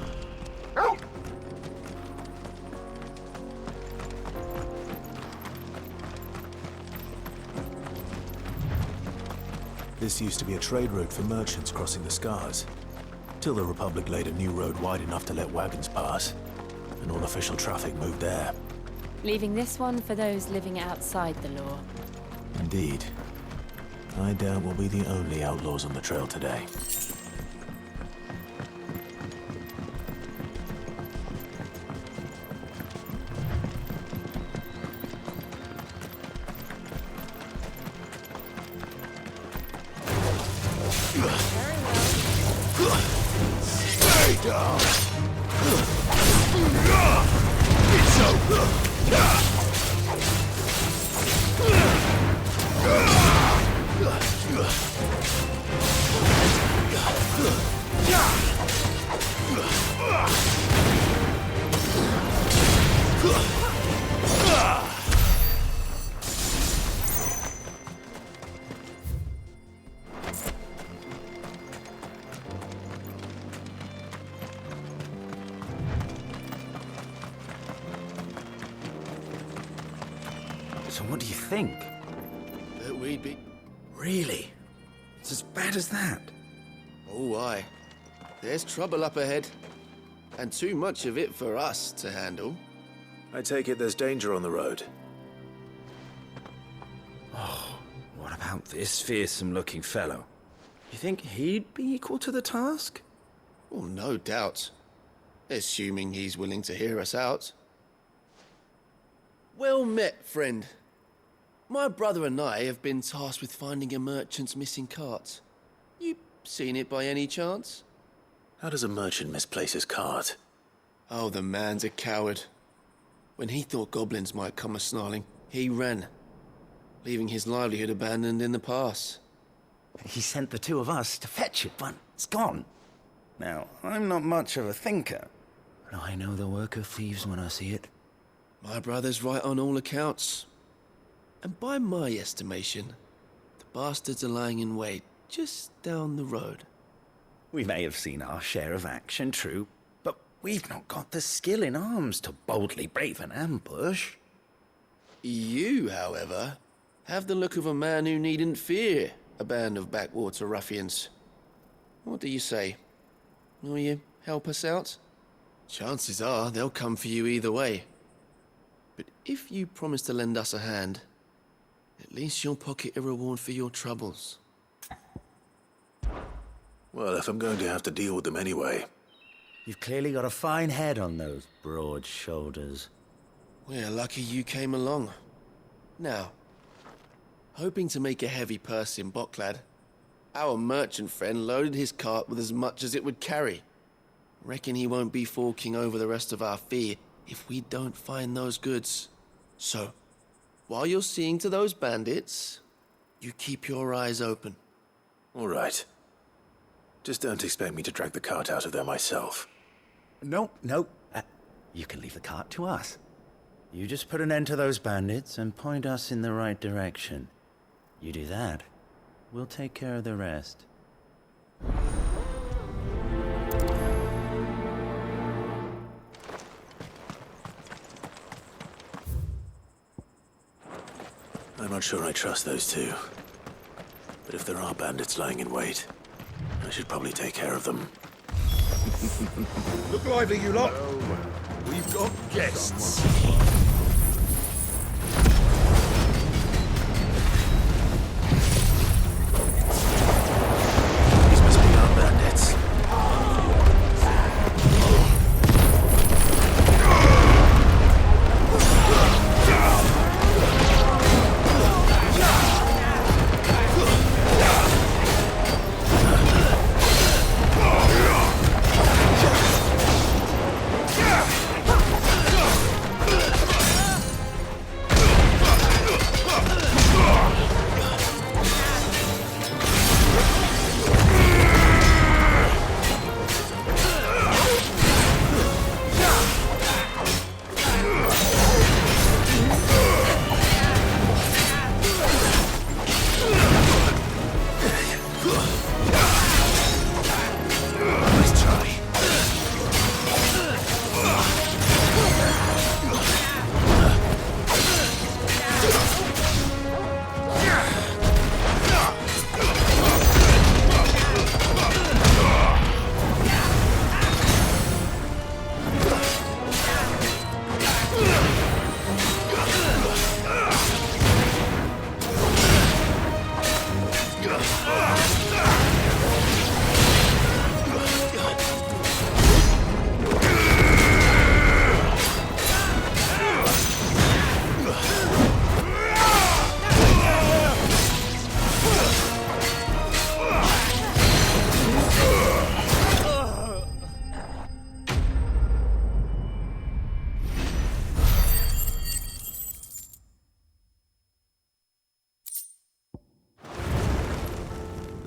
This used to be a trade route for merchants crossing the Scars, till the Republic laid a new road wide enough to let wagons pass, and all official traffic moved there. Leaving this one for those living outside the law. Indeed. I doubt we'll be the only outlaws on the trail today. Stay down! It's over! So what do you think? That we'd be... Really? It's as bad as that? Oh, aye. There's trouble up ahead. And too much of it for us to handle. I take it there's danger on the road. Oh, what about this fearsome-looking fellow? You think he'd be equal to the task? Well, no doubt. Assuming he's willing to hear us out. Well met, friend. My brother and I have been tasked with finding a merchant's missing cart. You seen it by any chance? How does a merchant misplace his cart? Oh, the man's a coward. When he thought goblins might come a-snarling, he ran, leaving his livelihood abandoned in the pass. He sent the two of us to fetch it, but it's gone. Now, I'm not much of a thinker, but I know the work of thieves when I see it. My brother's right on all accounts. And by my estimation, the bastards are lying in wait just down the road. We may have seen our share of action, true, but we've not got the skill in arms to boldly brave an ambush. You, however, have the look of a man who needn't fear a band of backwater ruffians. What do you say? Will you help us out? Chances are they'll come for you either way. But if you promise to lend us a hand, at least you'll pocket a reward for your troubles. Well, if I'm going to have to deal with them anyway. You've clearly got a fine head on those broad shoulders. We're lucky you came along. Now, hoping to make a heavy purse in Boklad, our merchant friend loaded his cart with as much as it would carry. Reckon he won't be forking over the rest of our fee if we don't find those goods. So, while you're seeing to those bandits, you keep your eyes open. All right. Just don't expect me to drag the cart out of there myself. No. You can leave the cart to us. You just put an end to those bandits and point us in the right direction. You do that, we'll take care of the rest. I'm not sure I trust those two. But if there are bandits lying in wait, I should probably take care of them. Look lively, you lot. We've got guests. These must be our bandits.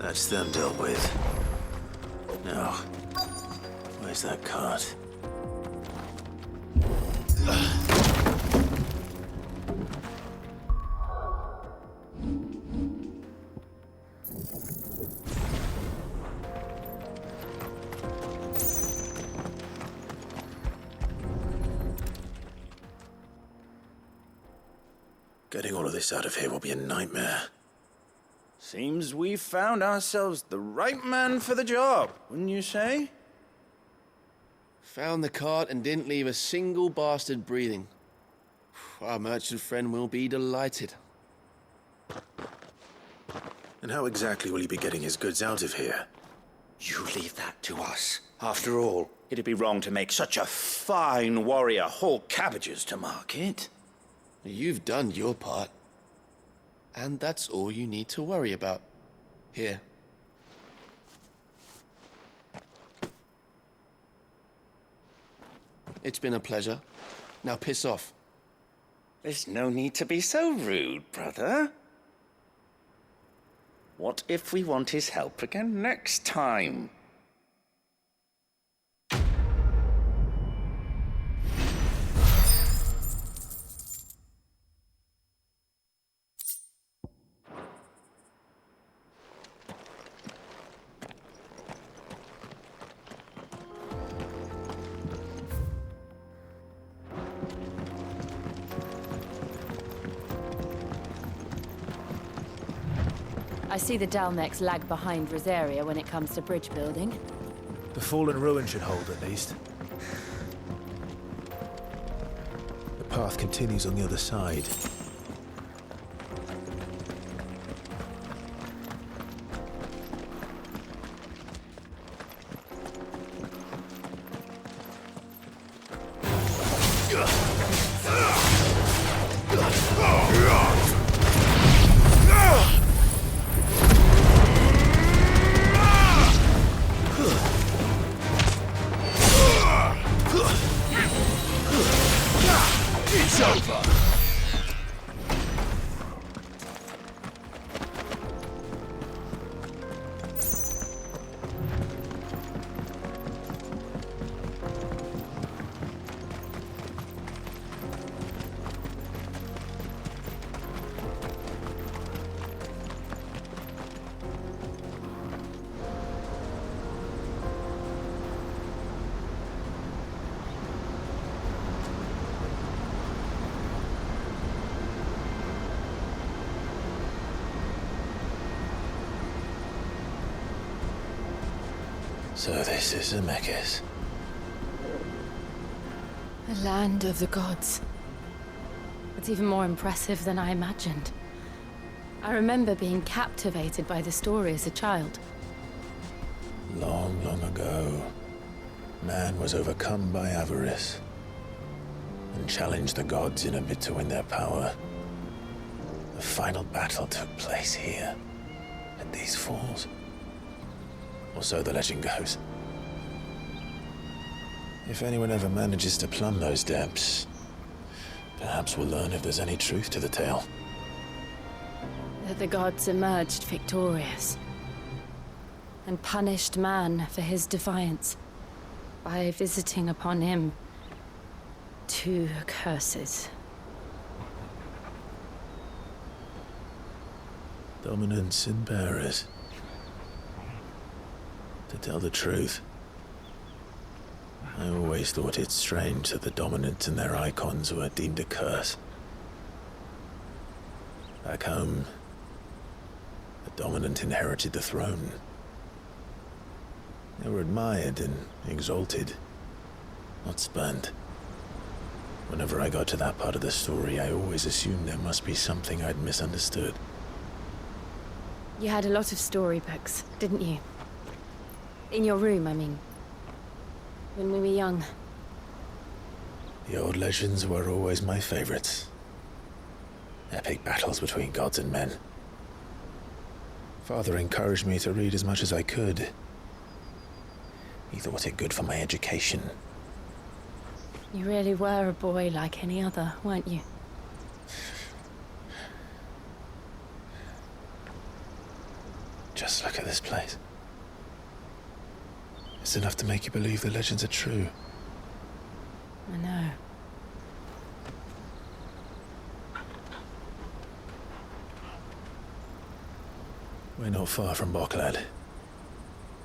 That's them dealt with. Now, where's that cart? Getting all of this out of here will be a nightmare. Seems we've found ourselves the right man for the job, wouldn't you say? Found the cart and didn't leave a single bastard breathing. Our merchant friend will be delighted. And how exactly will he be getting his goods out of here? You leave that to us. After all, it'd be wrong to make such a fine warrior haul cabbages to market. You've done your part. And that's all you need to worry about. Here. It's been a pleasure. Now piss off. There's no need to be so rude, brother. What if we want his help again next time? I see the Dalnecs lag behind Rosaria when it comes to bridge building. The fallen ruin should hold, at least. The path continues on the other side. It's over! So this is Zemeckis. The land of the gods. It's even more impressive than I imagined. I remember being captivated by the story as a child. Long, long ago, man was overcome by avarice and challenged the gods in a bid to win their power. The final battle took place here, at these falls. Or so the legend goes. If anyone ever manages to plumb those depths, perhaps we'll learn if there's any truth to the tale. That the gods emerged victorious and punished man for his defiance by visiting upon him 2 curses. Dominance and bearers. To tell the truth, I always thought it strange that the dominant and their icons were deemed a curse. Back home, the dominant inherited the throne. They were admired and exalted, not spurned. Whenever I got to that part of the story, I always assumed there must be something I'd misunderstood. You had a lot of storybooks, didn't you? In your room, I mean. When we were young. The old legends were always my favorites. Epic battles between gods and men. Father encouraged me to read as much as I could. He thought it good for my education. You really were a boy like any other, weren't you? Just look at this place. It's enough to make you believe the legends are true. I know. We're not far from Boklad.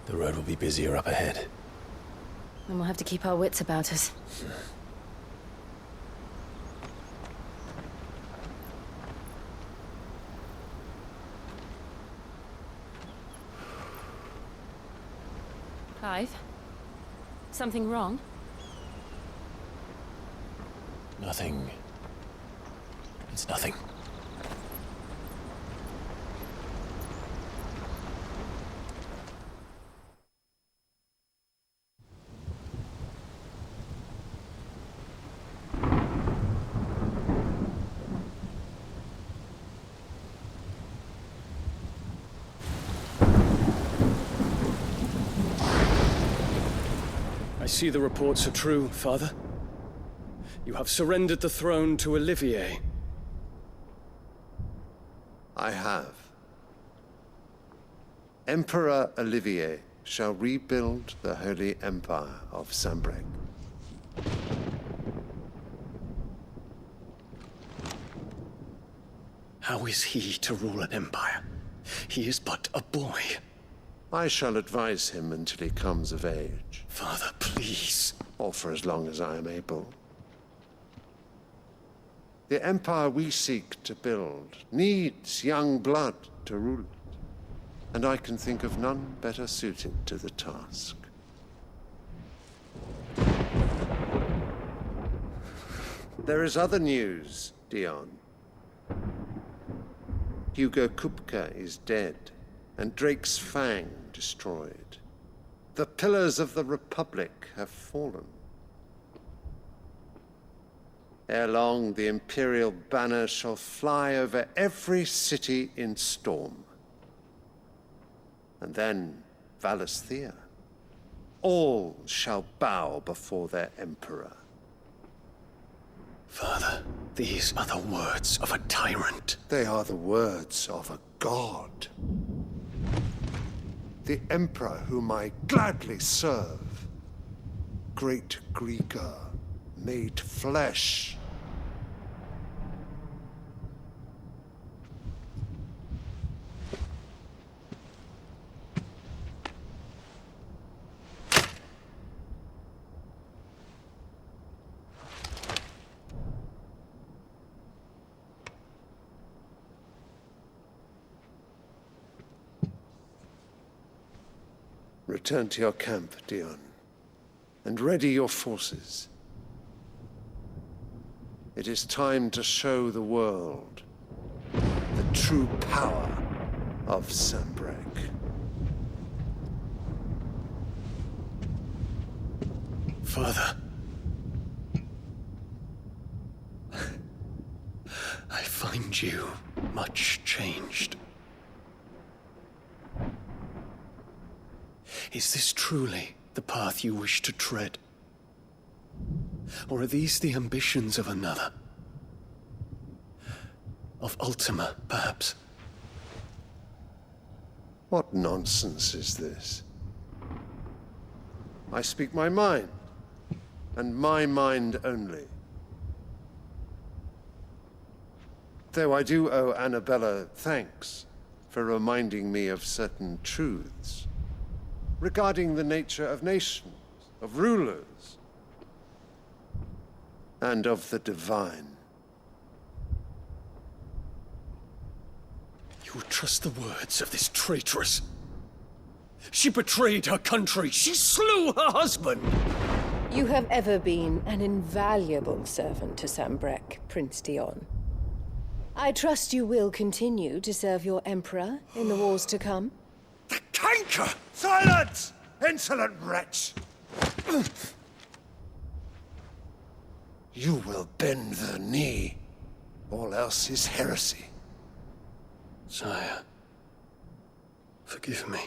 The road will be busier up ahead. Then we'll have to keep our wits about us. Clive? Something wrong? Nothing. It's nothing. I see the reports are true, Father. You have surrendered the throne to Olivier. I have. Emperor Olivier shall rebuild the Holy Empire of Sambrec. How is he to rule an empire? He is but a boy. I shall advise him until he comes of age. Father, please. Or for as long as I am able. The empire we seek to build needs young blood to rule it, and I can think of none better suited to the task. There is other news, Dion. Hugo Kupka is dead, and Drake's Fang destroyed. The pillars of the Republic have fallen. Ere long, the Imperial banner shall fly over every city in Storm. And then, Valisthea. All shall bow before their Emperor. Father, these are the words of a tyrant. They are the words of a god. The Emperor whom I gladly serve. Great Greeker, made flesh. Return to your camp, Dion, and ready your forces. It is time to show the world the true power of Sambrec. Father. I find you much changed. Is this truly the path you wish to tread? Or are these the ambitions of another? Of Ultima, perhaps? What nonsense is this? I speak my mind, and my mind only. Though I do owe Annabella thanks for reminding me of certain truths regarding the nature of nations, of rulers, and of the divine. You would trust the words of this traitress? She betrayed her country. She slew her husband. You have ever been an invaluable servant to Sambrec, Prince Dion. I trust you will continue to serve your Emperor in the wars to come. The canker! Silence! Insolent wretch! You will bend the knee. All else is heresy. Sire, forgive me.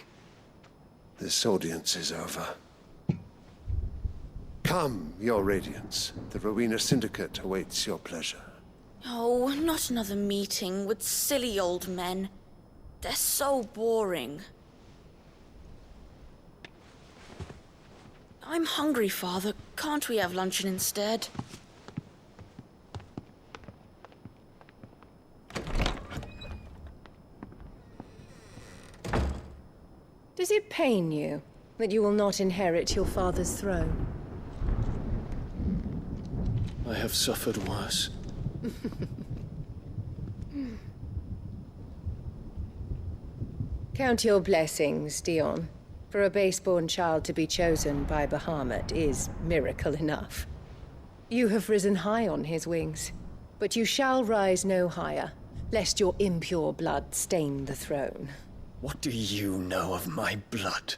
This audience is over. Come, your Radiance. The Rowena Syndicate awaits your pleasure. Oh, not another meeting with silly old men. They're so boring. I'm hungry, Father. Can't we have luncheon instead? Does it pain you that you will not inherit your father's throne? I have suffered worse. Count your blessings, Dion. For a base-born child to be chosen by Bahamut is miracle enough. You have risen high on his wings, but you shall rise no higher, lest your impure blood stain the throne. What do you know of my blood?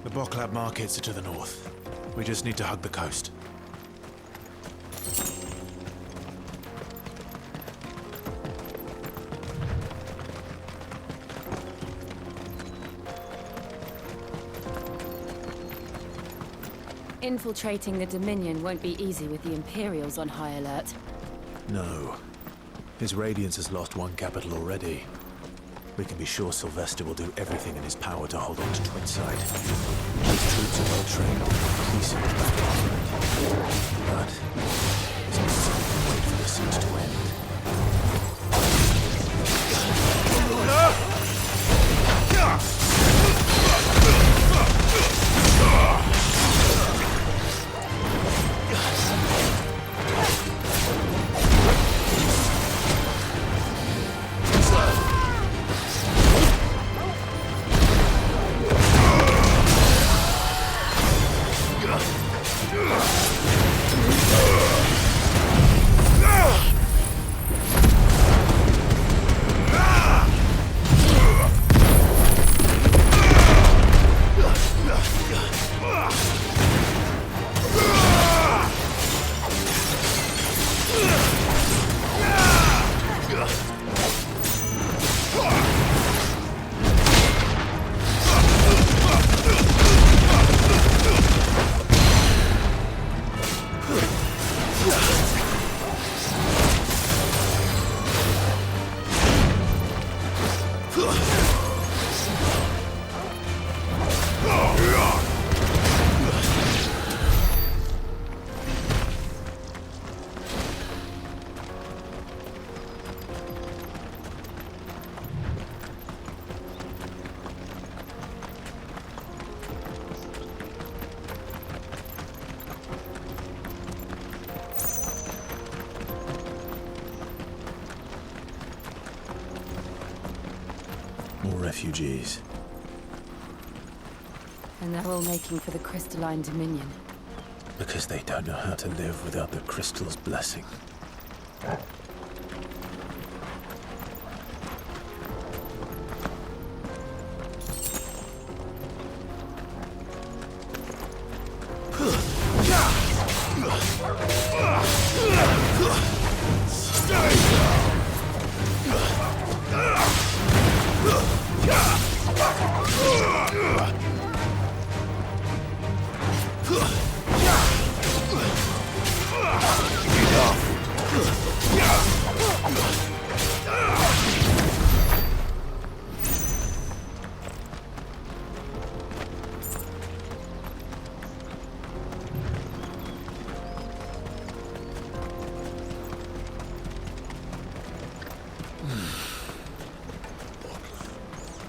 The Boklab markets are to the north. We just need to hug the coast. Infiltrating the Dominion won't be easy with the Imperials on high alert. No. His Radiance has lost one capital already. We can be sure Sylvester will do everything in his power to hold on to Twinside. His troops are well trained, increasingly battle hardened. But it's not so we can wait for the siege to end. More refugees. And they're all making for the crystalline Dominion. Because they don't know how to live without the crystal's blessing.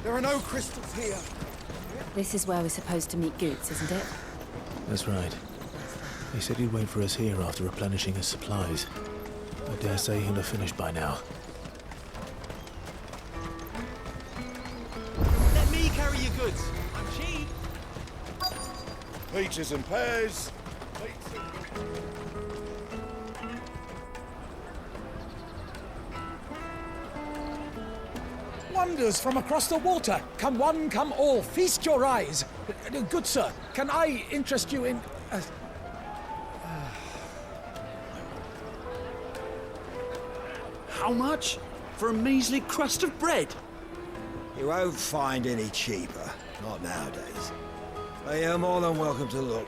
There are no crystals here. This is where we're supposed to meet Goots, isn't it? That's right. He said he'd wait for us here after replenishing his supplies. I dare say he'll have finished by now. Let me carry your goods. I'm cheap. Peaches and pears. Wonders from across the water. Come one, come all. Feast your eyes. Good sir, can I interest you in... How much? For a measly crust of bread? You won't find any cheaper. Not nowadays. But you're more than welcome to look.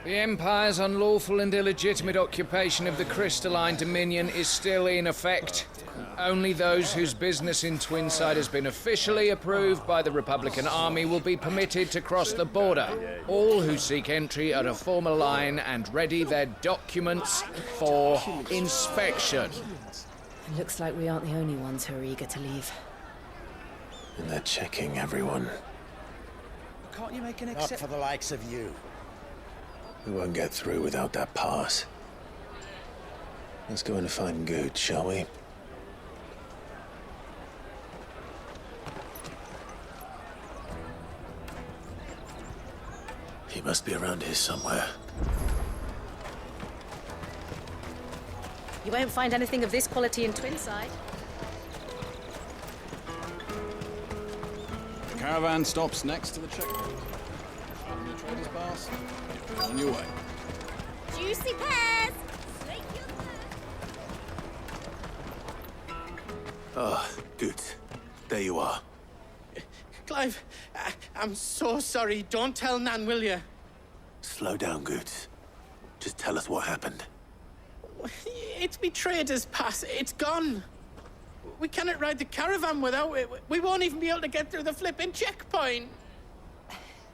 The Empire's unlawful and illegitimate occupation of the crystalline dominion is still in effect. Only those whose business in Twinside has been officially approved by the Republican Army will be permitted to cross the border. All who seek entry are to form a line and ready their documents for inspection. It looks like we aren't the only ones who are eager to leave. And they're checking everyone. Can't you make an exception? Not for the likes of you. We won't get through without that pass. Let's go in and find Good, shall we? He must be around here somewhere. You won't find anything of this quality in Twinside. The caravan stops next to the checkpoint. Open the trader's pass. On your way. Juicy pears! Ah, Good. There you are. Clive, I'm so sorry. Don't tell Nan, will you? Slow down, Good. Just tell us what happened. It's me trader's pass. It's gone. We cannot ride the caravan without it. We won't even be able to get through the flipping checkpoint.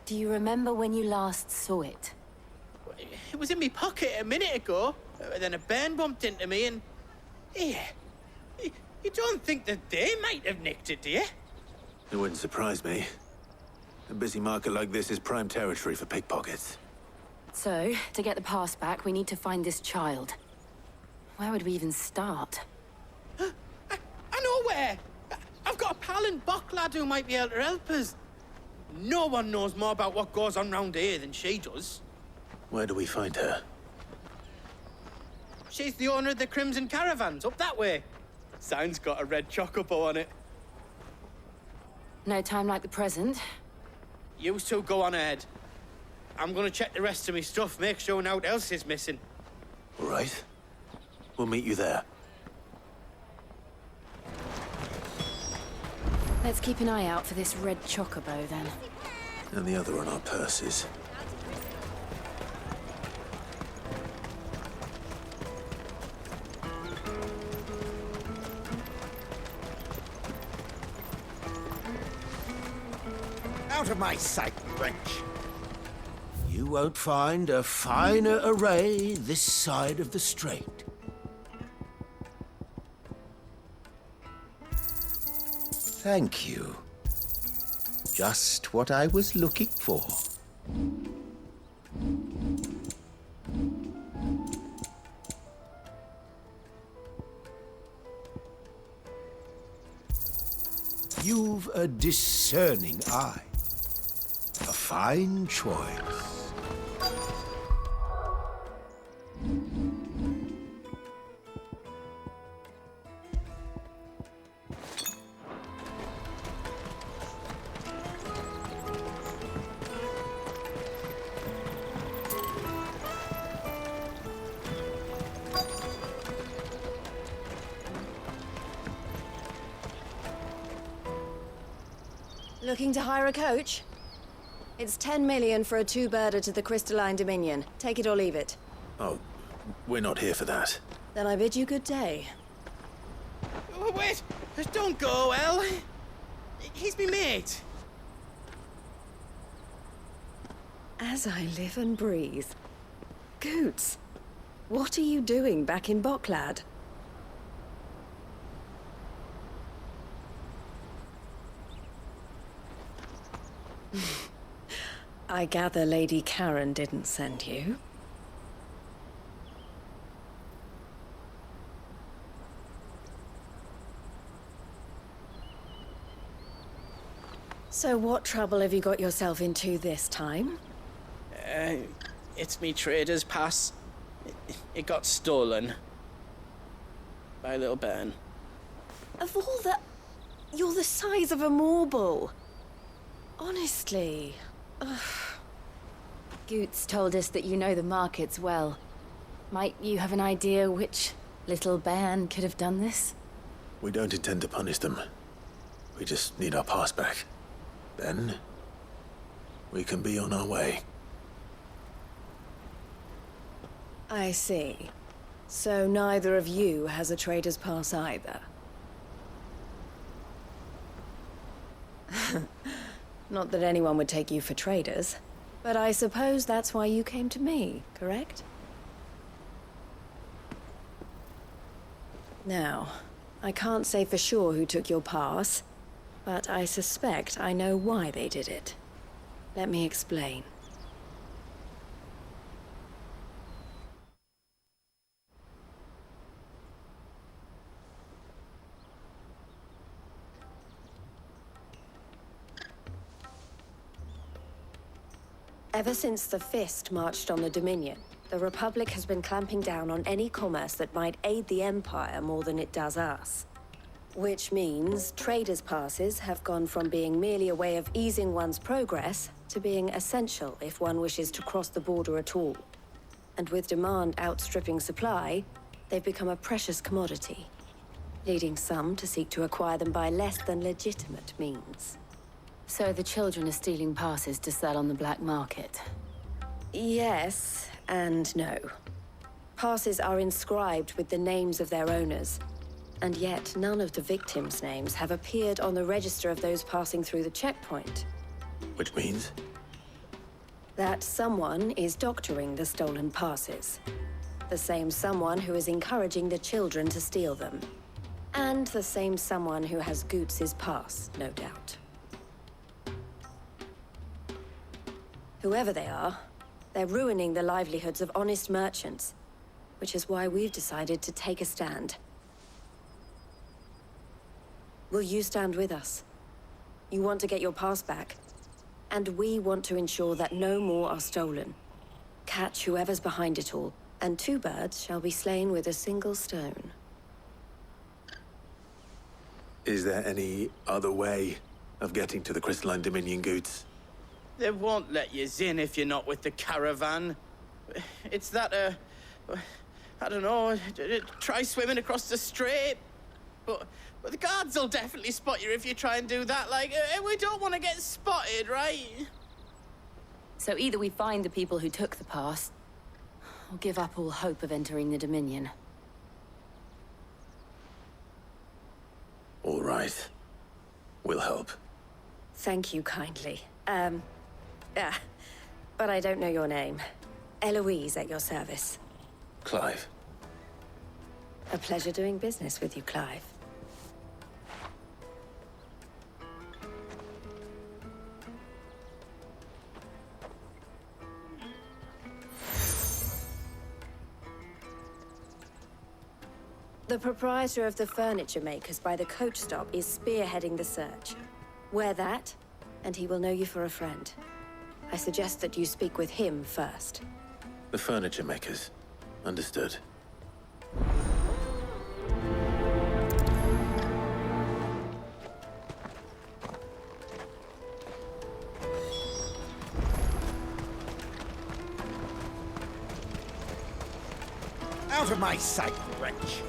Do you remember when you last saw it? It was in my pocket a minute ago. Then a bairn bumped into me and... Yeah. You don't think that they might have nicked it, do you? It wouldn't surprise me. A busy market like this is prime territory for pickpockets. So, to get the pass back, we need to find this child. Where would we even start? I know where! I've got a pal in Bocklad who might be able to help us. No one knows more about what goes on round here than she does. Where do we find her? She's the owner of the Crimson Caravans, up that way. Sign's got a red chocobo on it. No time like the present. You two go on ahead. I'm gonna check the rest of my stuff, make sure naught else is missing. All right. We'll meet you there. Let's keep an eye out for this red chocobo, then. And the other on our purses. Out of my sight, wench! You won't find a finer array this side of the strait. Thank you. Just what I was looking for. You've a discerning eye. A fine choice. Looking to hire a coach? It's 10 million for a two-birder to the Crystalline Dominion. Take it or leave it. Oh, we're not here for that. Then I bid you good day. Oh, wait! Don't go, El. He's me mate. As I live and breathe. Goots, what are you doing back in Bocklad? I gather Lady Karen didn't send you. So what trouble have you got yourself into this time? It's me trader's pass. It got stolen. By a little bairn. Of all the... You're the size of a marble. Honestly. Ugh. Goots told us that you know the markets well. Might you have an idea which little bairn could have done this? We don't intend to punish them. We just need our pass back. Then, we can be on our way. I see. So neither of you has a trader's pass either. Not that anyone would take you for traders, but I suppose that's why you came to me, correct? Now, I can't say for sure who took your pass, but I suspect I know why they did it. Let me explain. Ever since the Fist marched on the Dominion, the Republic has been clamping down on any commerce that might aid the Empire more than it does us. Which means traders' passes have gone from being merely a way of easing one's progress to being essential if one wishes to cross the border at all. And with demand outstripping supply, they've become a precious commodity, leading some to seek to acquire them by less than legitimate means. So the children are stealing passes to sell on the black market? Yes and no. Passes are inscribed with the names of their owners, and yet none of the victims' names have appeared on the register of those passing through the checkpoint. Which means? That someone is doctoring the stolen passes. The same someone who is encouraging the children to steal them. And the same someone who has Goots' pass, no doubt. Whoever they are, they're ruining the livelihoods of honest merchants, which is why we've decided to take a stand. Will you stand with us? You want to get your pass back, and we want to ensure that no more are stolen. Catch whoever's behind it all, and two birds shall be slain with a single stone. Is there any other way of getting to the Crystalline Dominion, Goots? They won't let you in if you're not with the caravan. It's that, I don't know, try swimming across the strait. But the guards will definitely spot you if you try and do that. Like, we don't want to get spotted, right? So either we find the people who took the pass, or give up all hope of entering the Dominion. All right. We'll help. Thank you kindly. But I don't know your name. Eloise at your service. Clive. A pleasure doing business with you, Clive. The proprietor of the furniture makers by the coach stop is spearheading the search. Wear that, and he will know you for a friend. I suggest that you speak with him first. The furniture makers. Understood. Out of my sight, wretch!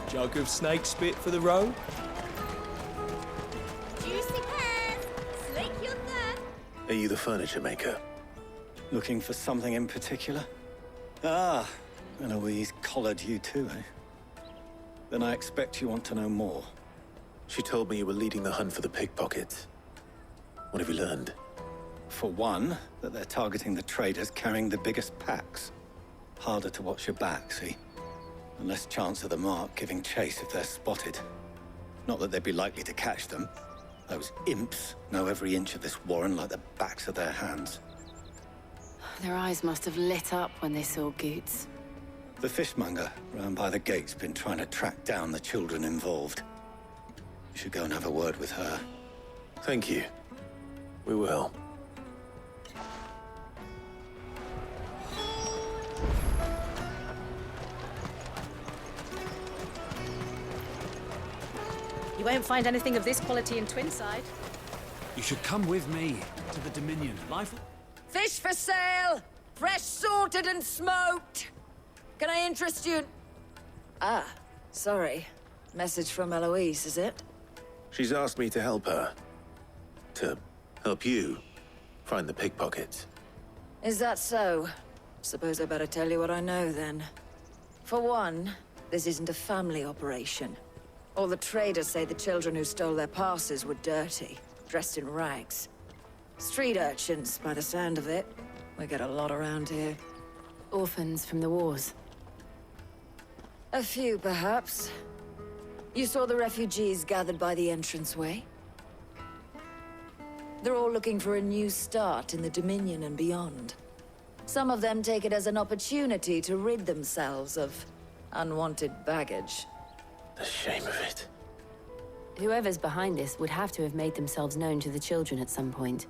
Jug of snake spit for the road? Juicy pears! Slake your thirst! Are you the furniture maker? Looking for something in particular? Ah, Eloise collared you too, eh? Then I expect you want to know more. She told me you were leading the hunt for the pickpockets. What have you learned? For one, that they're targeting the traders carrying the biggest packs. Harder to watch your back, see? And less chance of the mark giving chase if they're spotted. Not that they'd be likely to catch them. Those imps know every inch of this warren like the backs of their hands. Their eyes must have lit up when they saw Goots. The fishmonger round by the gate's been trying to track down the children involved. You should go and have a word with her. Thank you. We will. You won't find anything of this quality in Twinside. You should come with me to the Dominion. Life... Fish for sale! Fresh sorted and smoked! Can I interest you? Ah, sorry. Message from Eloise, is it? She's asked me to help her. To help you find the pickpockets. Is that so? Suppose I better tell you what I know, then. For one, this isn't a family operation. All the traders say the children who stole their passes were dirty, dressed in rags. Street urchins, by the sound of it. We get a lot around here. Orphans from the wars. A few, perhaps. You saw the refugees gathered by the entranceway? They're all looking for a new start in the Dominion and beyond. Some of them take it as an opportunity to rid themselves of unwanted baggage. The shame of it. Whoever's behind this would have to have made themselves known to the children at some point.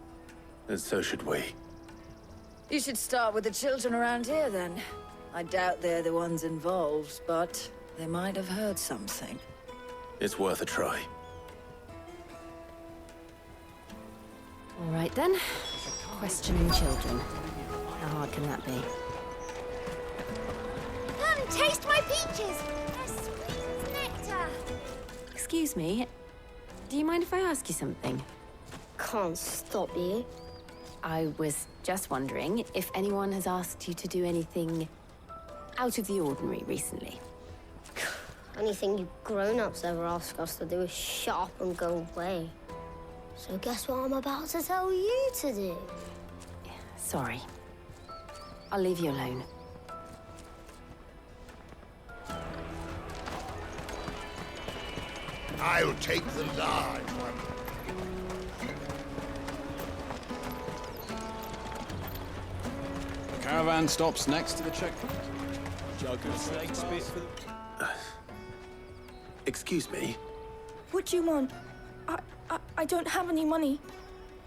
And so should we. You should start with the children around here, then. I doubt they're the ones involved, but they might have heard something. It's worth a try. All right, then. Questioning children. How hard can that be? Come, taste my peaches! They're sweet as nectar! Excuse me. Do you mind if I ask you something? Can't stop you. I was just wondering if anyone has asked you to do anything out of the ordinary recently. Anything you grown-ups ever ask us to do is shut up and go away. So guess what I'm about to tell you to do? Sorry. I'll leave you alone. I'll take the large one. The caravan stops next to the checkpoint. Jug of snake spit for the... Excuse me? What do you want? I don't have any money.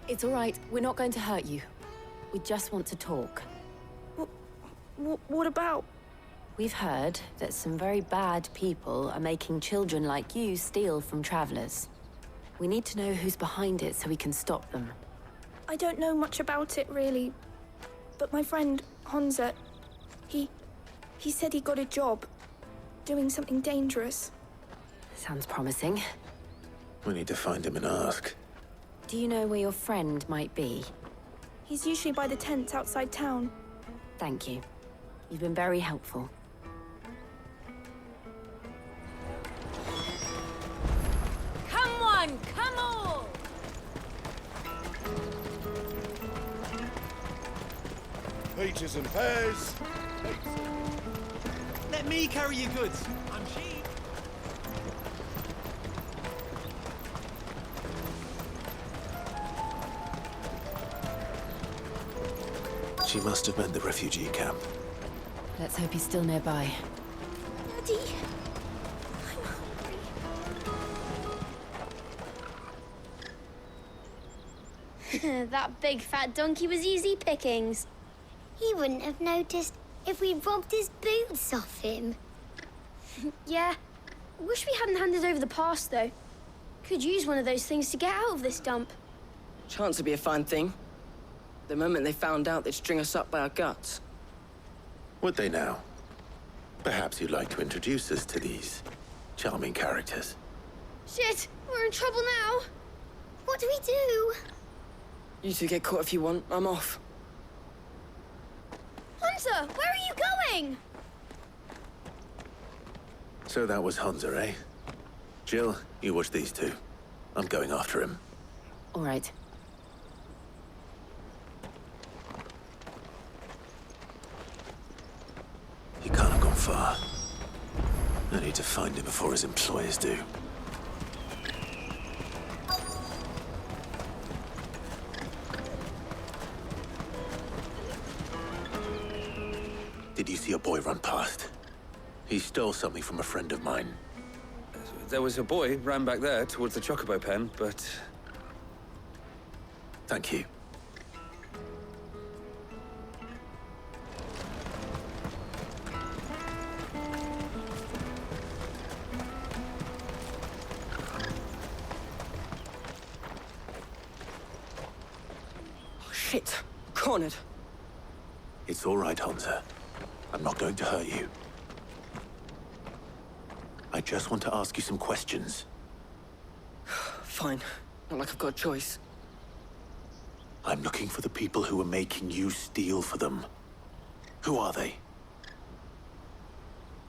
It's all right. We're not going to hurt you. We just want to talk. What about? We've heard that some very bad people are making children like you steal from travelers. We need to know who's behind it so we can stop them. I don't know much about it, really. But my friend, Honza, he said he got a job doing something dangerous. Sounds promising. We need to find him and ask. Do you know where your friend might be? He's usually by the tents outside town. Thank you. You've been very helpful. Come on, come on! Peaches and pears. Let me carry your goods. I'm cheap. She must have meant the refugee camp. Let's hope he's still nearby. Daddy. That big fat donkey was easy pickings. He wouldn't have noticed if we'd robbed his boots off him. Yeah. Wish we hadn't handed over the pass, though. Could use one of those things to get out of this dump. Chance to be a fine thing. The moment they found out, they'd string us up by our guts. Would they now? Perhaps you'd like to introduce us to these charming characters. Shit, we're in trouble now. What do we do? You two get caught if you want. I'm off. Hunter, where are you going? So that was Hunter, eh? Jill, you watch these two. I'm going after him. All right. He can't have gone far. I need to find him before his employers do. Did you see a boy run past? He stole something from a friend of mine. There was a boy ran back there towards the chocobo pen, but... Thank you. Oh, shit. Cornered. It's all right, Hansa. I'm not going to hurt you. I just want to ask you some questions. Fine. Not like I've got a choice. I'm looking for the people who are making you steal for them. Who are they?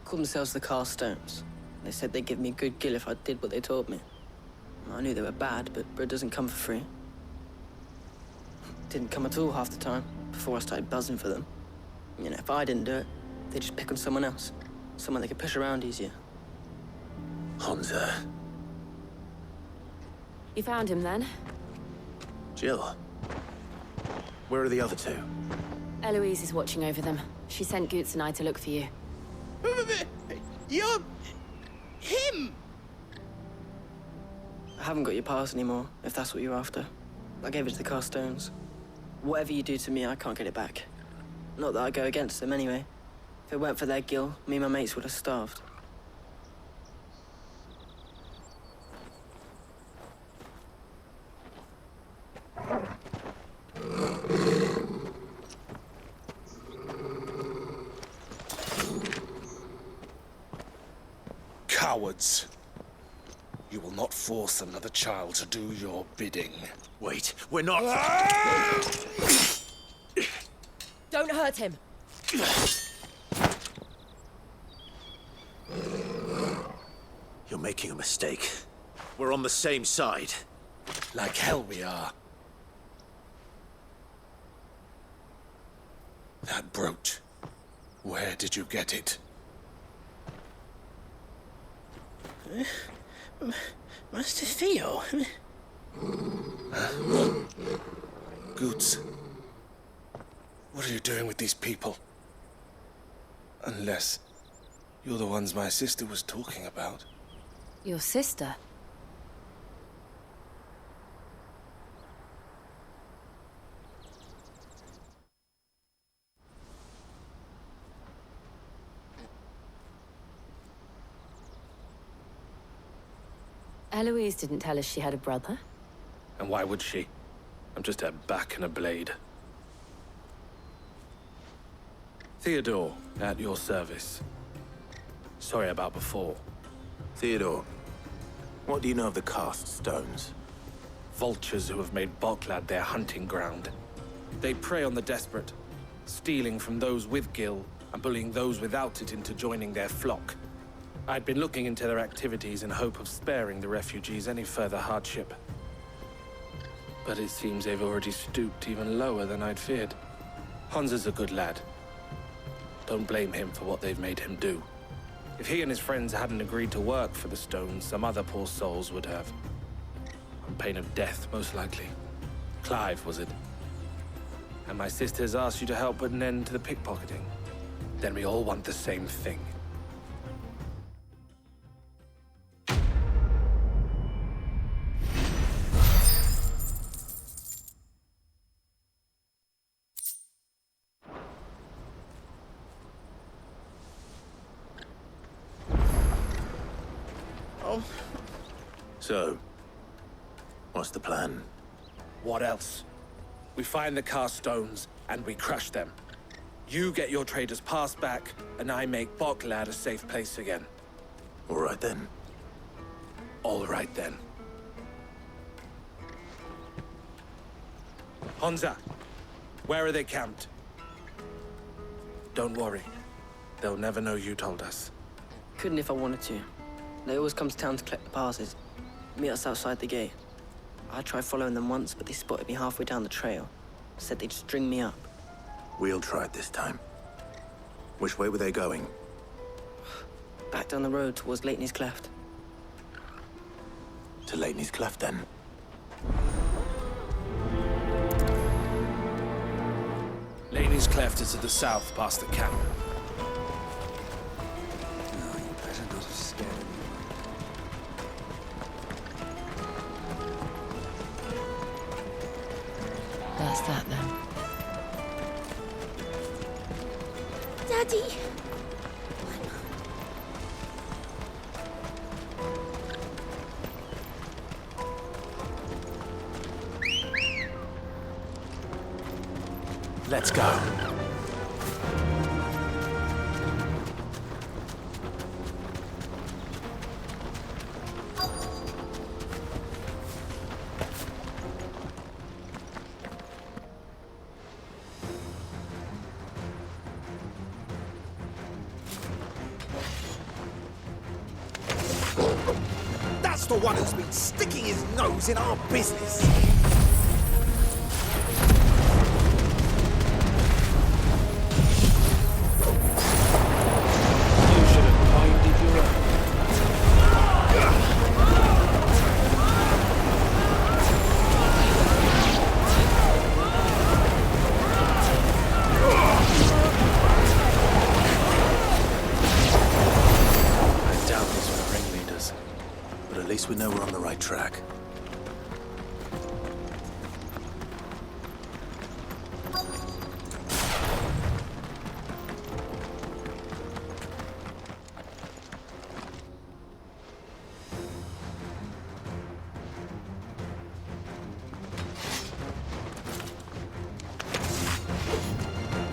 Call themselves the Carstones. They said they'd give me a good gill if I did what they told me. I knew they were bad, but bread doesn't come for free. Didn't come at all half the time, before I started buzzing for them. You know, if I didn't do it, they'd just pick on someone else. Someone they could push around easier. Hansa. You found him then? Jill. Where are the other two? Eloise is watching over them. She sent Goots and I to look for you. You're... him! I haven't got your pass anymore, if that's what you're after. I gave it to the Carstones. Whatever you do to me, I can't get it back. Not that I go against them anyway. If it weren't for their gill, me and my mates would have starved. Cowards! You will not force another child to do your bidding. Wait, we're not... Don't hurt him! You're making a mistake. We're on the same side. Like hell we are. That brooch. Where did you get it? Master Theo? Goots. What are you doing with these people? Unless you're the ones my sister was talking about. Your sister? Eloise didn't tell us she had a brother. And why would she? I'm just her back and a blade. Theodore, at your service. Sorry about before. Theodore, what do you know of the cast stones? Vultures who have made Boklad their hunting ground. They prey on the desperate, stealing from those with Gil and bullying those without it into joining their flock. I'd been looking into their activities in hope of sparing the refugees any further hardship. But it seems they've already stooped even lower than I'd feared. Hansa's a good lad. Don't blame him for what they've made him do. If he and his friends hadn't agreed to work for the stones, some other poor souls would have. On pain of death, most likely. Clive, was it? And my sisters asked you to help put an end to the pickpocketing. Then we all want the same thing. So, what's the plan? What else? We find the cast stones and we crush them. You get your trader's pass back, and I make Boklad a safe place again. All right then. All right then. Hansa, where are they camped? Don't worry. They'll never know you told us. Couldn't if I wanted to. They always come to town to collect the passes. Meet us outside the gate. I tried following them once, but they spotted me halfway down the trail. Said they'd string me up. We'll try it this time. Which way were they going? Back down the road towards Leighton's Cleft. To Leighton's Cleft, then? Leighton's Cleft is to the south, past the camp. No, you better not have scared anyone. What's that then? Daddy! Let's go. That's the one who's been sticking his nose in our business. We know we're on the right track.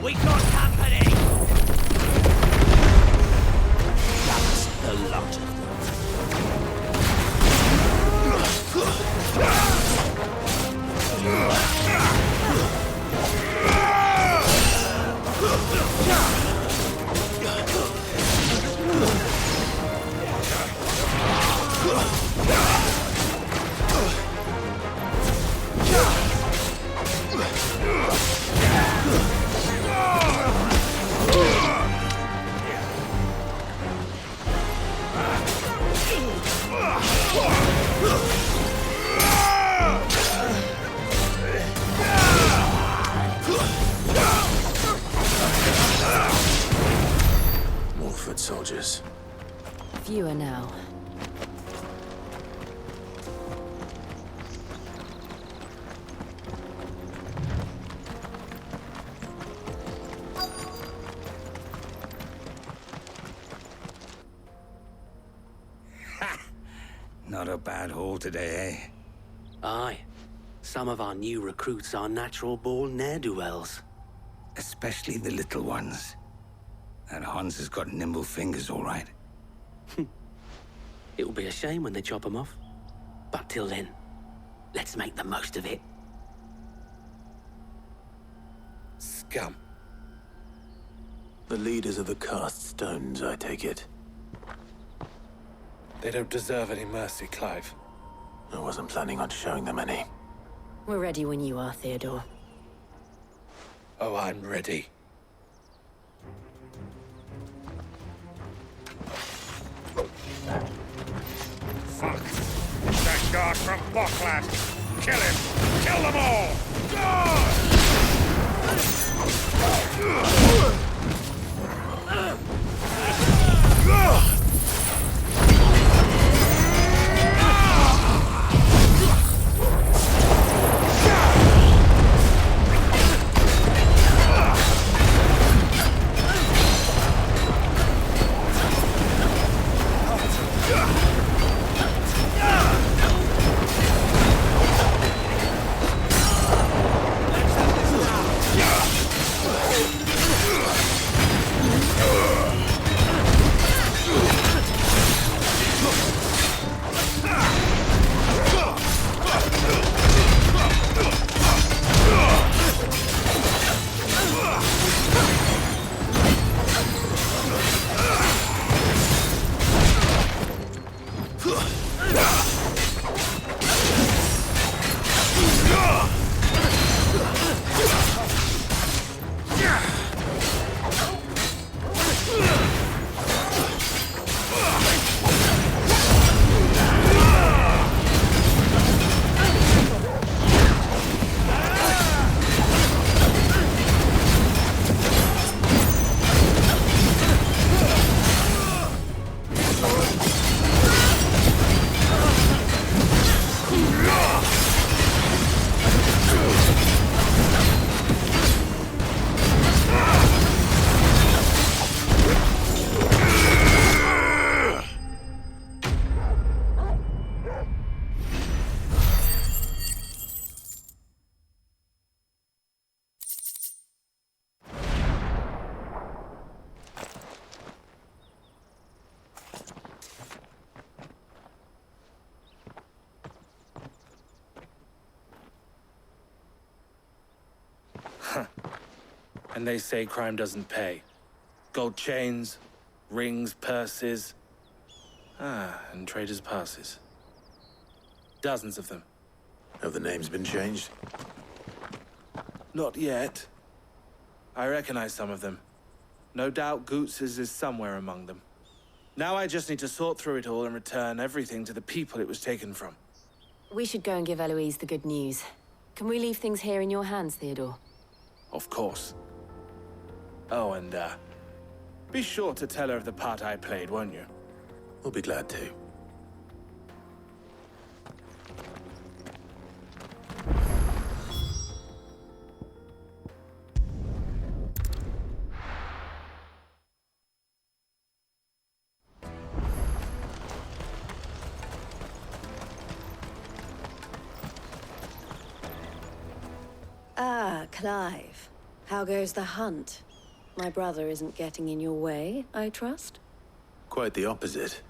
We got company! That's a lot of them. Soldiers. Fewer now. Not a bad haul today, eh? Aye. Some of our new recruits are natural-born ne'er-do-wells. Especially the little ones. And Hans has got nimble fingers, all right. It'll be a shame when they chop them off. But till then, let's make the most of it. Scum. The leaders of the cast stones, I take it. They don't deserve any mercy, Clive. I wasn't planning on showing them any. We're ready when you are, Theodore. Oh, I'm ready. Fuck. That guard from Boklat. Kill him. Kill them all. And they say crime doesn't pay. Gold chains, rings, purses. And traders' passes. Dozens of them. Have the names been changed? Not yet. I recognize some of them. No doubt Goots's is somewhere among them. Now I just need to sort through it all and return everything to the people it was taken from. We should go and give Eloise the good news. Can we leave things here in your hands, Theodore? Of course. Oh, and, be sure to tell her of the part I played, won't you? We'll be glad to. Ah, Clive. How goes the hunt? My brother isn't getting in your way, I trust? Quite the opposite.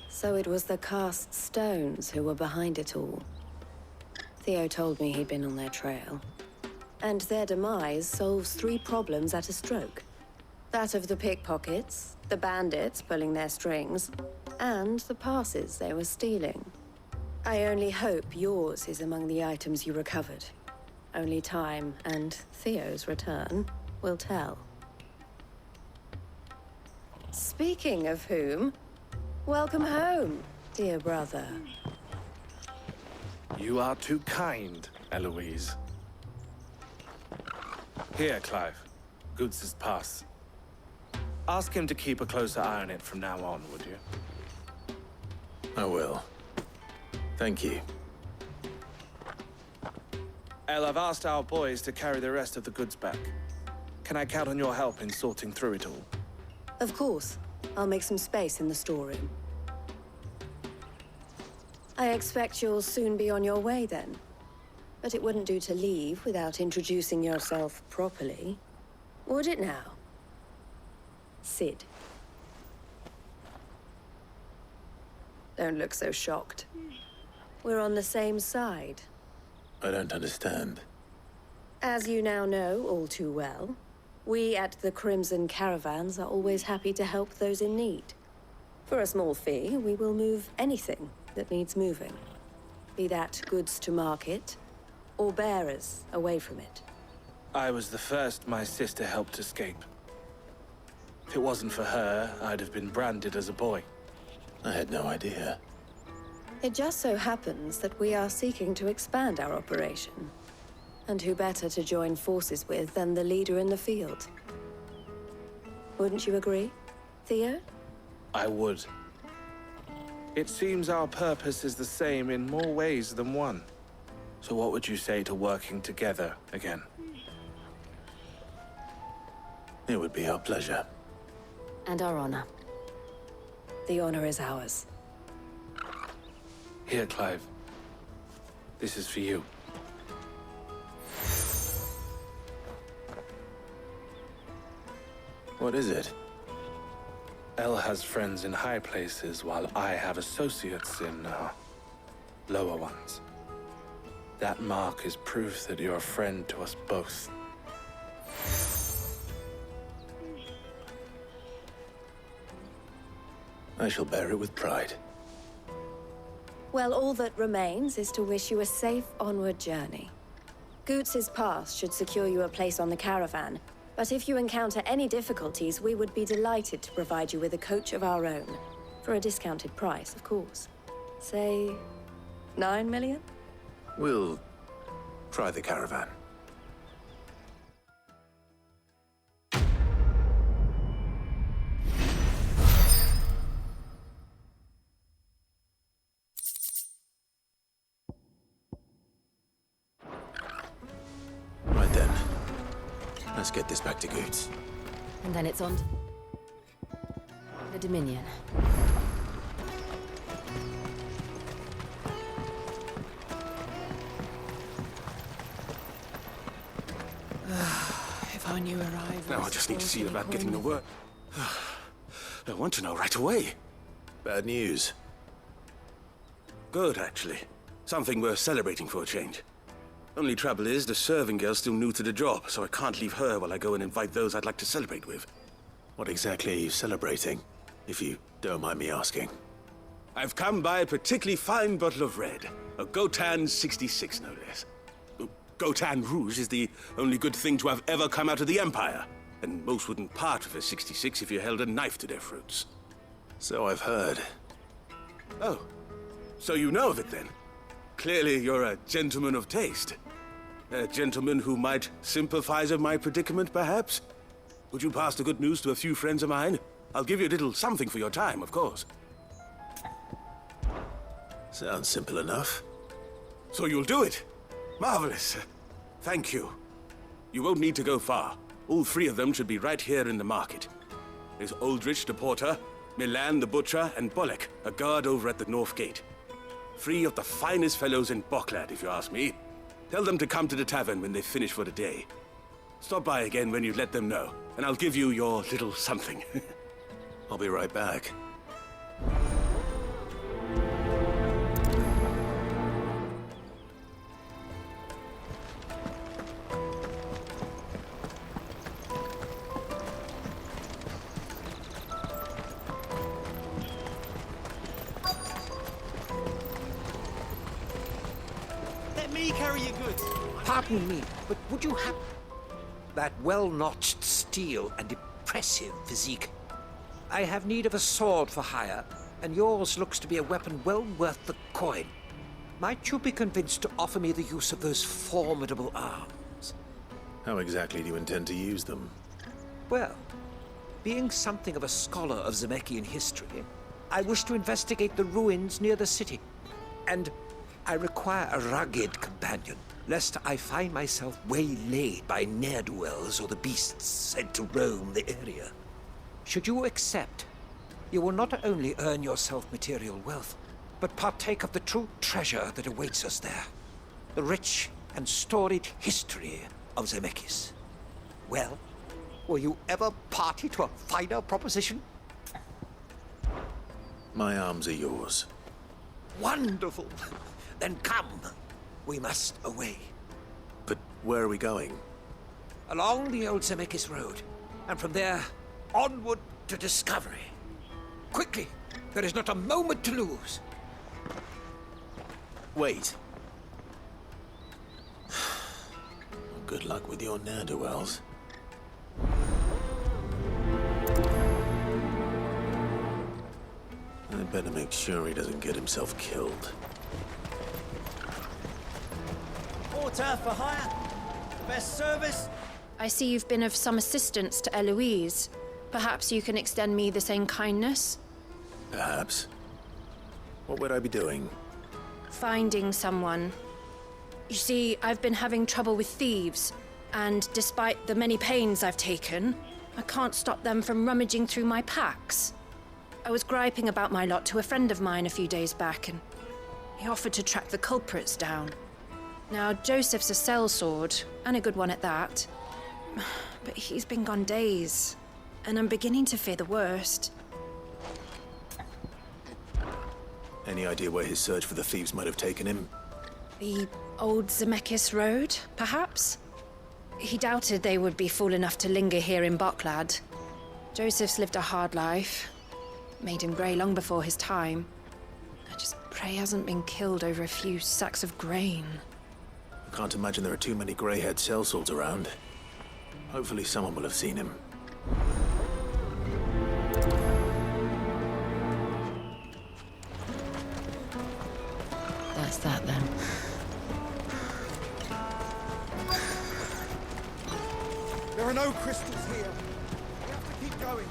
So it was the cast stones who were behind it all. Theo told me he'd been on their trail. And their demise solves 3 problems at a stroke. That of the pickpockets, the bandits pulling their strings, and the passes they were stealing. I only hope yours is among the items you recovered. Only time and Theo's return will tell. Speaking of whom, welcome home, dear brother. You are too kind, Eloise. Here, Clive. Goots's pass. Ask him to keep a closer eye on it from now on, would you? I will. Thank you. El, I've asked our boys to carry the rest of the goods back. Can I count on your help in sorting through it all? Of course. I'll make some space in the storeroom. I expect you'll soon be on your way then. But it wouldn't do to leave without introducing yourself properly. Would it now? Sid. Don't look so shocked. We're on the same side. I don't understand. As you now know all too well, we at the Crimson Caravans are always happy to help those in need. For a small fee, we will move anything that needs moving. Be that goods to market, or bearers away from it. I was the first my sister helped escape. If it wasn't for her, I'd have been branded as a boy. I had no idea. It just so happens that we are seeking to expand our operation. And who better to join forces with than the leader in the field? Wouldn't you agree, Theo? I would. It seems our purpose is the same in more ways than one. So what would you say to working together again? It would be our pleasure. And our honor. The honor is ours. Here, Clive. This is for you. What is it? El has friends in high places, while I have associates in, lower ones. That mark is proof that you're a friend to us both. I shall bear it with pride. Well, all that remains is to wish you a safe onward journey. Goots's pass should secure you a place on the caravan, but if you encounter any difficulties, we would be delighted to provide you with a coach of our own. For a discounted price, of course. Say, 9 million? We'll try the caravan. Right then. Let's get this back to Goots. And then it's on to the Dominion. If I knew arrivals... Now I just need to see about getting to work. I want to know right away. Bad news. Good, actually. Something worth celebrating for a change. Only trouble is, the serving girl's still new to the job, so I can't leave her while I go and invite those I'd like to celebrate with. What exactly are you celebrating, if you don't mind me asking? I've come by a particularly fine bottle of red. A Gotan 66, no less. Gotan Rouge is the only good thing to have ever come out of the Empire. And most wouldn't part with a 66 if you held a knife to their throats. So I've heard. Oh, so you know of it then? Clearly you're a gentleman of taste. A gentleman who might sympathize with my predicament, perhaps? Would you pass the good news to a few friends of mine? I'll give you a little something for your time, of course. Sounds simple enough. So you'll do it? Marvelous. Thank you. You won't need to go far. All three of them should be right here in the market. There's Aldrich the porter, Milan the butcher, and Bolek, a guard over at the north gate. Three of the finest fellows in Boklad, if you ask me. Tell them to come to the tavern when they finish for the day. Stop by again when you let them know, and I'll give you your little something. I'll be right back. Let me carry your goods. Pardon me, but would you have that well-notched steel and impressive physique? I have need of a sword for hire, and yours looks to be a weapon well worth the coin. Might you be convinced to offer me the use of those formidable arms? How exactly do you intend to use them? Well, being something of a scholar of Zemeckis history, I wish to investigate the ruins near the city. And I require a rugged companion, lest I find myself waylaid by ne'er-do-wells or the beasts sent to roam the area. Should you accept, you will not only earn yourself material wealth, but partake of the true treasure that awaits us there. The rich and storied history of Zemeckis. Well, were you ever party to a finer proposition? My arms are yours. Wonderful! Then come. We must away. But where are we going? Along the old Zemeckis Road, and from there, onward to discovery. Quickly! There is not a moment to lose. Wait. Good luck with your ne'er-do-wells. I'd better make sure he doesn't get himself killed. Porter for hire. Best service. I see you've been of some assistance to Eloise. Perhaps you can extend me the same kindness? Perhaps. What would I be doing? Finding someone. You see, I've been having trouble with thieves, and despite the many pains I've taken, I can't stop them from rummaging through my packs. I was griping about my lot to a friend of mine a few days back, and he offered to track the culprits down. Now, Joseph's a sellsword, and a good one at that. But he's been gone days, and I'm beginning to fear the worst. Any idea where his search for the thieves might have taken him? The old Zemeckis Road, perhaps? He doubted they would be fool enough to linger here in Boklad. Joseph's lived a hard life. Made him grey long before his time. I just pray he hasn't been killed over a few sacks of grain. I can't imagine there are too many grey-haired sellswords around. Hopefully someone will have seen him. That's that then. There are no crystals here. We have to keep going.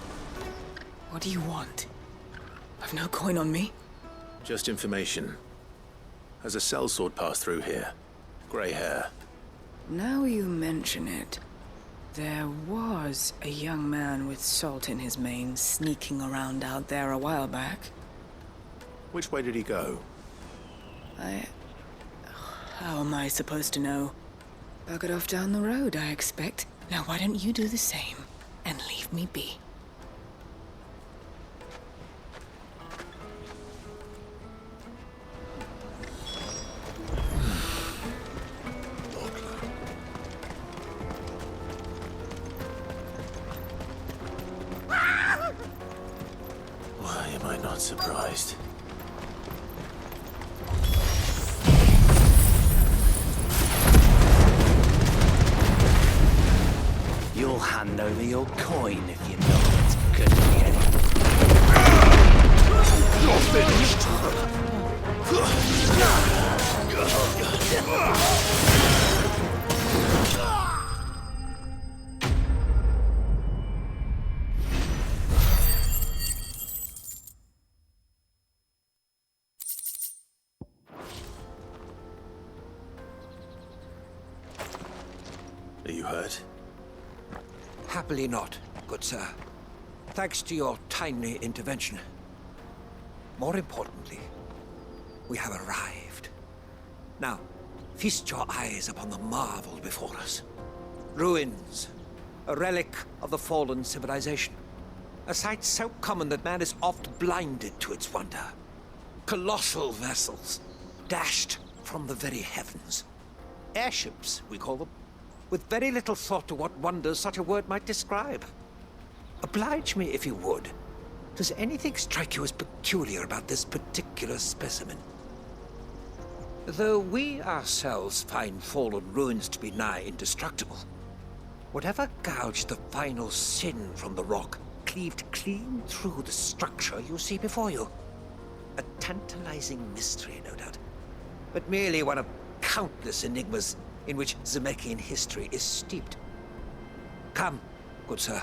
What do you want? I've no coin on me. Just information. Has a sellsword passed through here? Grey hair. Now you mention it, there was a young man with salt in his mane sneaking around out there a while back. Which way did he go? How am I supposed to know? Buggered off down the road, I expect. Now why don't you do the same and leave me be? surprised. You'll hand over your coin if you know it's good for you. You're finished! Are you hurt? Happily not, good sir. Thanks to your timely intervention. More importantly, we have arrived. Now, feast your eyes upon the marvel before us. Ruins, a relic of the fallen civilization. A sight so common that man is oft blinded to its wonder. Colossal vessels, dashed from the very heavens. Airships, we call them, with very little thought to what wonders such a word might describe. Oblige me if you would. Does anything strike you as peculiar about this particular specimen? Though we ourselves find fallen ruins to be nigh indestructible, whatever gouged the final sin from the rock cleaved clean through the structure you see before you. A tantalizing mystery, no doubt, but merely one of countless enigmas in which Zemeckis history is steeped. Come, good sir.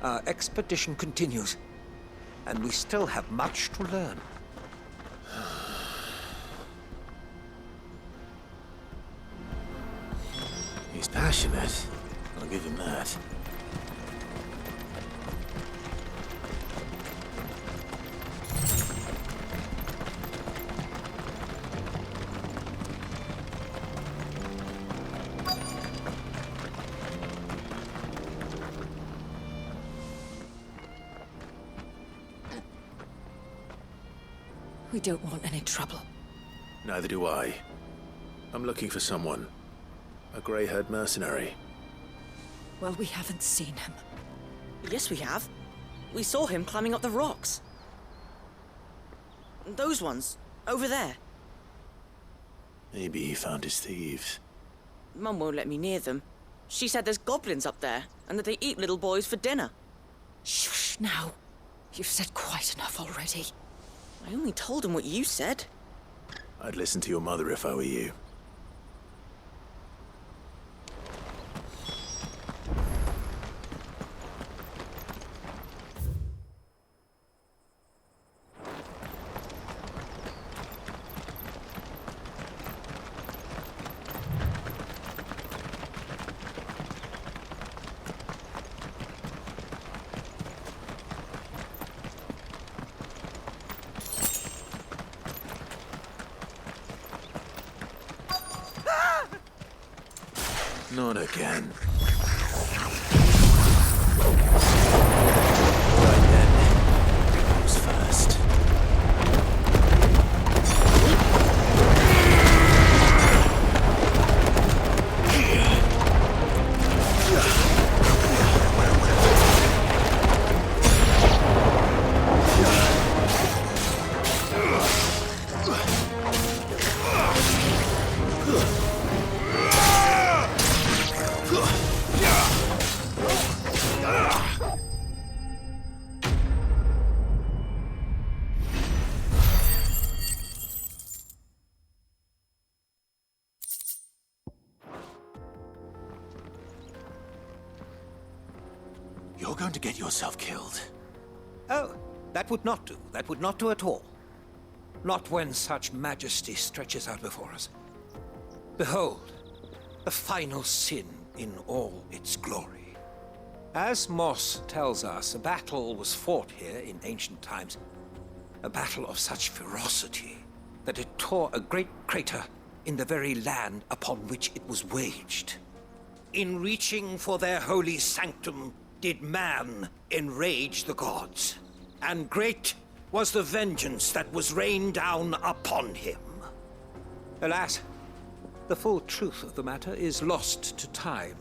Our expedition continues, and we still have much to learn. He's passionate. I'll give him that. We don't want any trouble. Neither do I. I'm looking for someone. A grey-haired mercenary. Well, we haven't seen him. Yes, we have. We saw him climbing up the rocks. Those ones, over there. Maybe he found his thieves. Mum won't let me near them. She said there's goblins up there, and that they eat little boys for dinner. Shush now. You've said quite enough already. I only told him what you said. I'd listen to your mother if I were you. Not again. Right then, who's first? You're going to get yourself killed. Oh, that would not do. That would not do at all. Not when such majesty stretches out before us. Behold, the final sin in all its glory. As Moss tells us, a battle was fought here in ancient times. A battle of such ferocity that it tore a great crater in the very land upon which it was waged. In reaching for their holy sanctum, did man enrage the gods, and great was the vengeance that was rained down upon him. Alas, the full truth of the matter is lost to time,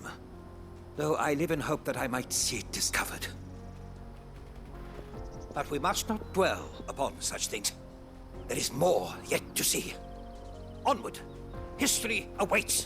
though I live in hope that I might see it discovered. But we must not dwell upon such things. There is more yet to see. Onward! History awaits!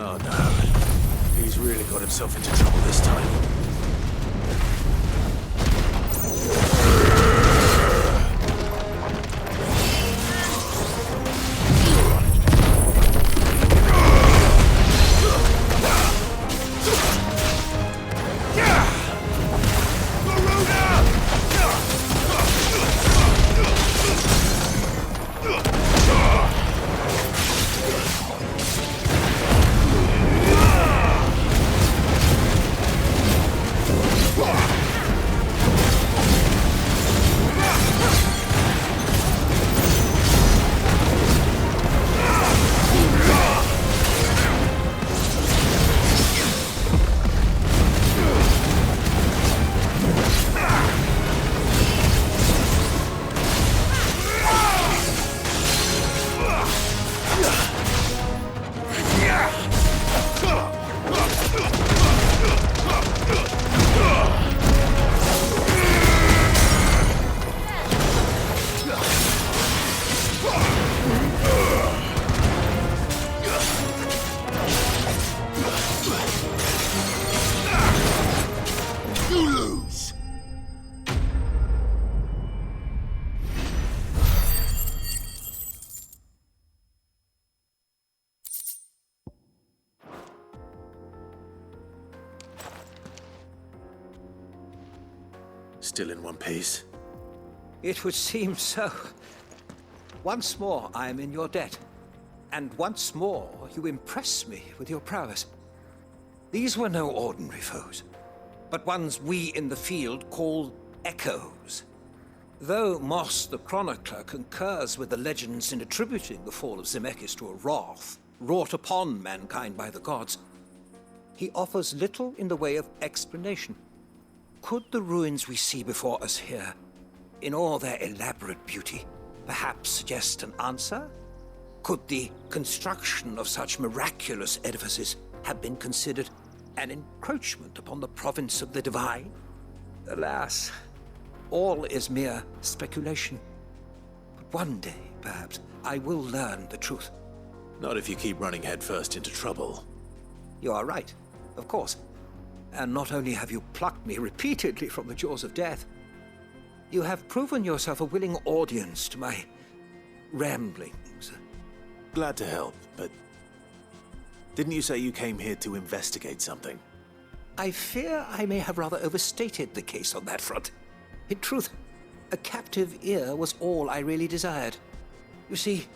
Oh no. He's really got himself into trouble this time. Still in one piece? It would seem so. Once more I am in your debt. And once more you impress me with your prowess. These were no ordinary foes, but ones we in the field call echoes. Though Moss the Chronicler concurs with the legends in attributing the fall of Zemeckis to a wrath wrought upon mankind by the gods, he offers little in the way of explanation. Could the ruins we see before us here, in all their elaborate beauty, perhaps suggest an answer? Could the construction of such miraculous edifices have been considered an encroachment upon the province of the divine? Alas, all is mere speculation. But one day, perhaps, I will learn the truth. Not if you keep running headfirst into trouble. You are right, of course. And not only have you plucked me repeatedly from the jaws of death, you have proven yourself a willing audience to my ramblings. Glad to help, but didn't you say you came here to investigate something? I fear I may have rather overstated the case on that front. In truth, a captive ear was all I really desired. You see,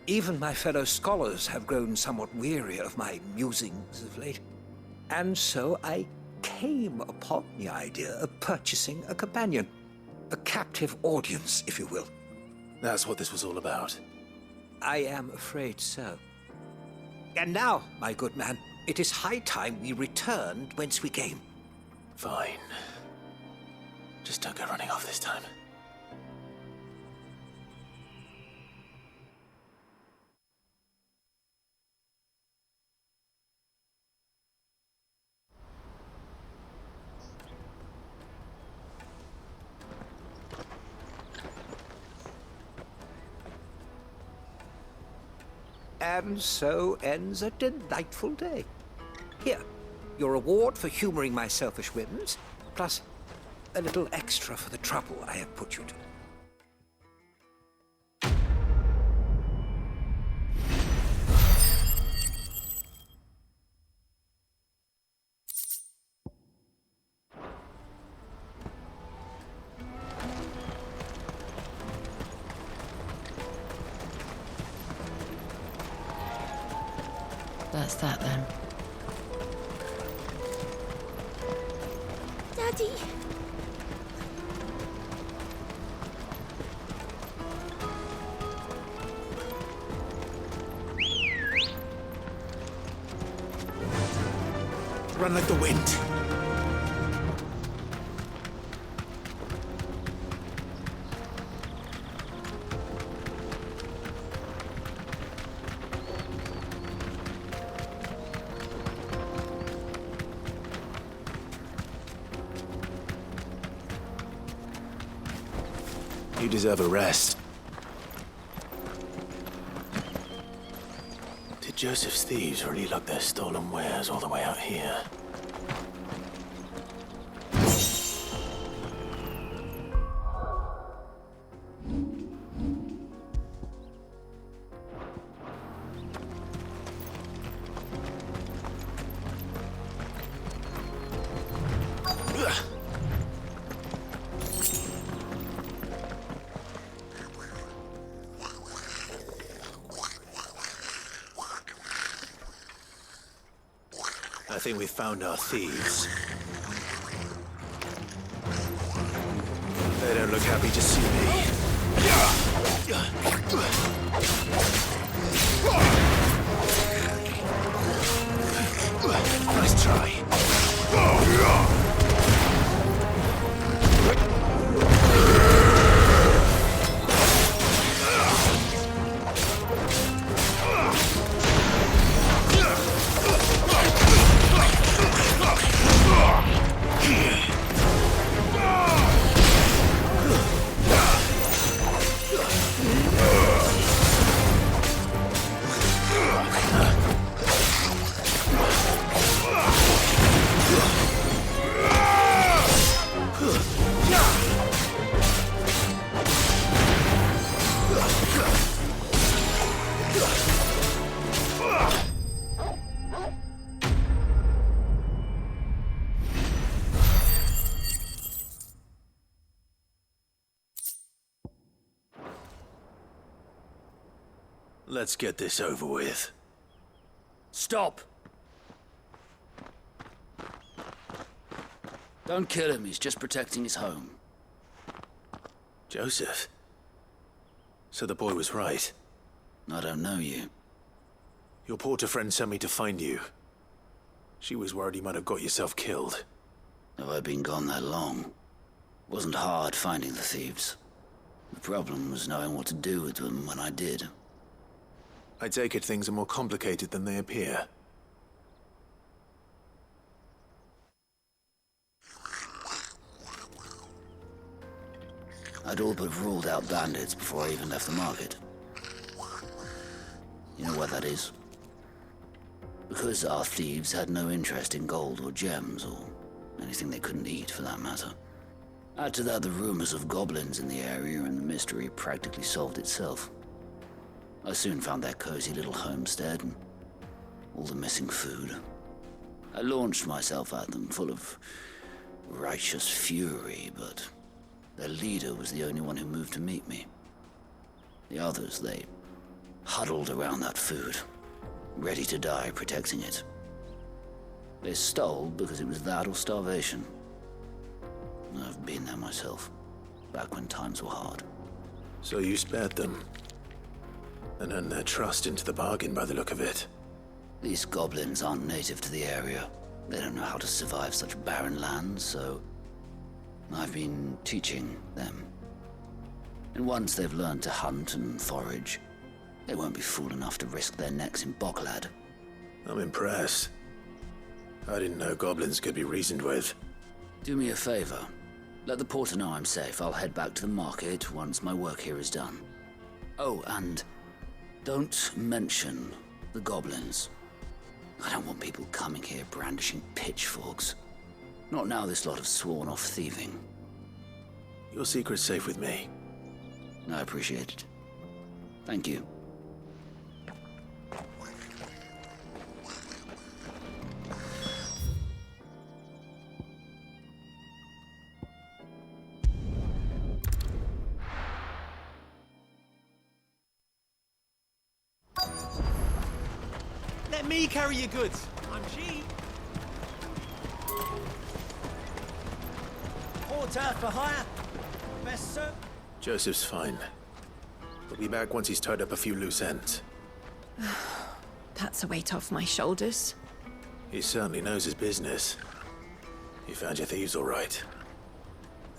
even my fellow scholars have grown somewhat weary of my musings of late. And so I came upon the idea of purchasing a companion. A captive audience, if you will. That's what this was all about. I am afraid so. And now, my good man, it is high time we returned whence we came. Fine. Just don't go running off this time. And so ends a delightful day. Here, your reward for humoring my selfish whims, plus a little extra for the trouble I have put you to. That's that then. Daddy! Run like the wind. You deserve a rest. Did Joseph's thieves really lug their stolen wares all the way out here? I think we've found our thieves. They don't look happy to see me. Nice try. Let's get this over with. Stop! Don't kill him, he's just protecting his home. Joseph? So the boy was right. I don't know you. Your porter friend sent me to find you. She was worried you might have got yourself killed. Have I been gone that long? Wasn't hard finding the thieves. The problem was knowing what to do with them when I did. I take it things are more complicated than they appear. I'd all but ruled out bandits before I even left the market. You know why that is? Because our thieves had no interest in gold or gems, or anything they couldn't eat for that matter. Add to that the rumors of goblins in the area, and the mystery practically solved itself. I soon found their cozy little homestead, and all the missing food. I launched myself at them, full of righteous fury, but their leader was the only one who moved to meet me. The others, they huddled around that food, ready to die protecting it. They stole because it was that or starvation. I've been there myself, back when times were hard. So you spared them? And earned their trust into the bargain by the look of it. These goblins aren't native to the area. They don't know how to survive such barren lands, so I've been teaching them. And once they've learned to hunt and forage, they won't be fool enough to risk their necks in Boklad. I'm impressed. I didn't know goblins could be reasoned with. Do me a favor. Let the porter know I'm safe. I'll head back to the market once my work here is done. Oh, and don't mention the goblins. I don't want people coming here brandishing pitchforks. Not now this lot have sworn off thieving. Your secret's safe with me. I appreciate it. Thank you. Let Let me carry your goods. I'm cheap. Porter for hire. Best sir. Joseph's fine. He'll be back once he's tied up a few loose ends. That's a weight off my shoulders. He certainly knows his business. You found your thieves all right.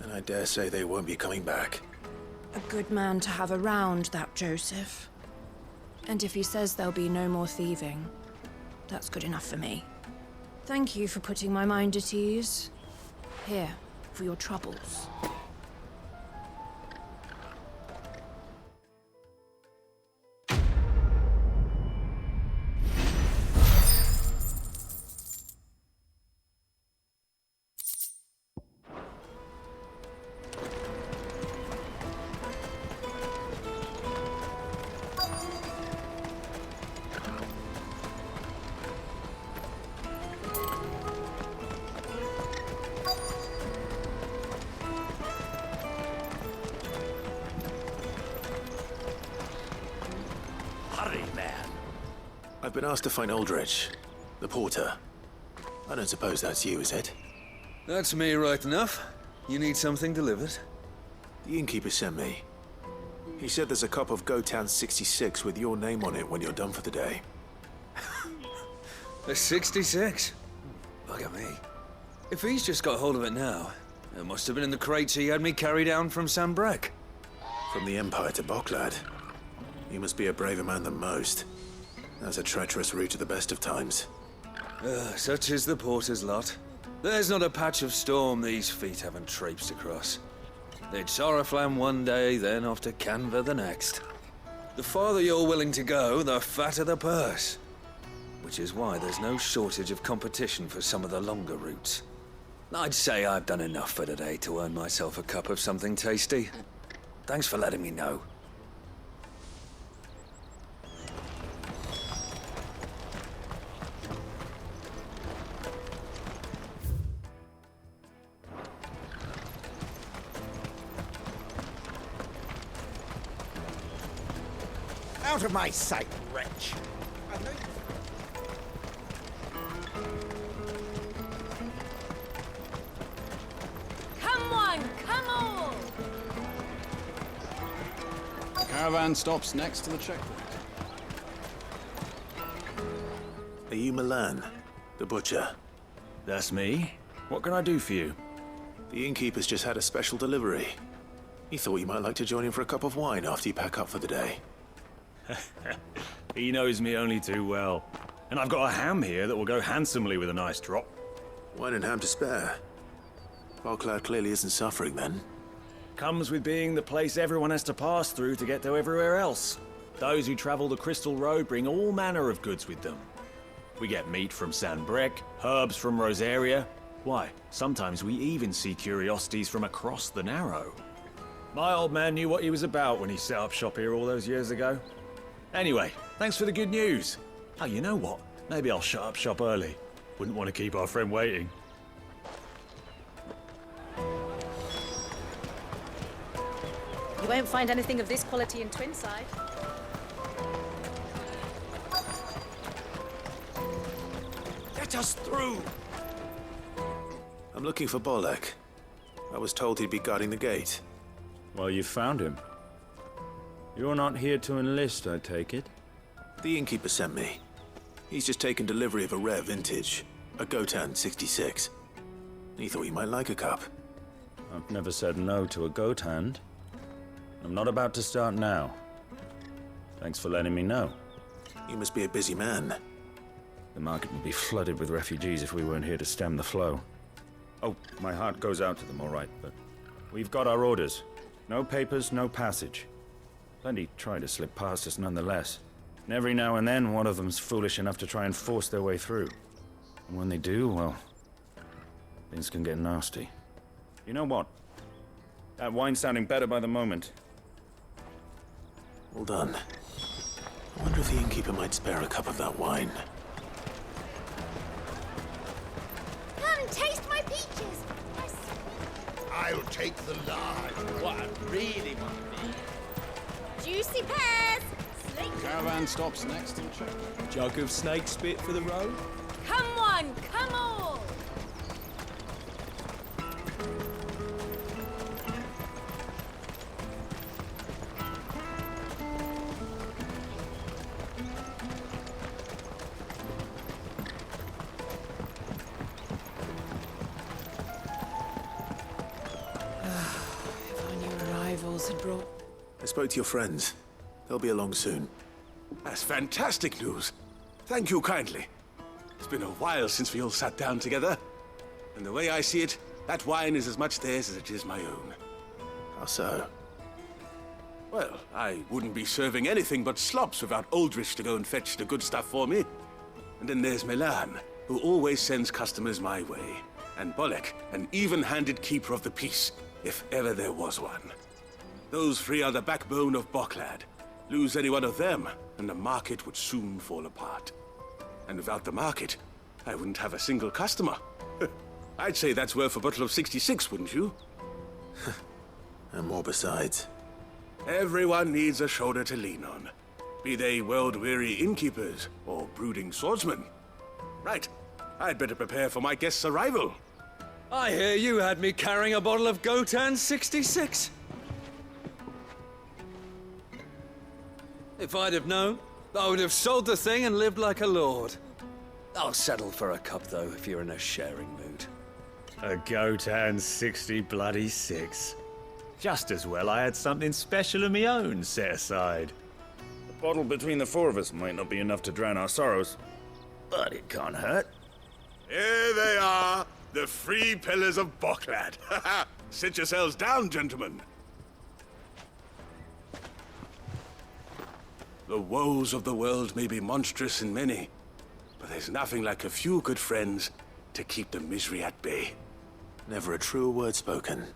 And I dare say they won't be coming back. A good man to have around, that Joseph. And if he says there'll be no more thieving, that's good enough for me. Thank you for putting my mind at ease. Here, for your troubles. I've been asked to find Aldrich, the porter. I don't suppose that's you, is it? That's me right enough. You need something delivered? The innkeeper sent me. He said there's a cup of Gotan 66 with your name on it when you're done for the day. A 66? Bugger me. If he's just got hold of it now, it must have been in the crates he had me carry down from Sanbrek. From the Empire to Boklad. You must be a braver man than most. That's a treacherous route at the best of times. Such is the porter's lot. There's not a patch of storm these feet haven't traipsed across. They'd Oriflamme one day, then off to Canva the next. The farther you're willing to go, the fatter the purse. Which is why there's no shortage of competition for some of the longer routes. I'd say I've done enough for today to earn myself a cup of something tasty. Thanks for letting me know. Out of my sight, wretch. Come on, come on! Caravan stops next to the checkpoint. Are you Milan, the butcher? That's me. What can I do for you? The innkeeper's just had a special delivery. He thought you might like to join him for a cup of wine after you pack up for the day. He knows me only too well. And I've got a ham here that will go handsomely with a nice drop. Wine and ham to spare. Boklad clearly isn't suffering then. Comes with being the place everyone has to pass through to get to everywhere else. Those who travel the Crystal Road bring all manner of goods with them. We get meat from Sanbrek, herbs from Rosaria. Why, sometimes we even see curiosities from across the Narrow. My old man knew what he was about when he set up shop here all those years ago. Anyway, thanks for the good news. Oh, you know what? Maybe I'll shut up shop early. Wouldn't want to keep our friend waiting. You won't find anything of this quality in Twinside. Let us through! I'm looking for Bolek. I was told he'd be guarding the gate. Well, you found him. You're not here to enlist, I take it? The innkeeper sent me. He's just taken delivery of a rare vintage, a Gotan 66. He thought you might like a cup. I've never said no to a goat hand. I'm not about to start now. Thanks for letting me know. You must be a busy man. The market would be flooded with refugees if we weren't here to stem the flow. Oh, my heart goes out to them, all right, but we've got our orders. No papers, no passage. Plenty try to slip past us nonetheless. And every now and then, one of them's foolish enough to try and force their way through. And when they do, well, things can get nasty. You know what? That wine's sounding better by the moment. Well done. I wonder if the innkeeper might spare a cup of that wine. Come, taste my peaches! I'll take the large. What I really want to be. Juicy pears! Slate Caravan stops next to the checkpoint. Jug of snake spit for the road? Come on, come on! If only arrivals had brought... I spoke to your friends. They'll be along soon. That's fantastic news. Thank you kindly. It's been a while since we all sat down together. And the way I see it, that wine is as much theirs as it is my own. How so? Well, I wouldn't be serving anything but slops without Aldrich to go and fetch the good stuff for me. And then there's Milan, who always sends customers my way. And Bolek, an even-handed keeper of the peace, if ever there was one. Those three are the backbone of Boklad. Lose any one of them, and the market would soon fall apart. And without the market, I wouldn't have a single customer. I'd say that's worth a bottle of 66, wouldn't you? And more besides. Everyone needs a shoulder to lean on. Be they world-weary innkeepers or brooding swordsmen. Right, I'd better prepare for my guest's arrival. I hear you had me carrying a bottle of Gotan 66. If I'd have known, I would have sold the thing and lived like a lord. I'll settle for a cup, though, if you're in a sharing mood. A Gotan 60 bloody 6. Just as well I had something special of my own set aside. A bottle between the four of us might not be enough to drown our sorrows, but it can't hurt. Here they are, the three pillars of Boklad. Sit yourselves down, gentlemen. The woes of the world may be monstrous in many, but there's nothing like a few good friends to keep the misery at bay. Never a truer word spoken.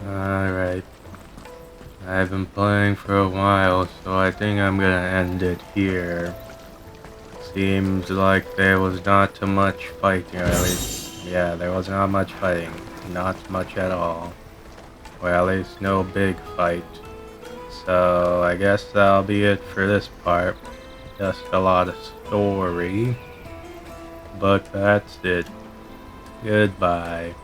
Alright. I've been playing for a while, so I think I'm gonna end it here. Seems like there was not too much fighting, or at least, yeah, there was not much fighting. Not much at all. Or at least no big fight. So I guess that'll be it for this part. Just a lot of story. But that's it. Goodbye.